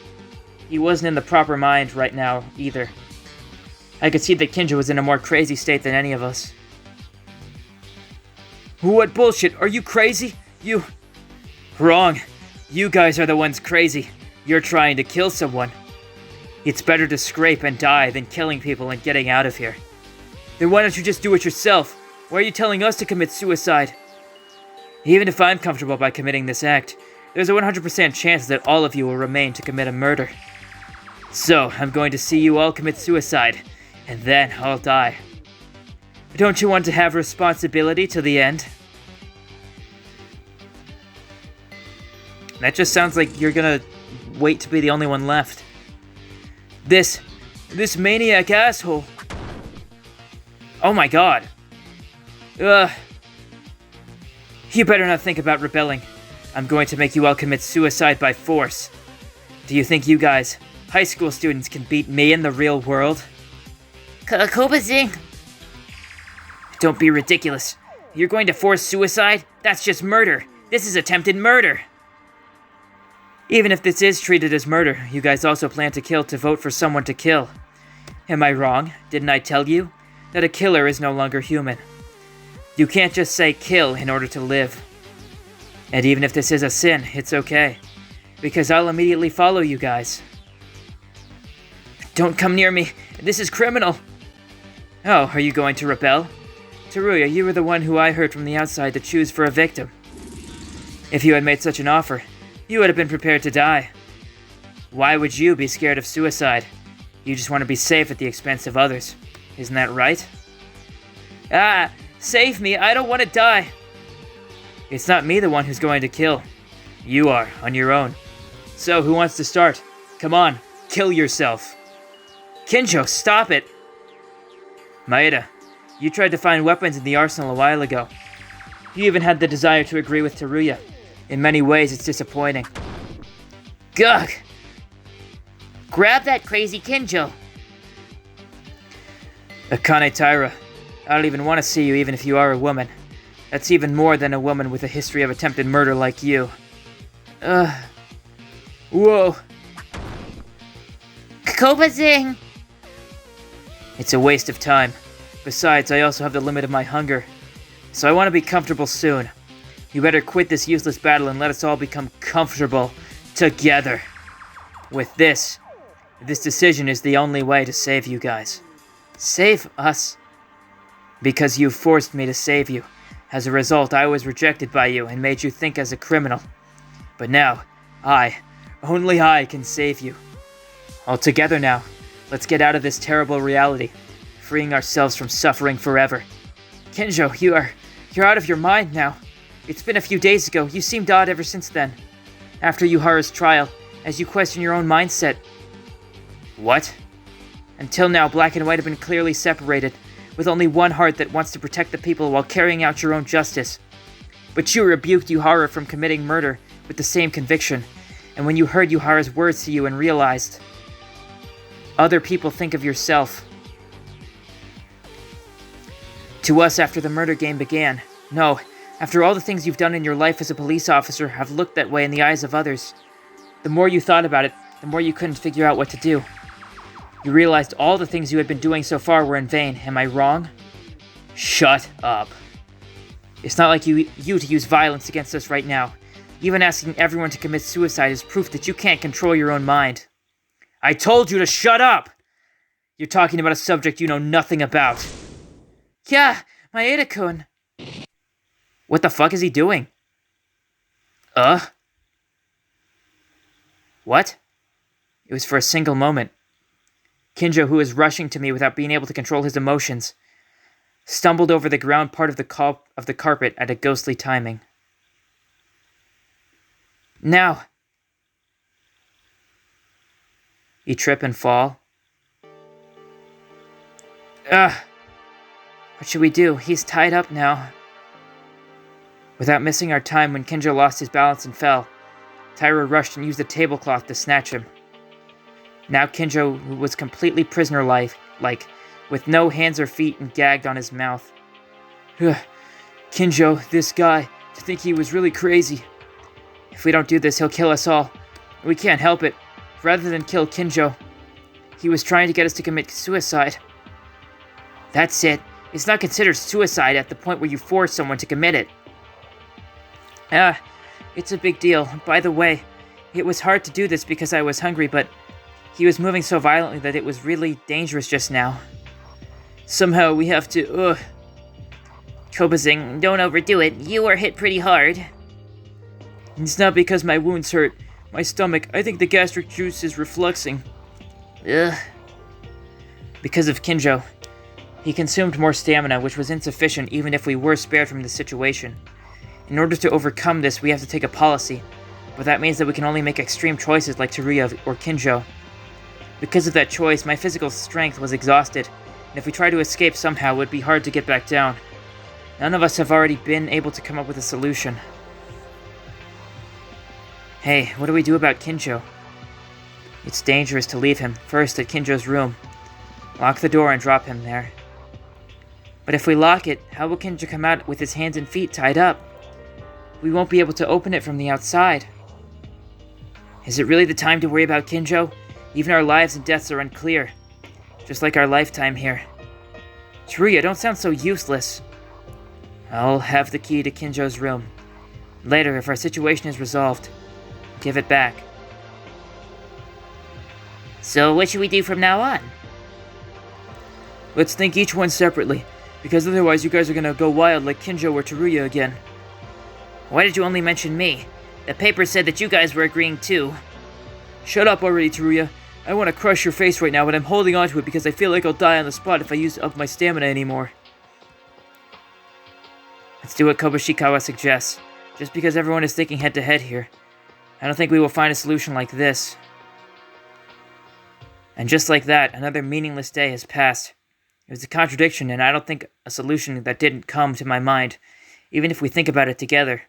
[SPEAKER 1] He wasn't in the proper mind right now, either. I could see that Kinjo was in a more crazy state than any of us. What bullshit? Are you crazy? Wrong. You guys are the ones crazy. You're trying to kill someone. It's better to scrape and die than killing people and getting out of here. Then why don't you just do it yourself? Why are you telling us to commit suicide? Even if I'm comfortable by committing this act, there's a 100% chance that all of you will remain to commit a murder. So, I'm going to see you all commit suicide, and then I'll die. Don't you want to have responsibility to the end? That just sounds like you're gonna wait to be the only one left. This maniac asshole. Oh my god. You better not think about rebelling. I'm going to make you all commit suicide by force. Do you think you guys, high school students, can beat me in the real world?
[SPEAKER 2] Kobazing!
[SPEAKER 1] Don't be ridiculous. You're going to force suicide? That's just murder. This is attempted murder. Even if this is treated as murder, you guys also plan to kill to vote for someone to kill. Am I wrong? Didn't I tell you? That a killer is no longer human. You can't just say kill in order to live. And even if this is a sin, it's okay. Because I'll immediately follow you guys. Don't come near me. This is criminal. Oh, are you going to rebel? Teruya, you were the one who I heard from the outside to choose for a victim. If you had made such an offer, you would have been prepared to die. Why would you be scared of suicide? You just want to be safe at the expense of others. Isn't that right? Ah, save me, I don't want to die. It's not me the one who's going to kill. You are, on your own. So, who wants to start? Come on, kill yourself. Kinjo, stop it! Maeda, you tried to find weapons in the arsenal a while ago. You even had the desire to agree with Teruya. In many ways, it's disappointing.
[SPEAKER 2] Gugh! Grab that crazy Kinjo!
[SPEAKER 1] Akane Taira, I don't even want to see you even if you are a woman. That's even more than a woman with a history of attempted murder like you. Whoa.
[SPEAKER 2] Kobazing!
[SPEAKER 1] It's a waste of time. Besides, I also have the limit of my hunger. So I want to be comfortable soon. You better quit this useless battle and let us all become comfortable together. With this decision is the only way to save you guys. Save us? Because you forced me to save you. As a result, I was rejected by you and made you think as a criminal. But now, only I can save you. All together now, let's get out of this terrible reality, freeing ourselves from suffering forever. Kinjo, you're out of your mind now. It's been a few days ago. You seemed odd ever since then. After Yuhara's trial, as you question your own mindset. What? Until now, Black and White have been clearly separated, with only one heart that wants to protect the people while carrying out your own justice. But you rebuked Yuhara from committing murder with the same conviction, and when you heard Yuhara's words to you and realized, other people think of yourself. To us after the murder game began, no, after all the things you've done in your life as a police officer have looked that way in the eyes of others. The more you thought about it, the more you couldn't figure out what to do. You realized all the things you had been doing so far were in vain, am I wrong? Shut up. It's not like you to use violence against us right now. Even asking everyone to commit suicide is proof that you can't control your own mind. I told you to shut up! You're talking about a subject you know nothing about.
[SPEAKER 2] Yeah, Maeda-kun.
[SPEAKER 1] What the fuck is he doing? What? It was for a single moment. Kinjo, who was rushing to me without being able to control his emotions, stumbled over the ground part of the carpet at a ghostly timing. Now! You trip and fall. What should we do? He's tied up now. Without missing our time, when Kinjo lost his balance and fell, Taira rushed and used a tablecloth to snatch him. Now Kinjo was completely prisoner-like, with no hands or feet and gagged on his mouth. Kinjo, this guy, to think he was really crazy. If we don't do this, he'll kill us all. We can't help it. Rather than kill Kinjo, he was trying to get us to commit suicide. That's it. It's not considered suicide at the point where you force someone to commit it. It's a big deal. By the way, it was hard to do this because I was hungry, but he was moving so violently that it was really dangerous just now. Somehow we have to,
[SPEAKER 2] Kobazing, don't overdo it. You were hit pretty hard.
[SPEAKER 1] It's not because my wounds hurt. My stomach, I think the gastric juice is refluxing.
[SPEAKER 2] Ugh.
[SPEAKER 1] Because of Kinjo. He consumed more stamina, which was insufficient even if we were spared from the situation. In order to overcome this, we have to take a policy, but that means that we can only make extreme choices like Teruya or Kinjo. Because of that choice, my physical strength was exhausted, and if we tried to escape somehow, it would be hard to get back down. None of us have already been able to come up with a solution. Hey, what do we do about Kinjo? It's dangerous to leave him first at Kinjo's room. Lock the door and drop him there. But if we lock it, how will Kinjo come out with his hands and feet tied up? We won't be able to open it from the outside. Is it really the time to worry about Kinjo? Even our lives and deaths are unclear. Just like our lifetime here. Teruya, don't sound so useless. I'll have the key to Kinjo's room. Later, if our situation is resolved, give it back.
[SPEAKER 2] So what should we do from now on?
[SPEAKER 1] Let's think each one separately, because otherwise you guys are gonna go wild like Kinjo or Teruya again.
[SPEAKER 2] Why did you only mention me? The paper said that you guys were agreeing too.
[SPEAKER 1] Shut up already, Teruya. I want to crush your face right now, but I'm holding on to it because I feel like I'll die on the spot if I use up my stamina anymore. Let's do what Kobushikawa suggests. Just because everyone is thinking head-to-head here, I don't think we will find a solution like this. And just like that, another meaningless day has passed. It was a contradiction, and I don't think a solution that didn't come to my mind, even if we think about it together.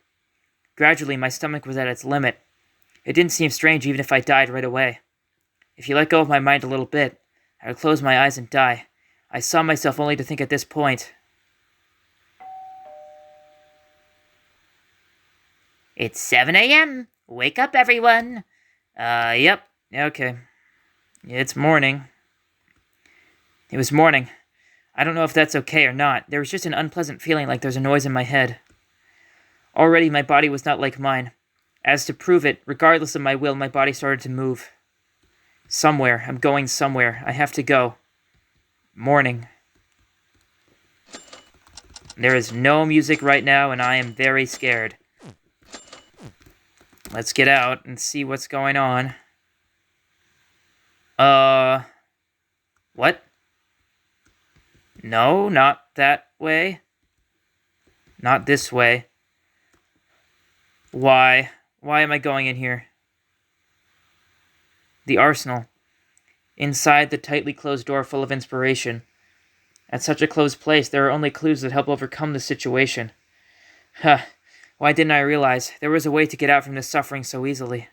[SPEAKER 1] Gradually, my stomach was at its limit. It didn't seem strange even if I died right away. If you let go of my mind a little bit, I would close my eyes and die. I saw myself only to think at this point.
[SPEAKER 2] It's 7 a.m. Wake up, everyone.
[SPEAKER 1] Yep. Okay. It's morning. It was morning. I don't know if that's okay or not. There was just an unpleasant feeling like there's a noise in my head. Already my body was not like mine. As to prove it, regardless of my will, my body started to move. Somewhere. I'm going somewhere. I have to go. Morning. There is no music right now, and I am very scared. Let's get out and see what's going on. What? No, not that way. Not this way. Why? Why am I going in here? The arsenal. Inside the tightly closed door full of inspiration. At such a closed place, there are only clues that help overcome the situation. Huh. Why didn't I realize there was a way to get out from this suffering so easily?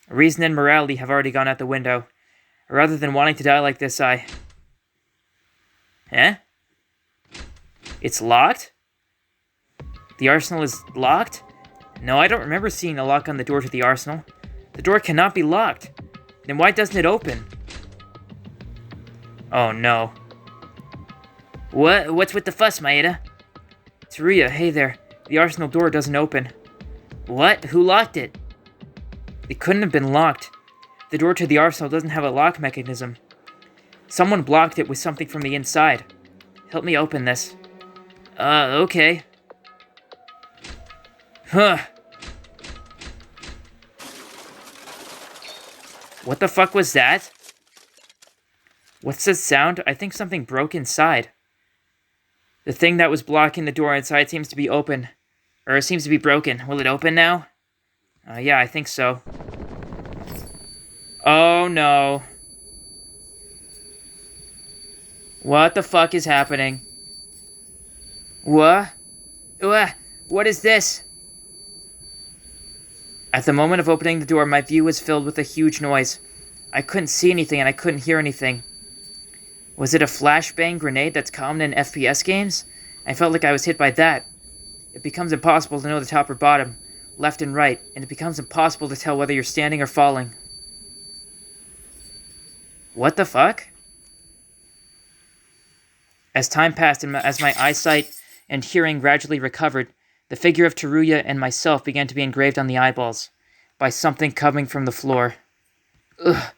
[SPEAKER 1] Reason and morality have already gone out the window. Rather than wanting to die like this, Huh? It's locked? The arsenal is locked? No, I don't remember seeing a lock on the door to the arsenal. The door cannot be locked. Then why doesn't it open? Oh no.
[SPEAKER 2] What's with the fuss, Maeda?
[SPEAKER 1] Teruya, hey there. The arsenal door doesn't open.
[SPEAKER 2] What? Who locked it?
[SPEAKER 1] It couldn't have been locked. The door to the arsenal doesn't have a lock mechanism. Someone blocked it with something from the inside. Help me open this. Okay. Huh. What the fuck was that? What's this sound? I think something broke inside. The thing that was blocking the door inside seems to be open. Or it seems to be broken. Will it open now? Yeah, I think so. Oh no. What the fuck is happening? What? What is this? At the moment of opening the door, my view was filled with a huge noise. I couldn't see anything and I couldn't hear anything. Was it a flashbang grenade that's common in FPS games? I felt like I was hit by that. It becomes impossible to know the top or bottom, left and right, and it becomes impossible to tell whether you're standing or falling. What the fuck? As time passed and as my eyesight and hearing gradually recovered, the figure of Teruya and myself began to be engraved on the eyeballs by something coming from the floor. Ugh.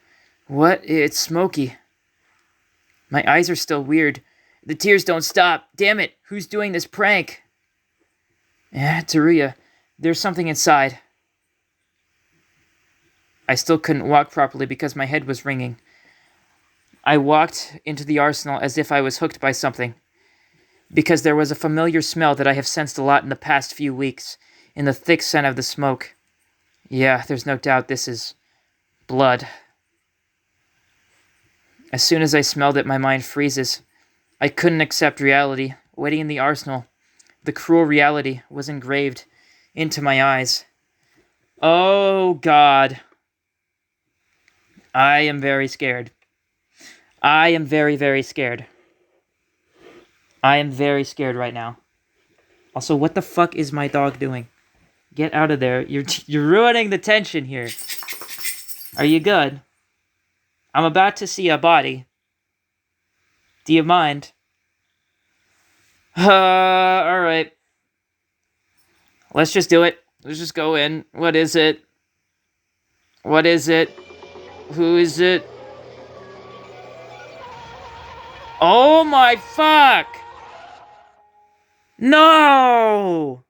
[SPEAKER 1] What? It's smoky. My eyes are still weird. The tears don't stop. Damn it. Who's doing this prank? Teruya. There's something inside. I still couldn't walk properly because my head was ringing. I walked into the arsenal as if I was hooked by something. Because there was a familiar smell that I have sensed a lot in the past few weeks, in the thick scent of the smoke. Yeah, there's no doubt this is blood. As soon as I smelled it, my mind freezes. I couldn't accept reality. Waiting in the arsenal the cruel reality was engraved into my eyes. Oh, God. I am very scared. I am very, very scared. I am very scared right now. Also, what the fuck is my dog doing? Get out of there. You're ruining the tension here. Are you good? I'm about to see a body. Do you mind? Alright. Let's just do it. Let's just go in. What is it? What is it? Who is it? Oh my fuck! No!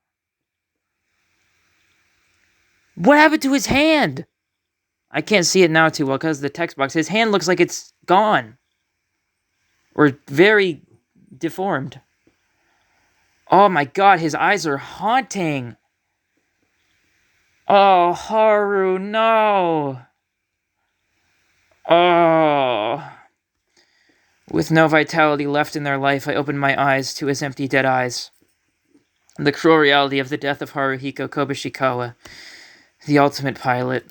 [SPEAKER 1] What happened to his hand? I can't see it now too well because of the text box. His hand looks like it's gone. Or very deformed. Oh my god, his eyes are haunting. Oh, Haru, no. Oh. With no vitality left in their life, I opened my eyes to his empty, dead eyes. The cruel reality of the death of Haruhiko Kobashikawa, the ultimate pilot.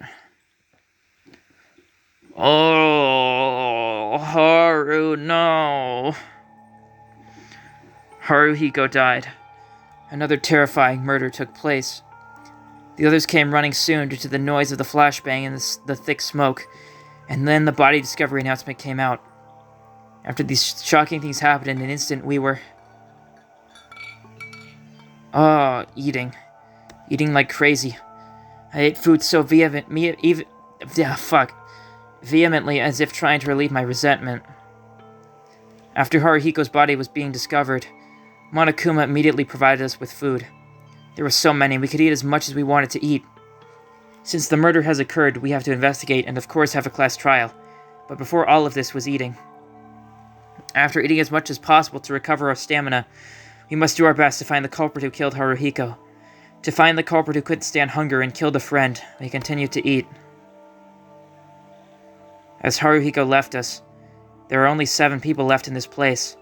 [SPEAKER 1] Oh, Haru, no. Haruhiko died. Another terrifying murder took place. The others came running soon due to the noise of the flashbang and the thick smoke, and then the body discovery announcement came out. After these shocking things happened, in an instant we were... eating. Eating like crazy. I ate food so vehemently as if trying to relieve my resentment. After Haruhiko's body was being discovered, Monokuma immediately provided us with food. There were so many, we could eat as much as we wanted to eat. Since the murder has occurred, we have to investigate and of course have a class trial. But before all of this was eating. After eating as much as possible to recover our stamina, we must do our best to find the culprit who killed Haruhiko. To find the culprit who couldn't stand hunger and killed a friend, we continued to eat. As Haruhiko left us, there are only 7 people left in this place.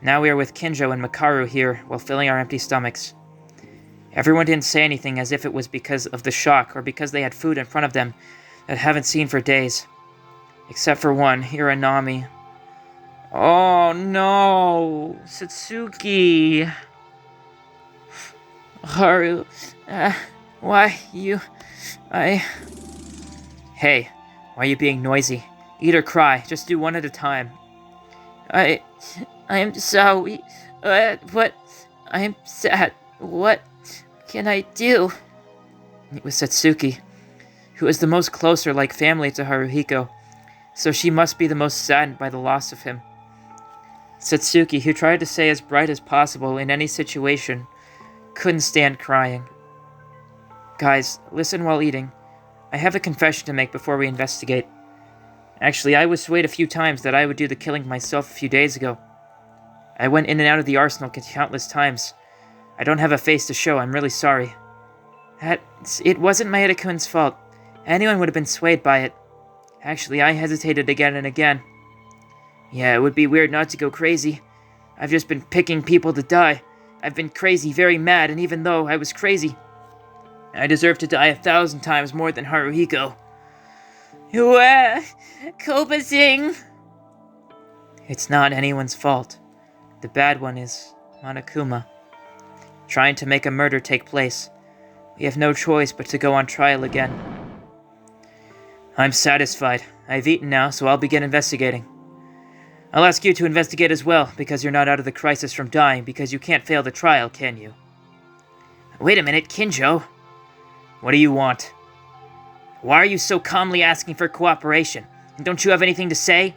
[SPEAKER 1] Now we are with Kinjo and Makaru here while filling our empty stomachs. Everyone didn't say anything as if it was because of the shock or because they had food in front of them that I haven't seen for days. Except for one, Hiranami. Oh no, Satsuki. Haru, why you... Hey, why are you being noisy? Eat or cry, just do one at a time. I am sorry, but I am sad. What can I do? It was Satsuki, who is the most closer like family to Haruhiko, so she must be the most saddened by the loss of him. Satsuki, who tried to stay as bright as possible in any situation, couldn't stand crying. Guys, listen while eating. I have a confession to make before we investigate. Actually, I was swayed a few times that I would do the killing myself a few days ago. I went in and out of the arsenal countless times. I don't have a face to show, I'm really sorry. It wasn't Maeda-kun's fault. Anyone would have been swayed by it. Actually, I hesitated again and again. Yeah, it would be weird not to go crazy. I've just been picking people to die. I've been crazy, very mad, and even though I was crazy, I deserve to die 1,000 times more than Haruhiko. Koba-sing! It's not anyone's fault. The bad one is Monokuma. Trying to make a murder take place. We have no choice but to go on trial again. I'm satisfied. I've eaten now, so I'll begin investigating. I'll ask you to investigate as well, because you're not out of the crisis from dying, because you can't fail the trial, can you? Wait a minute, Kinjo. What do you want? Why are you so calmly asking for cooperation? And don't you have anything to say?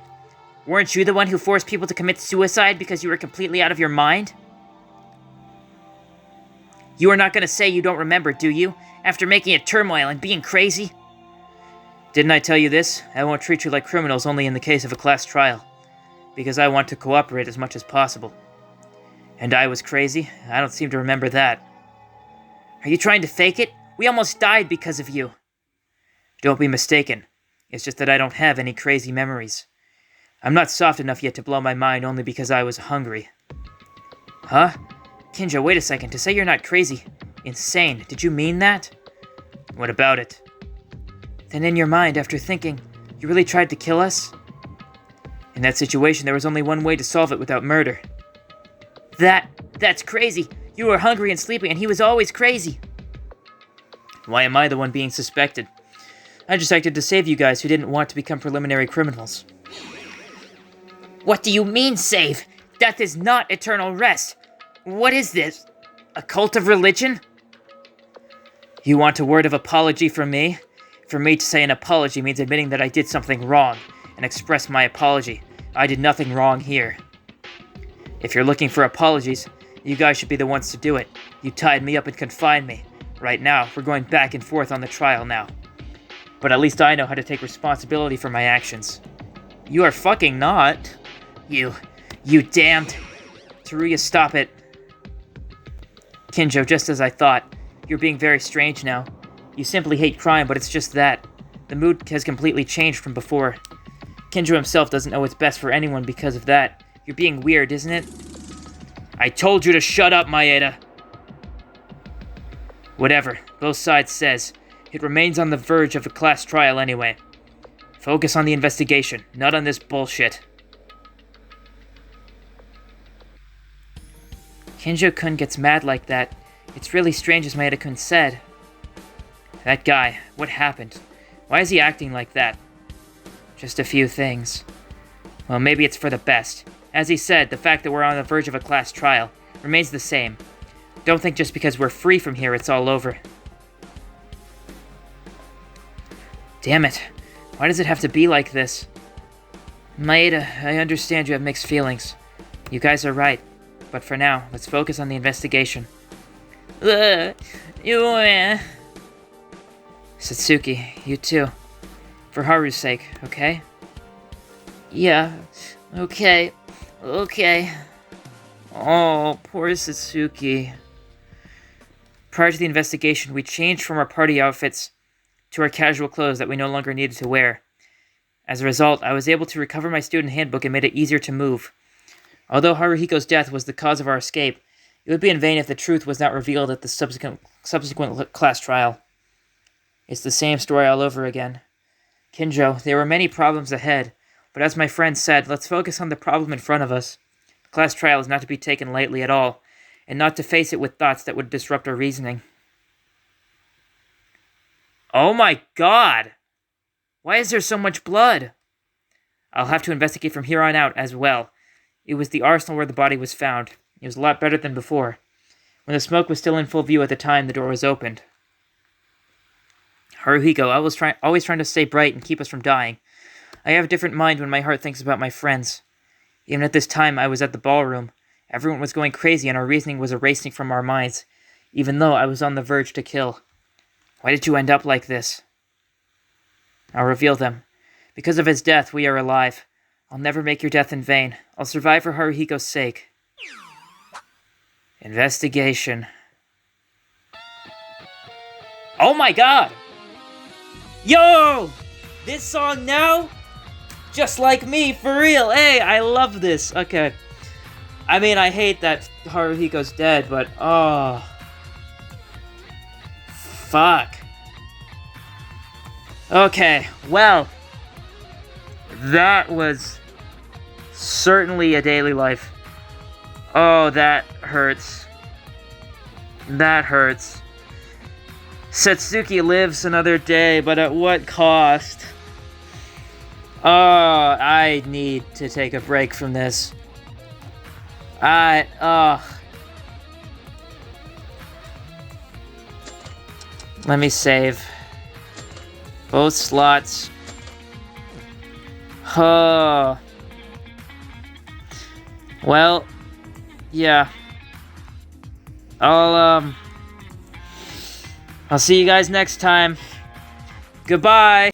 [SPEAKER 1] Weren't you the one who forced people to commit suicide because you were completely out of your mind? You are not going to say you don't remember, do you? After making a turmoil and being crazy? Didn't I tell you this? I won't treat you like criminals only in the case of a class trial. Because I want to cooperate as much as possible. And I was crazy? I don't seem to remember that. Are you trying to fake it? We almost died because of you. Don't be mistaken. It's just that I don't have any crazy memories. I'm not soft enough yet to blow my mind only because I was hungry. Huh? Kinjo, wait a second. To say you're not crazy, insane, did you mean that? What about it? Then in your mind, after thinking, you really tried to kill us? In that situation, there was only one way to solve it without murder. That's crazy. You were hungry and sleeping, and he was always crazy. Why am I the one being suspected? I just acted to save you guys who didn't want to become preliminary criminals.
[SPEAKER 2] What do you mean, save? Death is not eternal rest. What is this? A cult of religion?
[SPEAKER 1] You want a word of apology from me? For me to say an apology means admitting that I did something wrong, and express my apology. I did nothing wrong here. If you're looking for apologies, you guys should be the ones to do it. You tied me up and confined me. Right now, we're going back and forth on the trial now. But at least I know how to take responsibility for my actions. You are fucking not.
[SPEAKER 2] You damned...
[SPEAKER 1] Teruya, stop it. Kinjo, just as I thought. You're being very strange now. You simply hate crime, but it's just that. The mood has completely changed from before. Kinjo himself doesn't know what's best for anyone because of that. You're being weird, isn't it? I told you to shut up, Maeda. Whatever, both sides says. It remains on the verge of a class trial anyway. Focus on the investigation, not on this bullshit. Kinjo-kun gets mad like that. It's really strange, as Maeda-kun said. That guy, what happened? Why is he acting like that? Just a few things. Well, maybe it's for the best. As he said, the fact that we're on the verge of a class trial remains the same. Don't think just because we're free from here it's all over. Damn it. Why does it have to be like this? Maeda, I understand you have mixed feelings. You guys are right. But for now, let's focus on the investigation. Satsuki, you too. For Haru's sake, okay?
[SPEAKER 2] Yeah, okay. Okay.
[SPEAKER 1] Oh, poor Satsuki. Prior to the investigation, we changed from our party outfits to our casual clothes that we no longer needed to wear. As a result, I was able to recover my student handbook and made it easier to move. Although Haruhiko's death was the cause of our escape, it would be in vain if the truth was not revealed at the subsequent class trial. It's the same story all over again. Kinjo, there were many problems ahead, but as my friend said, let's focus on the problem in front of us. The class trial is not to be taken lightly at all, and not to face it with thoughts that would disrupt our reasoning. Oh my god! Why is there so much blood? I'll have to investigate from here on out as well. It was the arsenal where the body was found. It was a lot better than before. When the smoke was still in full view at the time the door was opened. Haruhiko, I was always trying to stay bright and keep us from dying. I have a different mind when my heart thinks about my friends. Even at this time I was at the ballroom. Everyone was going crazy and our reasoning was erasing from our minds, even though I was on the verge to kill. Why did you end up like this? I'll reveal them. Because of his death, we are alive. I'll never make your death in vain. I'll survive for Haruhiko's sake. Investigation. Oh my god! Yo! This song now? Just like me, for real. Hey, I love this. Okay. I mean, I hate that Haruhiko's dead, but oh. Fuck. Okay, well. That was certainly a daily life. Oh, that hurts. That hurts. Satsuki lives another day, but at what cost? Oh, I need to take a break from this. Let me save. Both slots. Well, yeah. I'll see you guys next time. Goodbye!